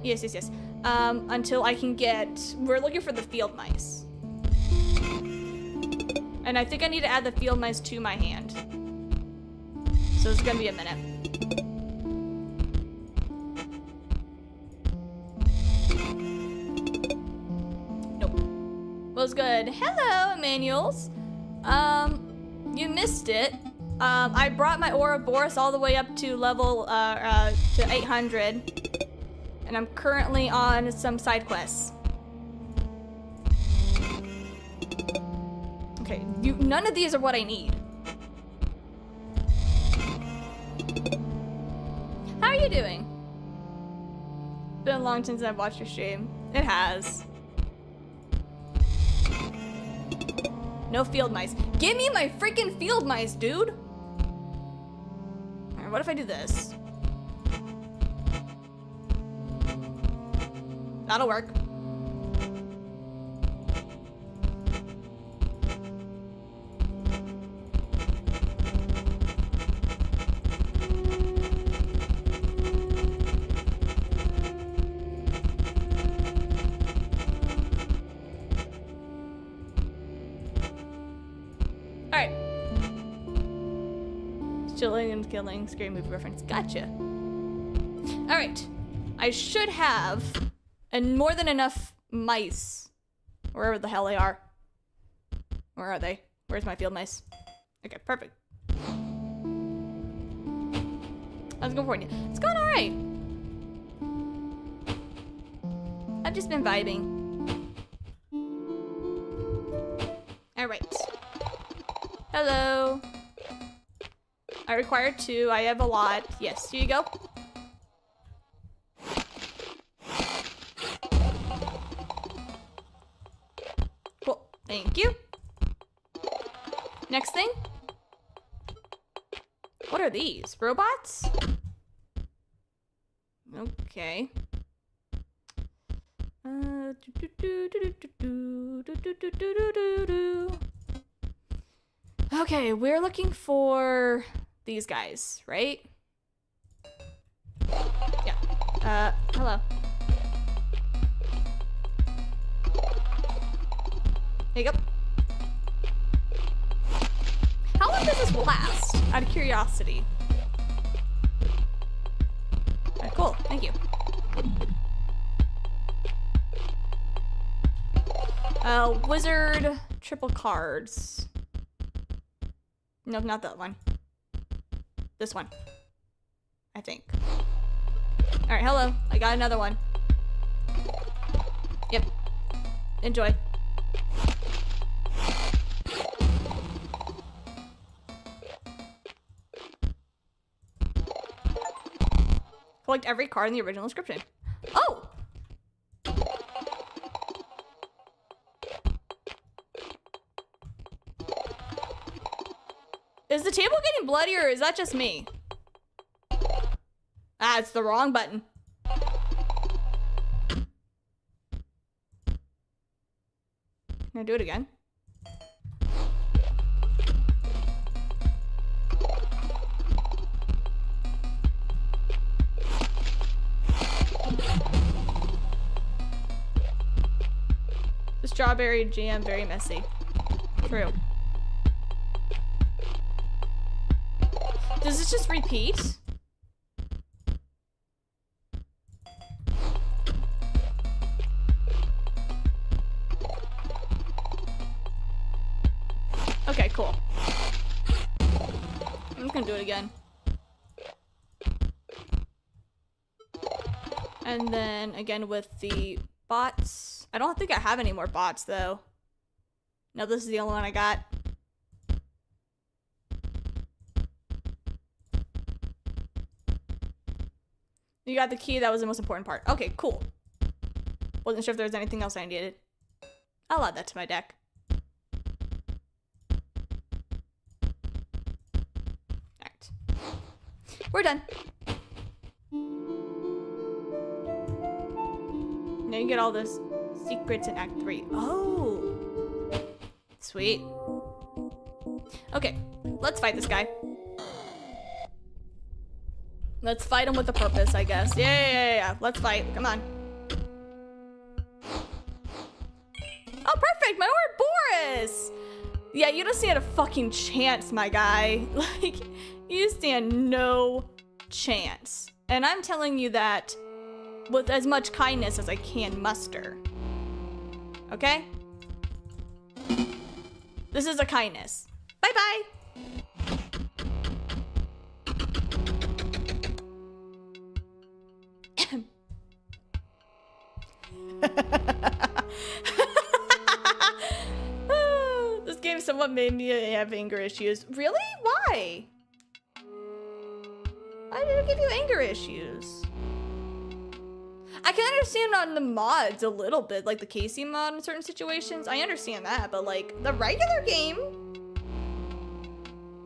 Yes, yes, yes. Until I can get... We're looking for the field mice. And I think I need to add the field mice to my hand. So it's gonna be a minute. Nope. Was good. Hello, Emmanuels. You missed it. I brought my Ouroboros all the way up to level, to 800. And I'm currently on some side quests. Okay, none of these are what I need. How are you doing? Been long since I've watched your stream. It has. No field mice. Give me my freaking field mice, dude! Alright, what if I do this? That'll work. Alright. Chilling and killing, scary movie reference. Gotcha. Alright. I should have more than enough mice. Wherever the hell they are. Where are they? Where's my field mice? Okay, perfect. How's it going for you? It's going alright. I've just been vibing. Alright. Hello. I require 2. I have a lot. Yes, here you go. Cool. Thank you. Next thing. What are these? Robots? Okay. Okay, we're looking for these guys, right? Yeah. Hello. There you go. How long does this last? Out of curiosity. Alright, cool. Thank you. Wizard triple cards. No, not that one. This one. I think. Alright, hello. I got another one. Yep. Enjoy. Collect every card in the original inscription. Oh! Is the table getting bloody or is that just me? Ah, it's the wrong button. Can I do it again? The strawberry jam, very messy. True. Does this just repeat? Okay, cool. I'm just gonna do it again. And then again with the bots. I don't think I have any more bots though. No, this is the only one I got. You got the key, that was the most important part. Okay, cool. Wasn't sure if there was anything else I needed. I'll add that to my deck. Alright. We're done. Now you get all those secrets in Act 3. Oh! Sweet. Okay, let's fight this guy. Let's fight him with a purpose, I guess. Yeah. Let's fight. Come on. Oh, perfect! My Ouroboros! Yeah, you don't stand a fucking chance, my guy. Like, you stand no chance. And I'm telling you that with as much kindness as I can muster. Okay? This is a kindness. Bye-bye! This game somewhat made me have anger issues. Really? Why? Why did it give you anger issues? I can understand on the mods a little bit, like the Casey mod in certain situations. I understand that, but like the regular game,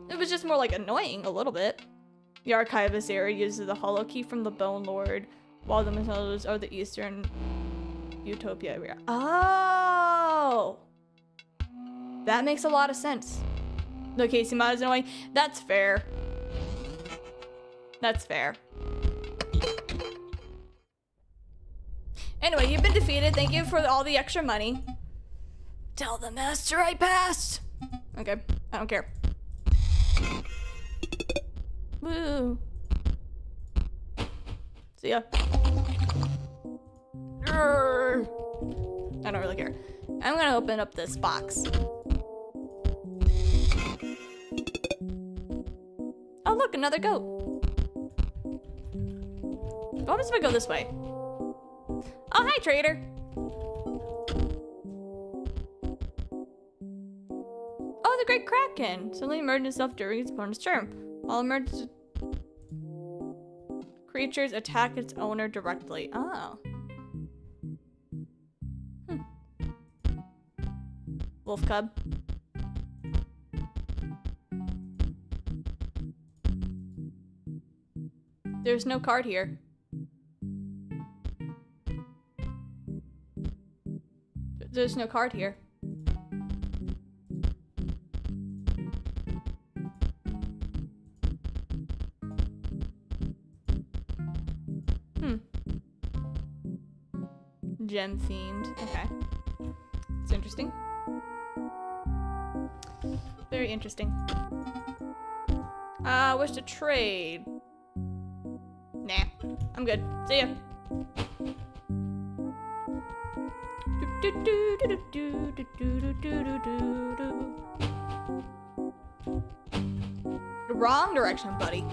it was just more like annoying a little bit. The Archivist area uses the hollow key from the Bone Lord, while the Mythos are the Eastern Utopia area. Oh! That makes a lot of sense. The Casey mod is annoying. That's fair. That's fair. Anyway, you've been defeated. Thank you for all the extra money. Tell the master I passed. Okay, I don't care. Woo. See ya. I don't really care. I'm gonna open up this box. Oh look, another goat. What if I go this way? Oh, hi, trader. Oh, the Great Kraken suddenly emerged itself during its opponent's turn. All emerged creatures attack its owner directly. Oh. Wolf cub. There's no card here. There's no card here. Gem themed. Okay. It's interesting. Very interesting. Wish to trade. Nah, I'm good. See ya. Wrong direction, buddy.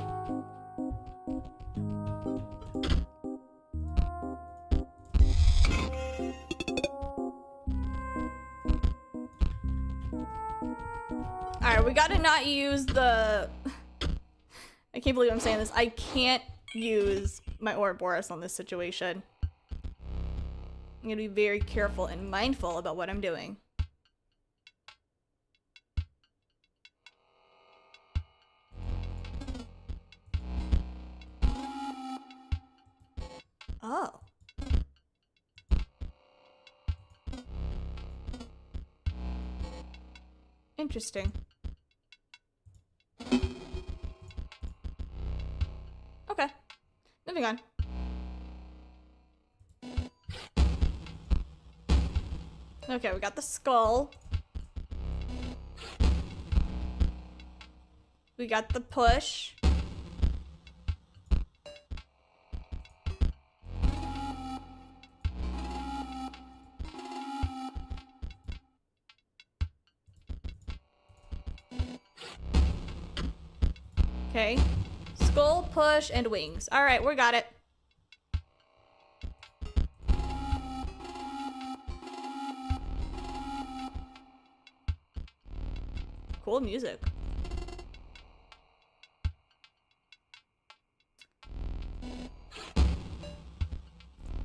Alright, we gotta not use the... I can't believe I'm saying this. I can't use my Ouroboros on this situation. I'm gonna be very careful and mindful about what I'm doing. Oh. Interesting. Okay. Moving on. Okay, we got the skull. We got the push. Okay. Skull, push, and wings. All right, we got it. cool music.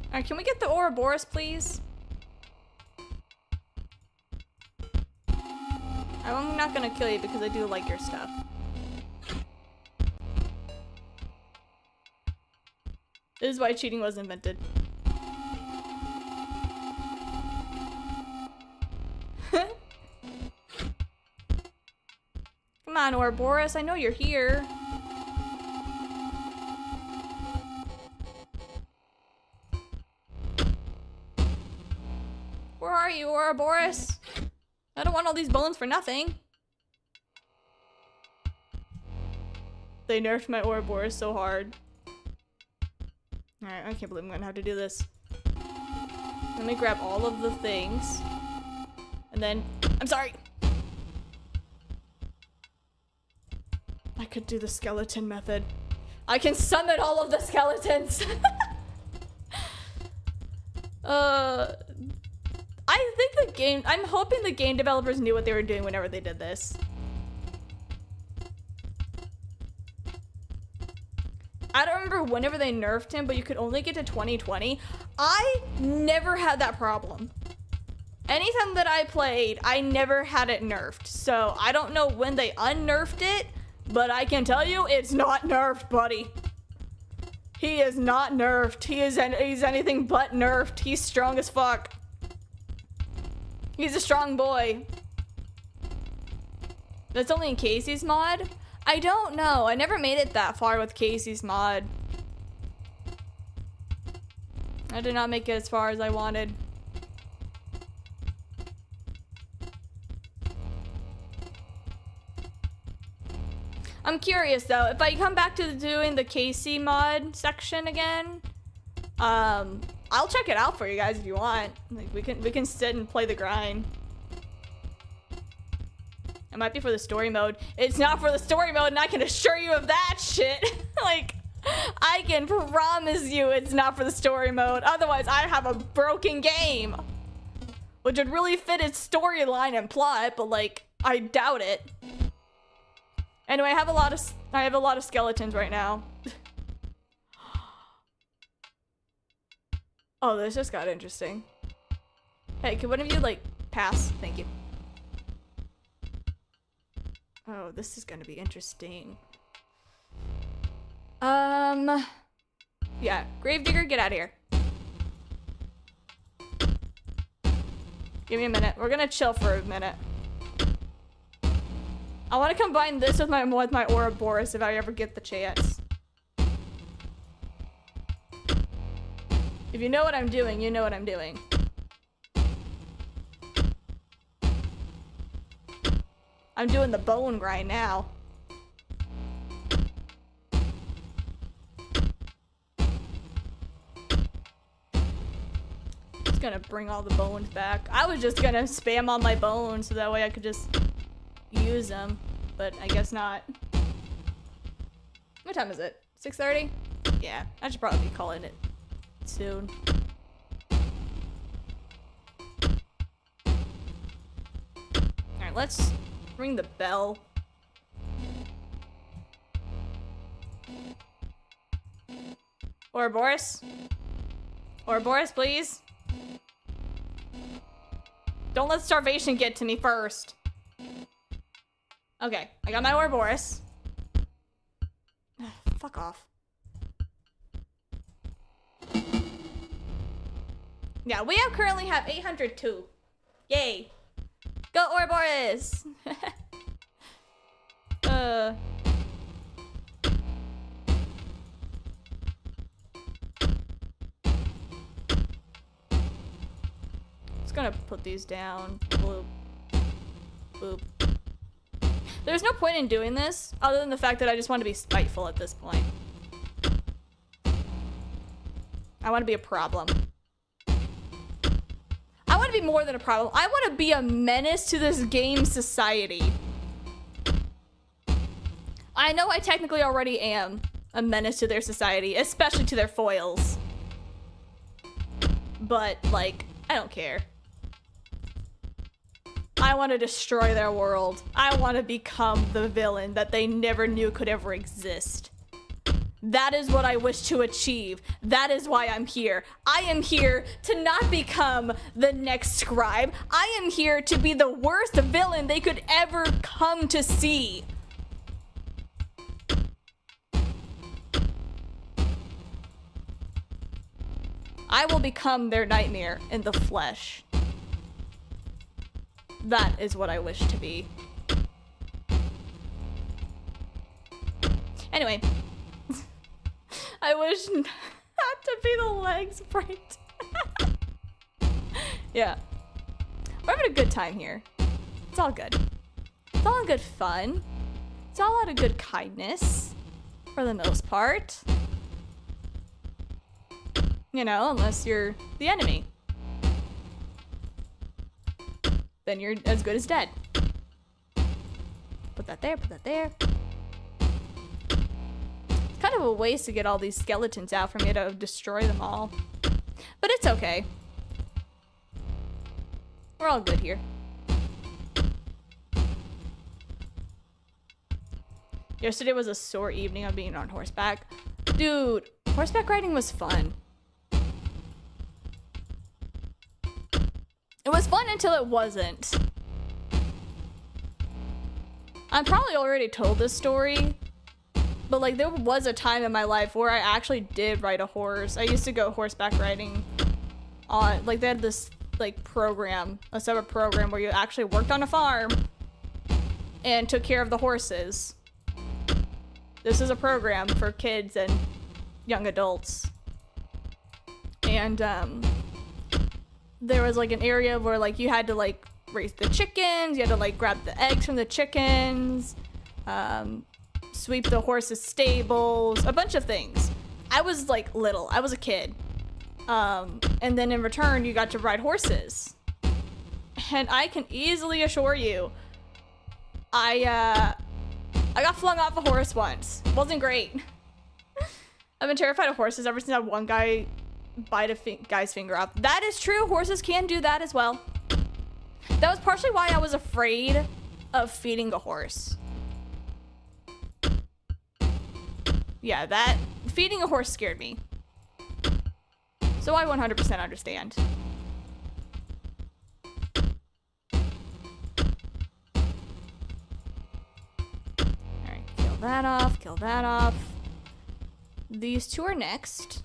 Alright, can we get the Ouroboros, please? I'm not gonna kill you because I do like your stuff. This is why cheating was invented. Come on, Ouroboros, I know you're here. Where are you, Ouroboros? I don't want all these bones for nothing. They nerfed my Ouroboros so hard. Alright, I can't believe I'm gonna have to do this. Let me grab all of the things. And then, I'm sorry. I could do the skeleton method. I can summon all of the skeletons. I think the game, I'm hoping the game developers knew what they were doing whenever they did this. I don't remember whenever they nerfed him, but you could only get to 2020. I never had that problem. Anytime that I played, I never had it nerfed. So I don't know when they unnerfed it, but I can tell you it's not nerfed, buddy. He is not nerfed. He's anything but nerfed. He's strong as fuck. He's a strong boy. That's only in Casey's mod? I don't know. I never made it that far with Casey's mod. I did not make it as far as I wanted. I'm curious though, if I come back to doing the Casey mod section again, I'll check it out for you guys if you want. Like we can sit and play the grind. It might be for the story mode. It's not for the story mode, and I can assure you of that shit. Like, I can promise you it's not for the story mode. Otherwise, I have a broken game. Which would really fit its storyline and plot, but like, I doubt it. Anyway, I have a lot of skeletons right now. Oh, this just got interesting. Hey, can one of you like pass? Thank you. Oh, this is gonna be interesting. Yeah, Gravedigger, get out of here. Give me a minute. We're gonna chill for a minute. I want to combine this with my Ouroboros if I ever get the chance. If you know what I'm doing, you know what I'm doing. I'm doing the bone grind now. Just gonna bring all the bones back. I was just gonna spam all my bones so that way I could just use them, but I guess not. What time is it? 6:30? Yeah, I should probably be calling it soon. Alright, let's ring the bell. Ouroboros? Ouroboros, please? Don't let starvation get to me first. Okay, I got my Ouroboros. Fuck off. Yeah, we currently have 802. Yay. Go Ouroboros! Just gonna put these down. Boop. Boop. There's no point in doing this, other than the fact that I just want to be spiteful at this point. I want to be a problem. I want to be more than a problem. I want to be a menace to this game society. I know I technically already am a menace to their society, especially to their foils. But, like, I don't care. I I want to destroy their world. I want to become the villain that they never knew could ever exist. That is what I wish to achieve. That is why I'm here. I am here to not become the next scribe. I am here to be the worst villain they could ever come to see. I will become their nightmare in the flesh. That is what I wish to be. Anyway. I wish not to be the leg sprite. Yeah. We're having a good time here. It's all good. It's all in good fun. It's all out of good kindness. For the most part. You know, unless you're the enemy. Then you're as good as dead. Put that there, put that there. Kind of a waste to get all these skeletons out for me to destroy them all. But it's okay. We're all good here. Yesterday was a sore evening of being on horseback. Dude, horseback riding was fun. It was fun until it wasn't. I probably already told this story. But like there was a time in my life where I actually did ride a horse. I used to go horseback riding on, like they had this like program, a separate program where you actually worked on a farm and took care of the horses. This is a program for kids and young adults. And there was like an area where like you had to like raise the chickens, you had to like grab the eggs from the chickens, sweep the horses' stables, a bunch of things. I was like little, I was a kid. And then in return, you got to ride horses. And I can easily assure you, I got flung off a horse once. Wasn't great. I've been terrified of horses ever since I had one guy bite a guy's finger off. That is true, horses can do that as well. That was partially why I was afraid of feeding a horse. Yeah, that feeding a horse scared me. So I 100% understand. Alright, kill that off, kill that off. These two are next.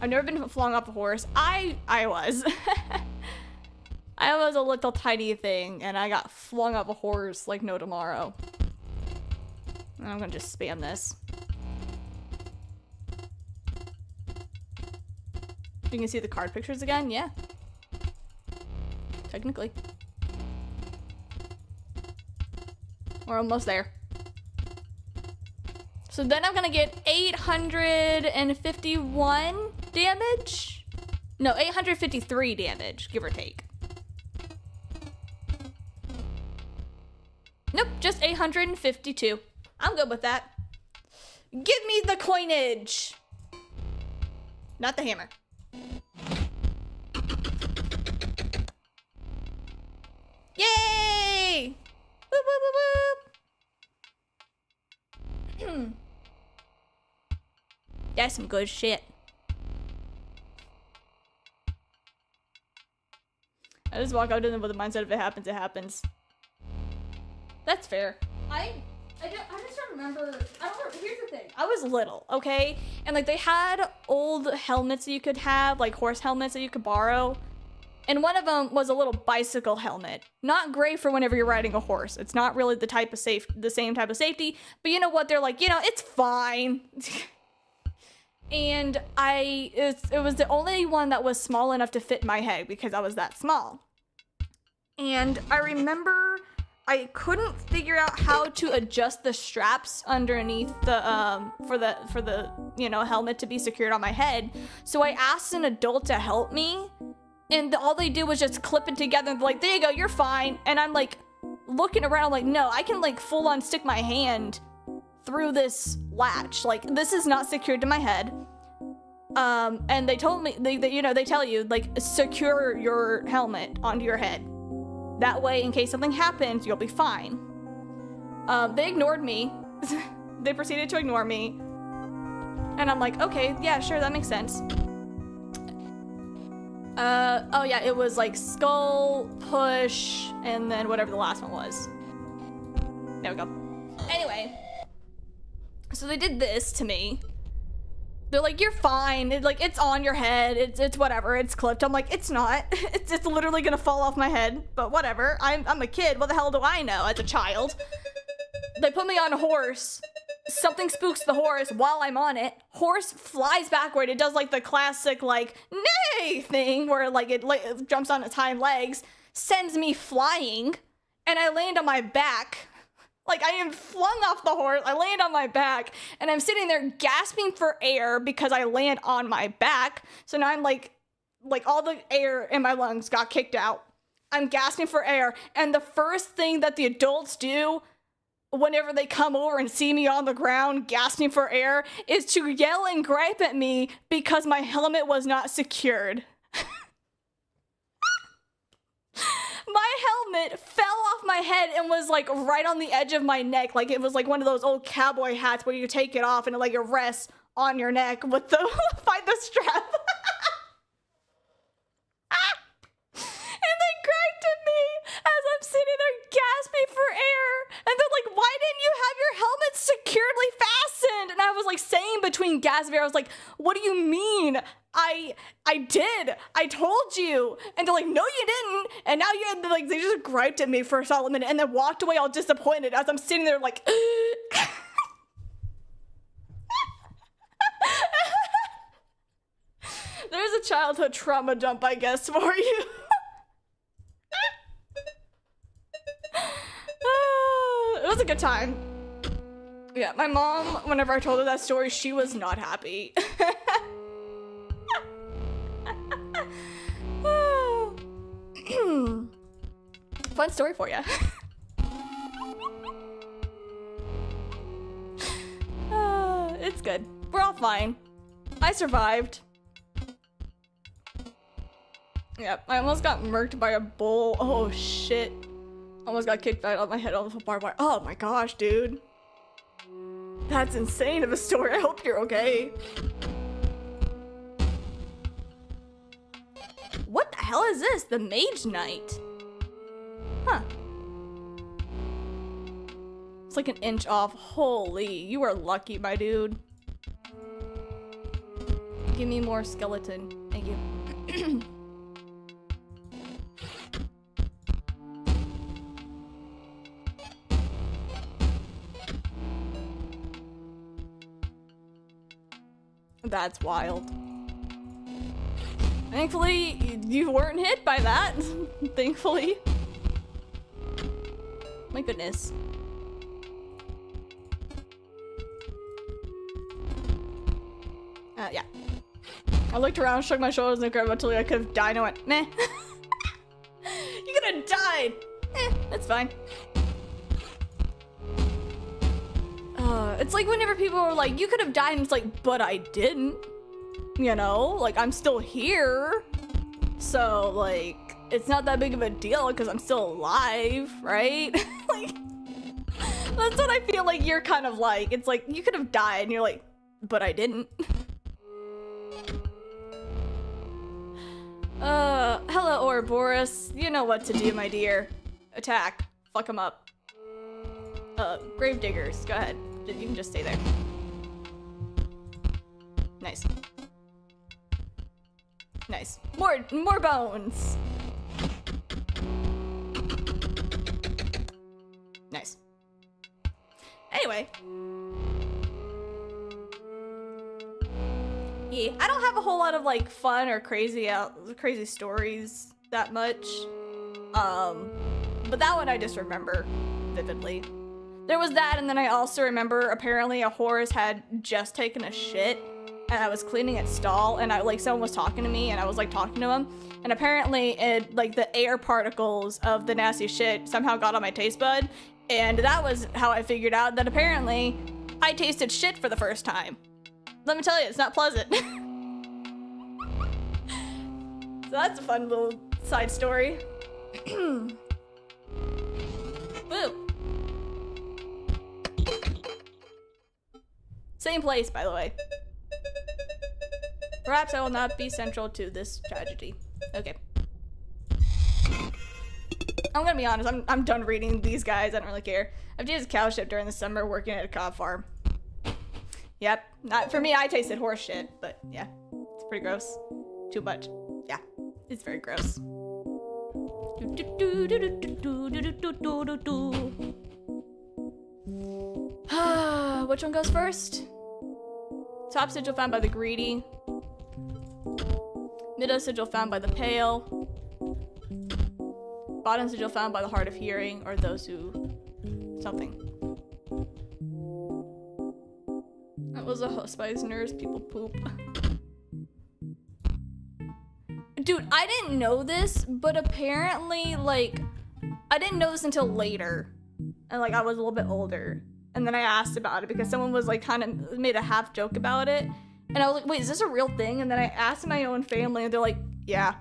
I've never been flung off a horse. I was. I was a little tiny thing and I got flung off a horse like no tomorrow. I'm gonna just spam this. You can see the card pictures again, yeah. Technically. We're almost there. So then I'm gonna get 851 damage? No, 853 damage, give or take. Nope, just 852. I'm good with that. Give me the coinage! Not the hammer. Yay! Whoop, whoop, whoop, whoop. That's some good shit. I just walk out in with the mindset if it happens, it happens. That's fair. I just don't remember. Here's the thing. I was little, okay? And like they had old helmets that you could have, like horse helmets that you could borrow. And one of them was a little bicycle helmet. Not great for whenever you're riding a horse. It's not really the same type of safety. But you know what? They're like, you know, it's fine. And it was the only one that was small enough to fit my head because I was that small. And I remember I couldn't figure out how to adjust the straps underneath the for the you know helmet to be secured on my head. So I asked an adult to help me, and all they did was just clip it together and be like, there you go, you're fine. And I'm like looking around, I'm like, no, I can like full on stick my hand through this latch. Like this is not secured to my head. And they told me, they tell you, like, secure your helmet onto your head. That way, in case something happens, you'll be fine. They ignored me. They proceeded to ignore me. And I'm like, okay, yeah, sure, that makes sense. Oh yeah, it was like skull, push, and then whatever the last one was. There we go. Anyway, so they did this to me. They're like, you're fine. It's on your head. It's whatever. It's clipped. I'm like, it's not. It's literally gonna fall off my head. But whatever. I'm a kid. What the hell do I know as a child? They put me on a horse. Something spooks the horse while I'm on it. Horse flies backward. It does like the classic like nay thing where like it jumps on its hind legs, sends me flying, and I land on my back. Like, I am flung off the horse, I land on my back, and I'm sitting there gasping for air because I land on my back. So now I'm like all the air in my lungs got kicked out. I'm gasping for air, and the first thing that the adults do whenever they come over and see me on the ground gasping for air is to yell and gripe at me because my helmet was not secured. My helmet fell off my head and was like right on the edge of my neck. Like it was like one of those old cowboy hats where you take it off and it rests on your neck with the find the strap. And they griped at me as I'm sitting there gasping for air. And they're like, why didn't you have your helmet securely fastened? And I was like saying between gasp and air, I was like, what do you mean? I did. I told you. And they're like, no, you didn't. And now you're like, they just griped at me for a solid minute and then walked away all disappointed as I'm sitting there like, there's a childhood trauma dump, I guess, for you. It was a good time. Yeah, my mom, whenever I told her that story, she was not happy. Fun story for you. It's good. We're all fine. I survived. Yep, I almost got murked by a bull. Oh shit. Almost got kicked out of my head off a barbed wire. Oh my gosh, dude. That's insane of a story. I hope you're okay. What the hell is this? The Mage Knight. Huh. It's like an inch off. Holy, you are lucky, my dude. Give me more skeleton. Thank you. That's wild. Thankfully, you weren't hit by that. Thankfully. My goodness. Yeah. I looked around, shook my shoulders, and grabbed until I could have died. I went, meh. You could have died. That's fine. It's like whenever people are like, you could have died, and it's like, but I didn't. You know? Like, I'm still here. So, like, it's not that big of a deal because I'm still alive, right? Like, that's what I feel like you're kind of like. It's like, you could have died, and you're like, but I didn't. Hello, Ouroboros. You know what to do, my dear. Attack. Fuck him up. Gravediggers, go ahead. You can just stay there. Nice. Nice. More bones. Nice. Anyway. Yeah, I don't have a whole lot of like fun or crazy stories that much. But that one I just remember vividly. There was that, and then I also remember apparently a horse had just taken a shit, and I was cleaning its stall, and someone was talking to me, and I was like talking to him, and apparently the air particles of the nasty shit somehow got on my taste bud, and that was how I figured out that apparently I tasted shit for the first time. Let me tell you, it's not pleasant. So that's a fun little side story. Woo! Same place, by the way. Perhaps I will not be central to this tragedy. Okay. I'm gonna be honest, I'm done reading these guys. I don't really care. I've dated a cow ship during the summer working at a cow farm. Yep. Not for me, I tasted horse shit, but yeah. It's pretty gross. Too much. Yeah. It's very gross. Which one goes first? Top sigil found by the greedy. Middle sigil found by the pale. Bottom sigil found by the hard of hearing, or those who... something. That was a hospice nurse. People poop. Dude, I didn't know this, but apparently, like, I didn't know this until later. And, like, I was a little bit older. And then I asked about it because someone was, like, kind of made a half joke about it. And I was like, wait, is this a real thing? And then I asked my own family, and they're like, yeah.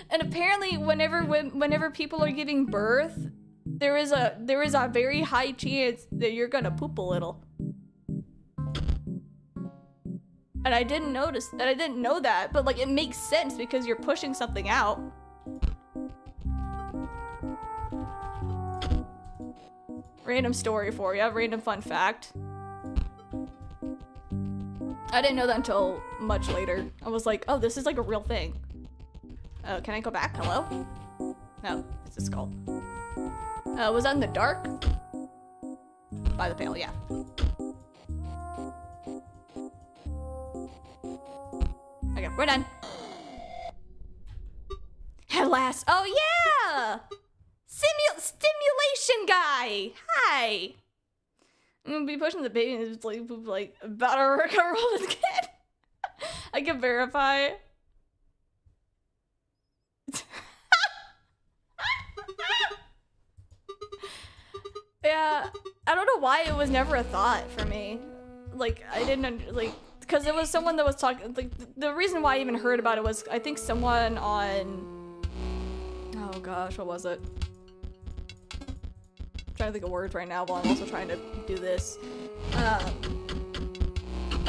And apparently, whenever people are giving birth, there is a very high chance that you're gonna poop a little. And I didn't notice that. I didn't know that, but like it makes sense because you're pushing something out. Random story for you. Random fun fact. I didn't know that until much later. I was like, oh, this is like a real thing. Oh, can I go back? Hello? No, it's a skull. Was that in the dark? By the pail, yeah. Okay, we're done. At last. Oh, yeah! Stimulation guy! Hi! I'm gonna be pushing the baby and it's like about to recover all this kid. I can verify. Yeah, I don't know why it was never a thought for me. Like, I didn't, like, because it was someone that was talking, like, the reason why I even heard about it was, I think someone on, oh gosh, what was it? I'm trying to think of words right now while I'm also trying to do this. I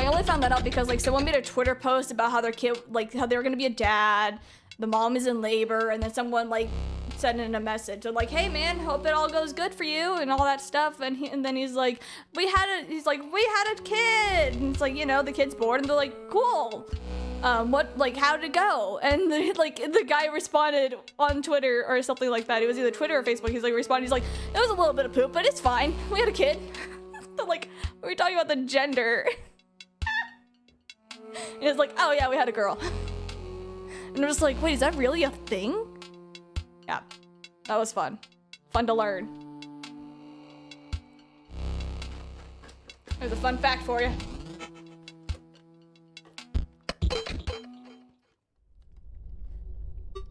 only found that out because, like, someone made a Twitter post about how their kid, like, how they were gonna be a dad, the mom is in labor, and then someone, like, sent in a message. They're like, hey man, hope it all goes good for you and all that stuff. And then he's like, we had a kid. And it's like, you know, the kid's born. And they're like, cool. What, like, how did it go? And the guy responded on Twitter or something like that. It was either Twitter or Facebook. He's like, responding. He's like, it was a little bit of poop, but it's fine. We had a kid. So, like, we were talking about the gender. And it's like, oh yeah, we had a girl. And I'm just like, wait, is that really a thing? Yeah, that was fun. Fun to learn. There's a fun fact for you.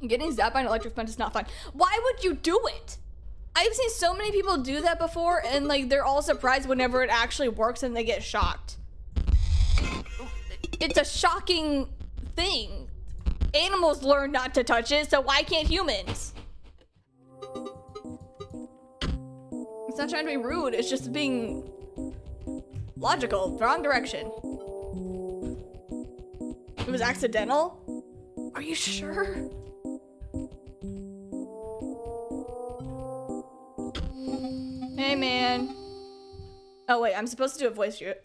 Getting zapped by an electric fence is not fun. Why would you do it? I've seen so many people do that before and like they're all surprised whenever it actually works and they get shocked. It's a shocking thing. Animals learn not to touch it, so why can't humans? It's not trying to be rude, it's just being logical. Wrong direction. It was accidental? Are you sure? Hey, man. Oh, wait, I'm supposed to do a voice here.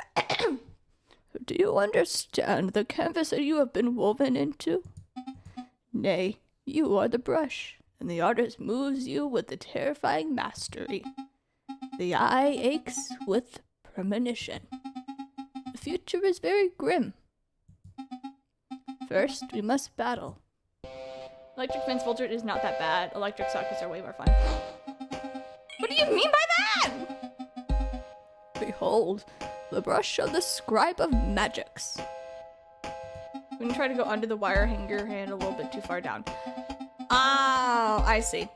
Do you understand the canvas that you have been woven into? Nay, you are the brush, and the artist moves you with the terrifying mastery. The eye aches with premonition. The future is very grim. First, we must battle. Electric fence filter is not that bad. Electric sockets are way more fun. What do you mean by that? Behold, the brush of the scribe of magics. I'm gonna try to go under the wire hanger hand a little bit too far down. Oh, I see.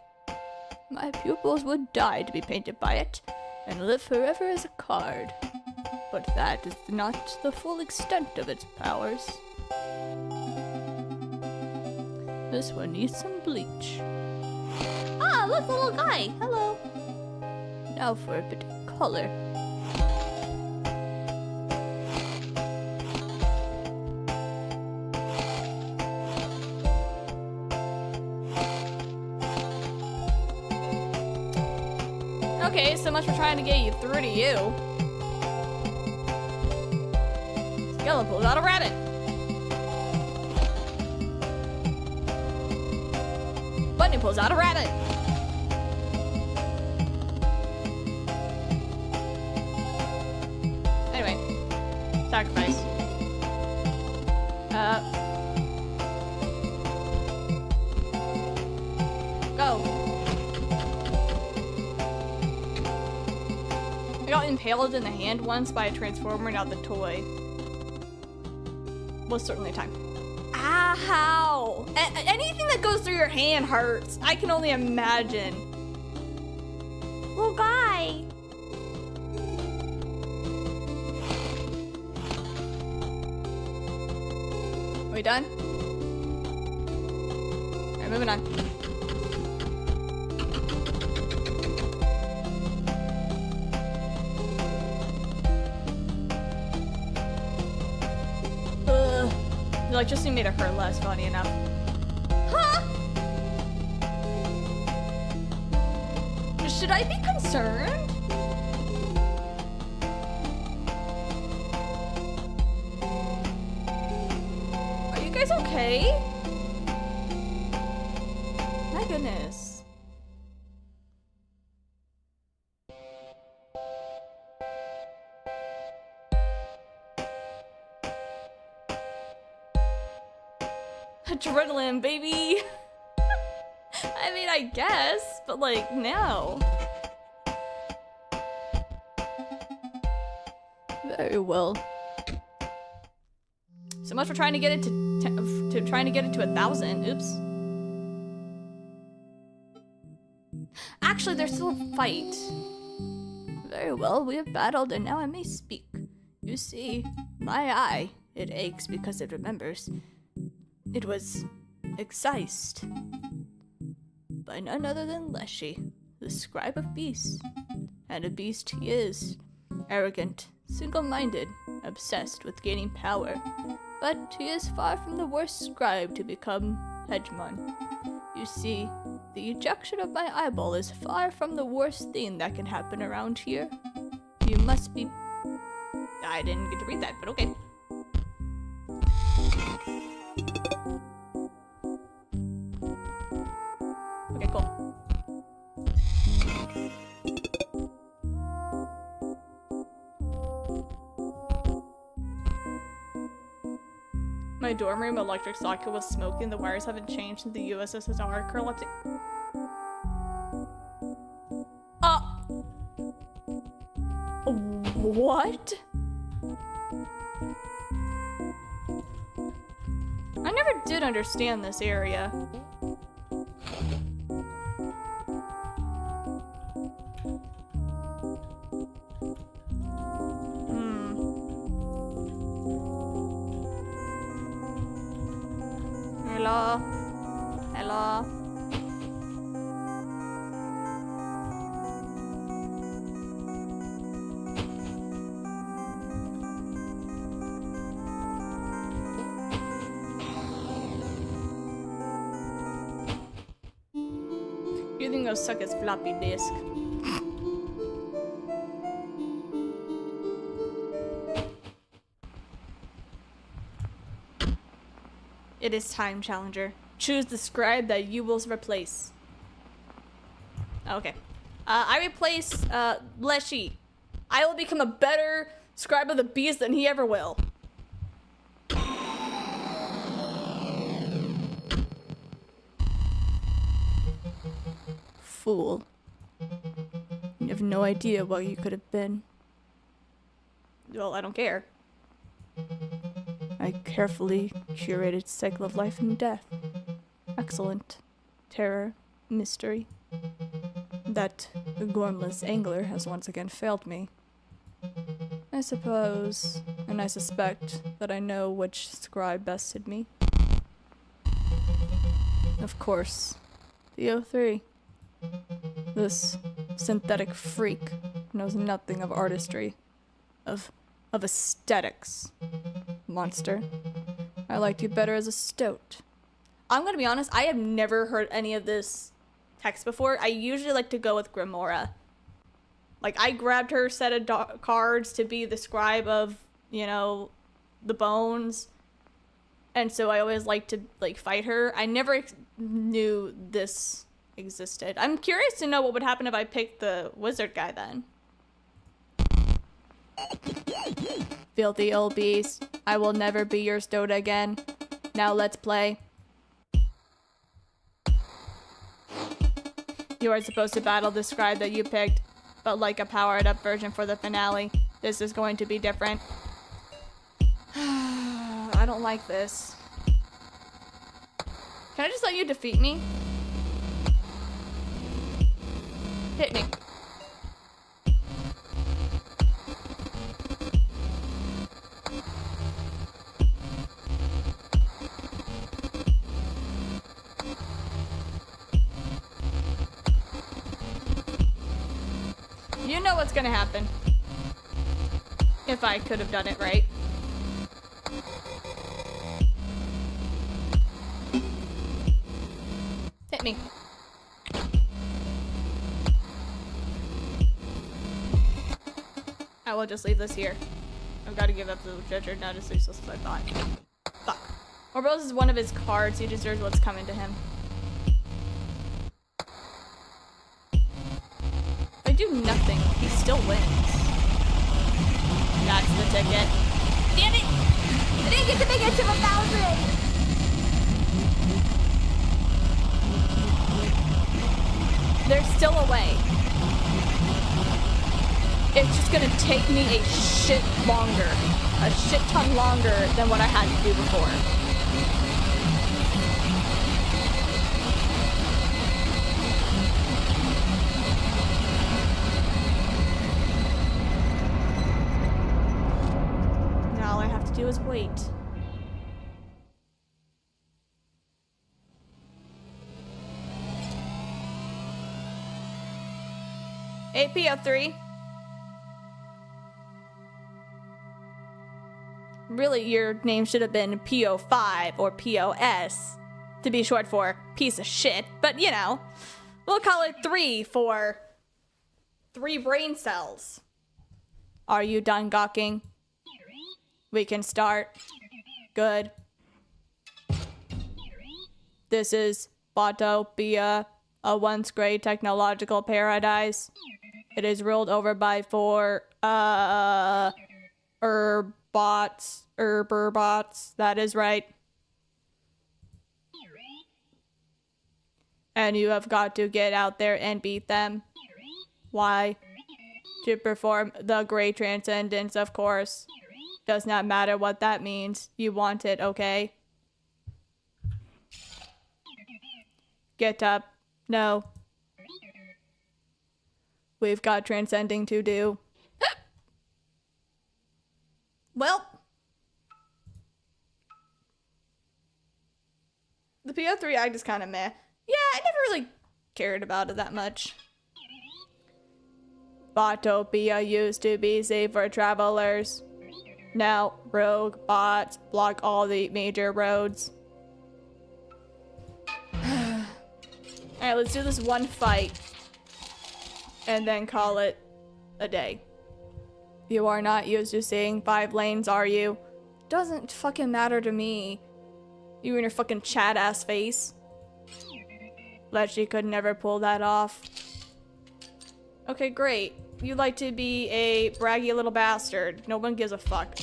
My pupils would die to be painted by it, and live forever as a card. But that is not the full extent of its powers. This one needs some bleach. Ah, look, the little guy. Hello. Now for a bit of color. Okay, so much for trying to get you through to you. Skeleton pulls out a rabbit. Bunny pulls out a rabbit. Anyway, sacrifice. Go. I got impaled in the hand once by a transformer, now the toy. Was certainly a time. Ah, how? Anything that goes through your hand hurts. I can only imagine. Little guy. Are we done? Alright, moving on. The electricity made it hurt less, funny enough. Huh? Should I be concerned? Are you guys okay? My goodness. Adrenaline, baby. I mean, I guess, but like, no. Very well. So much for trying to get it to trying to get it to 1,000. Oops. Actually, there's still a fight. Very well, we have battled, and now I may speak. You see, my eye, it aches because it remembers. It was excised by none other than Leshy, the scribe of beasts. And a beast he is. Arrogant, single-minded, obsessed with gaining power. But he is far from the worst scribe to become hegemon. You see, the ejection of my eyeball is far from the worst thing that can happen around here. You must be... I didn't get to read that, but okay. Okay, cool. My dorm room electric socket was smoking. The wires haven't changed since the USSR collapsed. What? I never did understand this area. Hello? Hello? You think I'll suck his floppy disk? It is time, Challenger. Choose the scribe that you will replace. Okay. I replace, Leshy. I will become a better scribe of the beast than he ever will. Fool. You have no idea what you could have been. Well, I don't care. I carefully curated cycle of life and death. Excellent. Terror. Mystery. That gormless angler has once again failed me. I suppose, and I suspect, that I know which scribe bested me. Of course. The O3. This synthetic freak knows nothing of artistry. Of aesthetics. Monster. I liked you better as a stoat. I'm gonna be honest, I have never heard any of this text before. I usually like to go with Grimora. Like, I grabbed her set of cards to be the scribe of, you know, the bones. And so I always like to, like, fight her. I never knew this existed. I'm curious to know what would happen if I picked the wizard guy then. Filthy old beast. I will never be your stoat again. Now let's play. You are supposed to battle the scribe that you picked, but like a powered up version for the finale. This is going to be different. I don't like this. Can I just let you defeat me? Hit me. You know what's gonna happen. If I could have done it right. Hit me. I will just leave this here. I've got to give up the treasure. Not as useless as I thought. Fuck. Ouroboros is one of his cards. He deserves what's coming to him. I do nothing. He still wins. That's the ticket. Damn it! I didn't get to make it to 1,000! There's still a way. It's just gonna take me a shit longer. A shit ton longer than what I had to do before. Now all I have to do is wait. APO3. Really, your name should have been PO5 or POS to be short for piece of shit, but you know, we'll call it 3 for 3 brain cells. Are you done gawking? We can start. Good. This is Botopia, a once great technological paradise. It is ruled over by 4 Herbots, that is right. And you have got to get out there and beat them. Why? To perform the great transcendence, of course. Does not matter what that means. You want it, okay? Get up. No. We've got transcending to do. Well, the PO3 act is kind of meh. Yeah, I never really cared about it that much. Botopia used to be safe for travelers. Now, rogue bots block all the major roads. Alright, let's do this one fight. And then call it a day. You are not used to seeing 5 lanes, are you? Doesn't fucking matter to me. You and your fucking chat ass face. Letchy could never pull that off. Okay, great. You like to be a braggy little bastard. No one gives a fuck.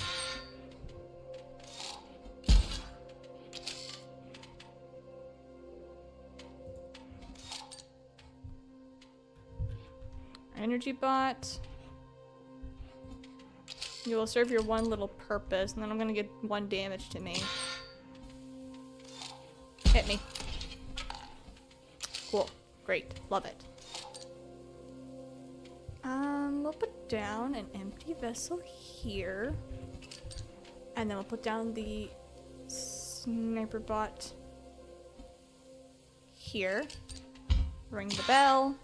Energy bot. You will serve your one little purpose, and then I'm gonna get 1 damage to me. Hit me. Cool. Great. Love it. We'll put down an empty vessel here. And then we'll put down the sniper bot here. Ring the bell.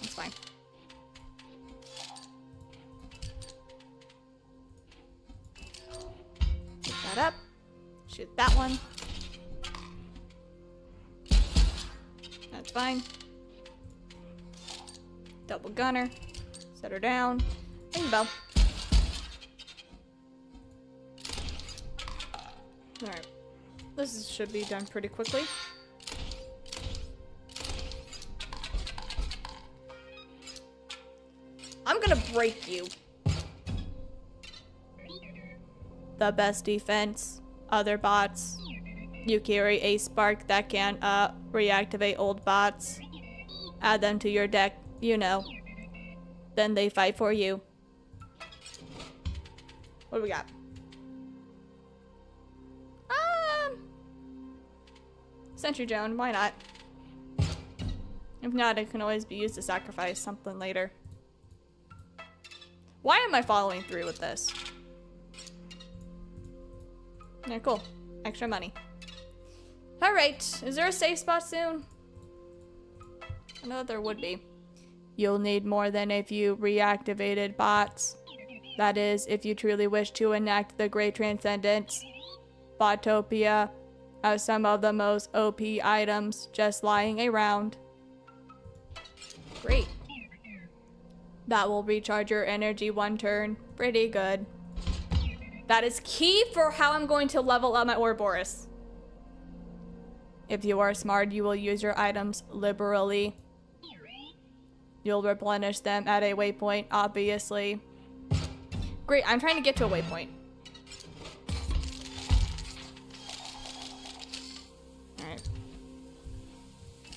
That's fine. Pick that up. Shoot that one. That's fine. Double gunner. Set her down. Ring the bell. Alright. This should be done pretty quickly. I'm gonna break you. The best defense. Other bots. You carry a spark that can reactivate old bots. Add them to your deck, you know. Then they fight for you. What do we got? Sentry drone, why not? If not, it can always be used to sacrifice something later. Why am I following through with this? Yeah, cool. Extra money. Alright, is there a safe spot soon? I know that there would be. You'll need more than a few reactivated bots. That is, if you truly wish to enact the Great Transcendence. Botopia has some of the most OP items just lying around. Great. That will recharge your energy one turn. Pretty good. That is key for how I'm going to level up my Ouroboros. If you are smart, you will use your items liberally. You'll replenish them at a waypoint, obviously. Great, I'm trying to get to a waypoint. Alright.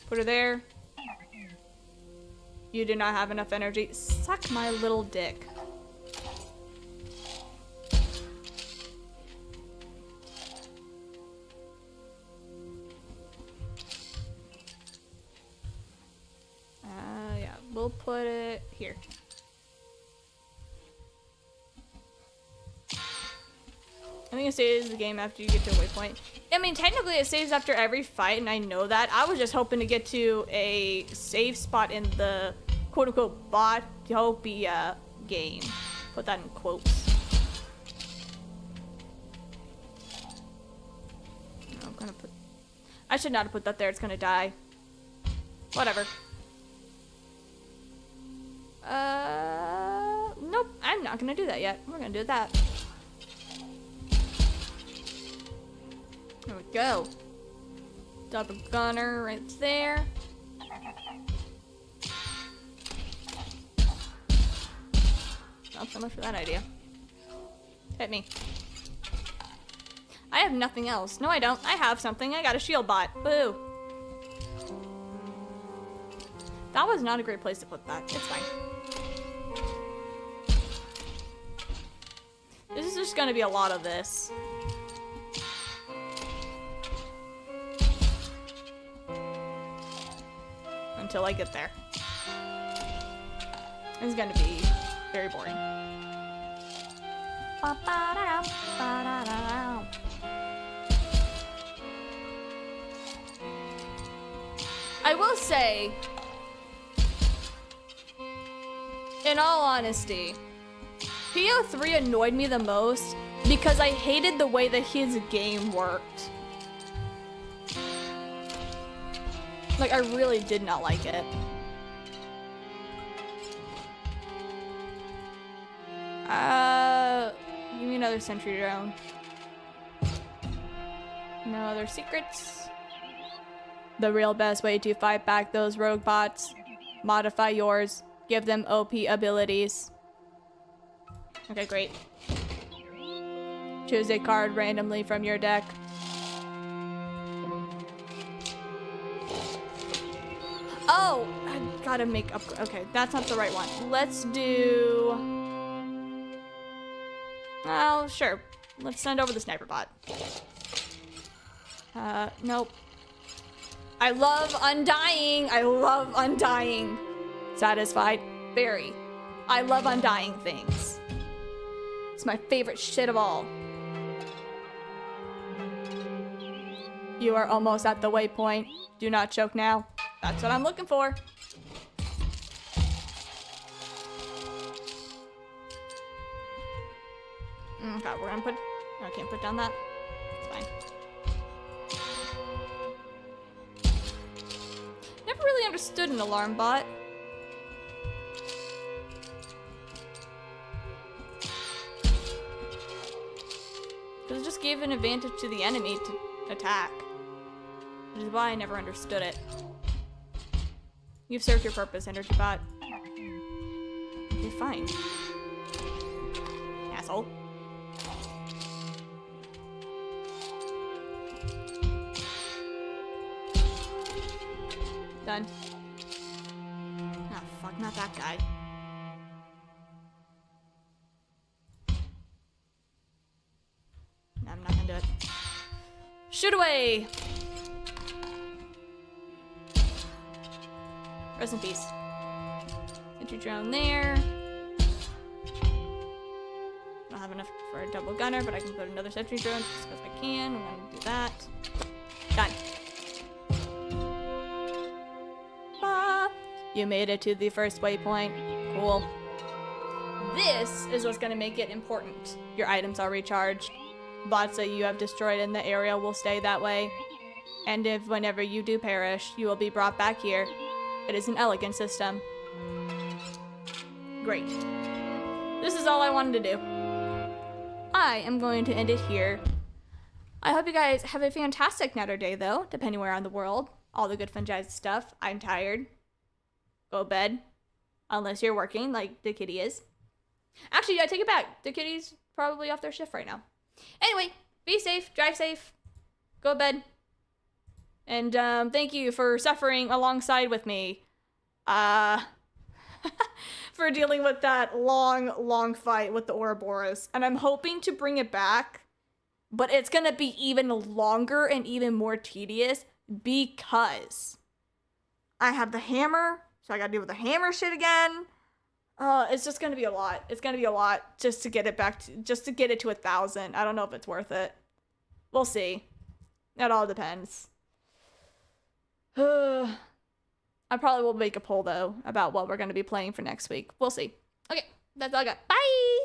Put her there. You do not have enough energy. Suck my little dick. Yeah, we'll put it here. I think it saves the game after you get to a waypoint. I mean, technically it saves after every fight, and I know that. I was just hoping to get to a save spot in the quote-unquote Botopia game. Put that in quotes. I'm gonna put... I should not have put that there. It's gonna die. Whatever. Nope. I'm not gonna do that yet. We're gonna do that. There we go. Double gunner right there. Not so much for that idea. Hit me. I have nothing else. No, I don't. I have something. I got a shield bot. Boo. That was not a great place to put that. It's fine. This is just gonna be a lot of this. Until I get there. It's gonna be very boring. I will say, in all honesty, PO3 annoyed me the most because I hated the way that his game worked. Like, I really did not like it. Give me another sentry drone. No other secrets. The real best way to fight back those rogue bots. Modify yours. Give them OP abilities. Okay, great. Choose a card randomly from your deck. Oh, I gotta make up. Okay, that's not the right one. Let's do. Oh, sure. Let's send over the sniper bot. Nope. I love Undying. I love Undying. Satisfied? Very. I love Undying things. It's my favorite shit of all. You are almost at the waypoint. Do not choke now. That's what I'm looking for. Okay, we're gonna put... I can't put down that. It's fine. Never really understood an alarm bot. Because it just gave an advantage to the enemy to attack. Which is why I never understood it. You've served your purpose, Energy Bot. Okay, fine. Asshole. Done. Oh, fuck, not that guy. No, I'm not gonna do it. Shoot away! Rest in peace. Sentry drone there. I don't have enough for a double gunner, but I can put another sentry drone just because I can. I'm gonna do that. Done. Ah, you made it to the first waypoint. Cool. This is what's gonna make it important. Your items are recharged. Bots that you have destroyed in the area will stay that way. And if whenever you do perish, you will be brought back here. It is an elegant system. Great. This is all I wanted to do. I am going to end it here. I hope you guys have a fantastic night or day, though, depending where on the world. All the good fun jazz stuff. I'm tired. Go to bed. Unless you're working, like the kitty is. Actually, I take it back. The kitty's probably off their shift right now. Anyway, be safe, drive safe, go to bed. And thank you for suffering alongside with me. For dealing with that long fight with the Ouroboros. And I'm hoping to bring it back, but it's gonna be even longer and even more tedious because I have the hammer, so I gotta deal with the hammer shit again. It's just gonna be a lot. It's gonna be a lot just to get it back to, just to get it to 1,000. I don't know if it's worth it. We'll see. It all depends. I probably will make a poll, though, about what we're going to be playing for next week. We'll see. Okay, that's all I got. Bye!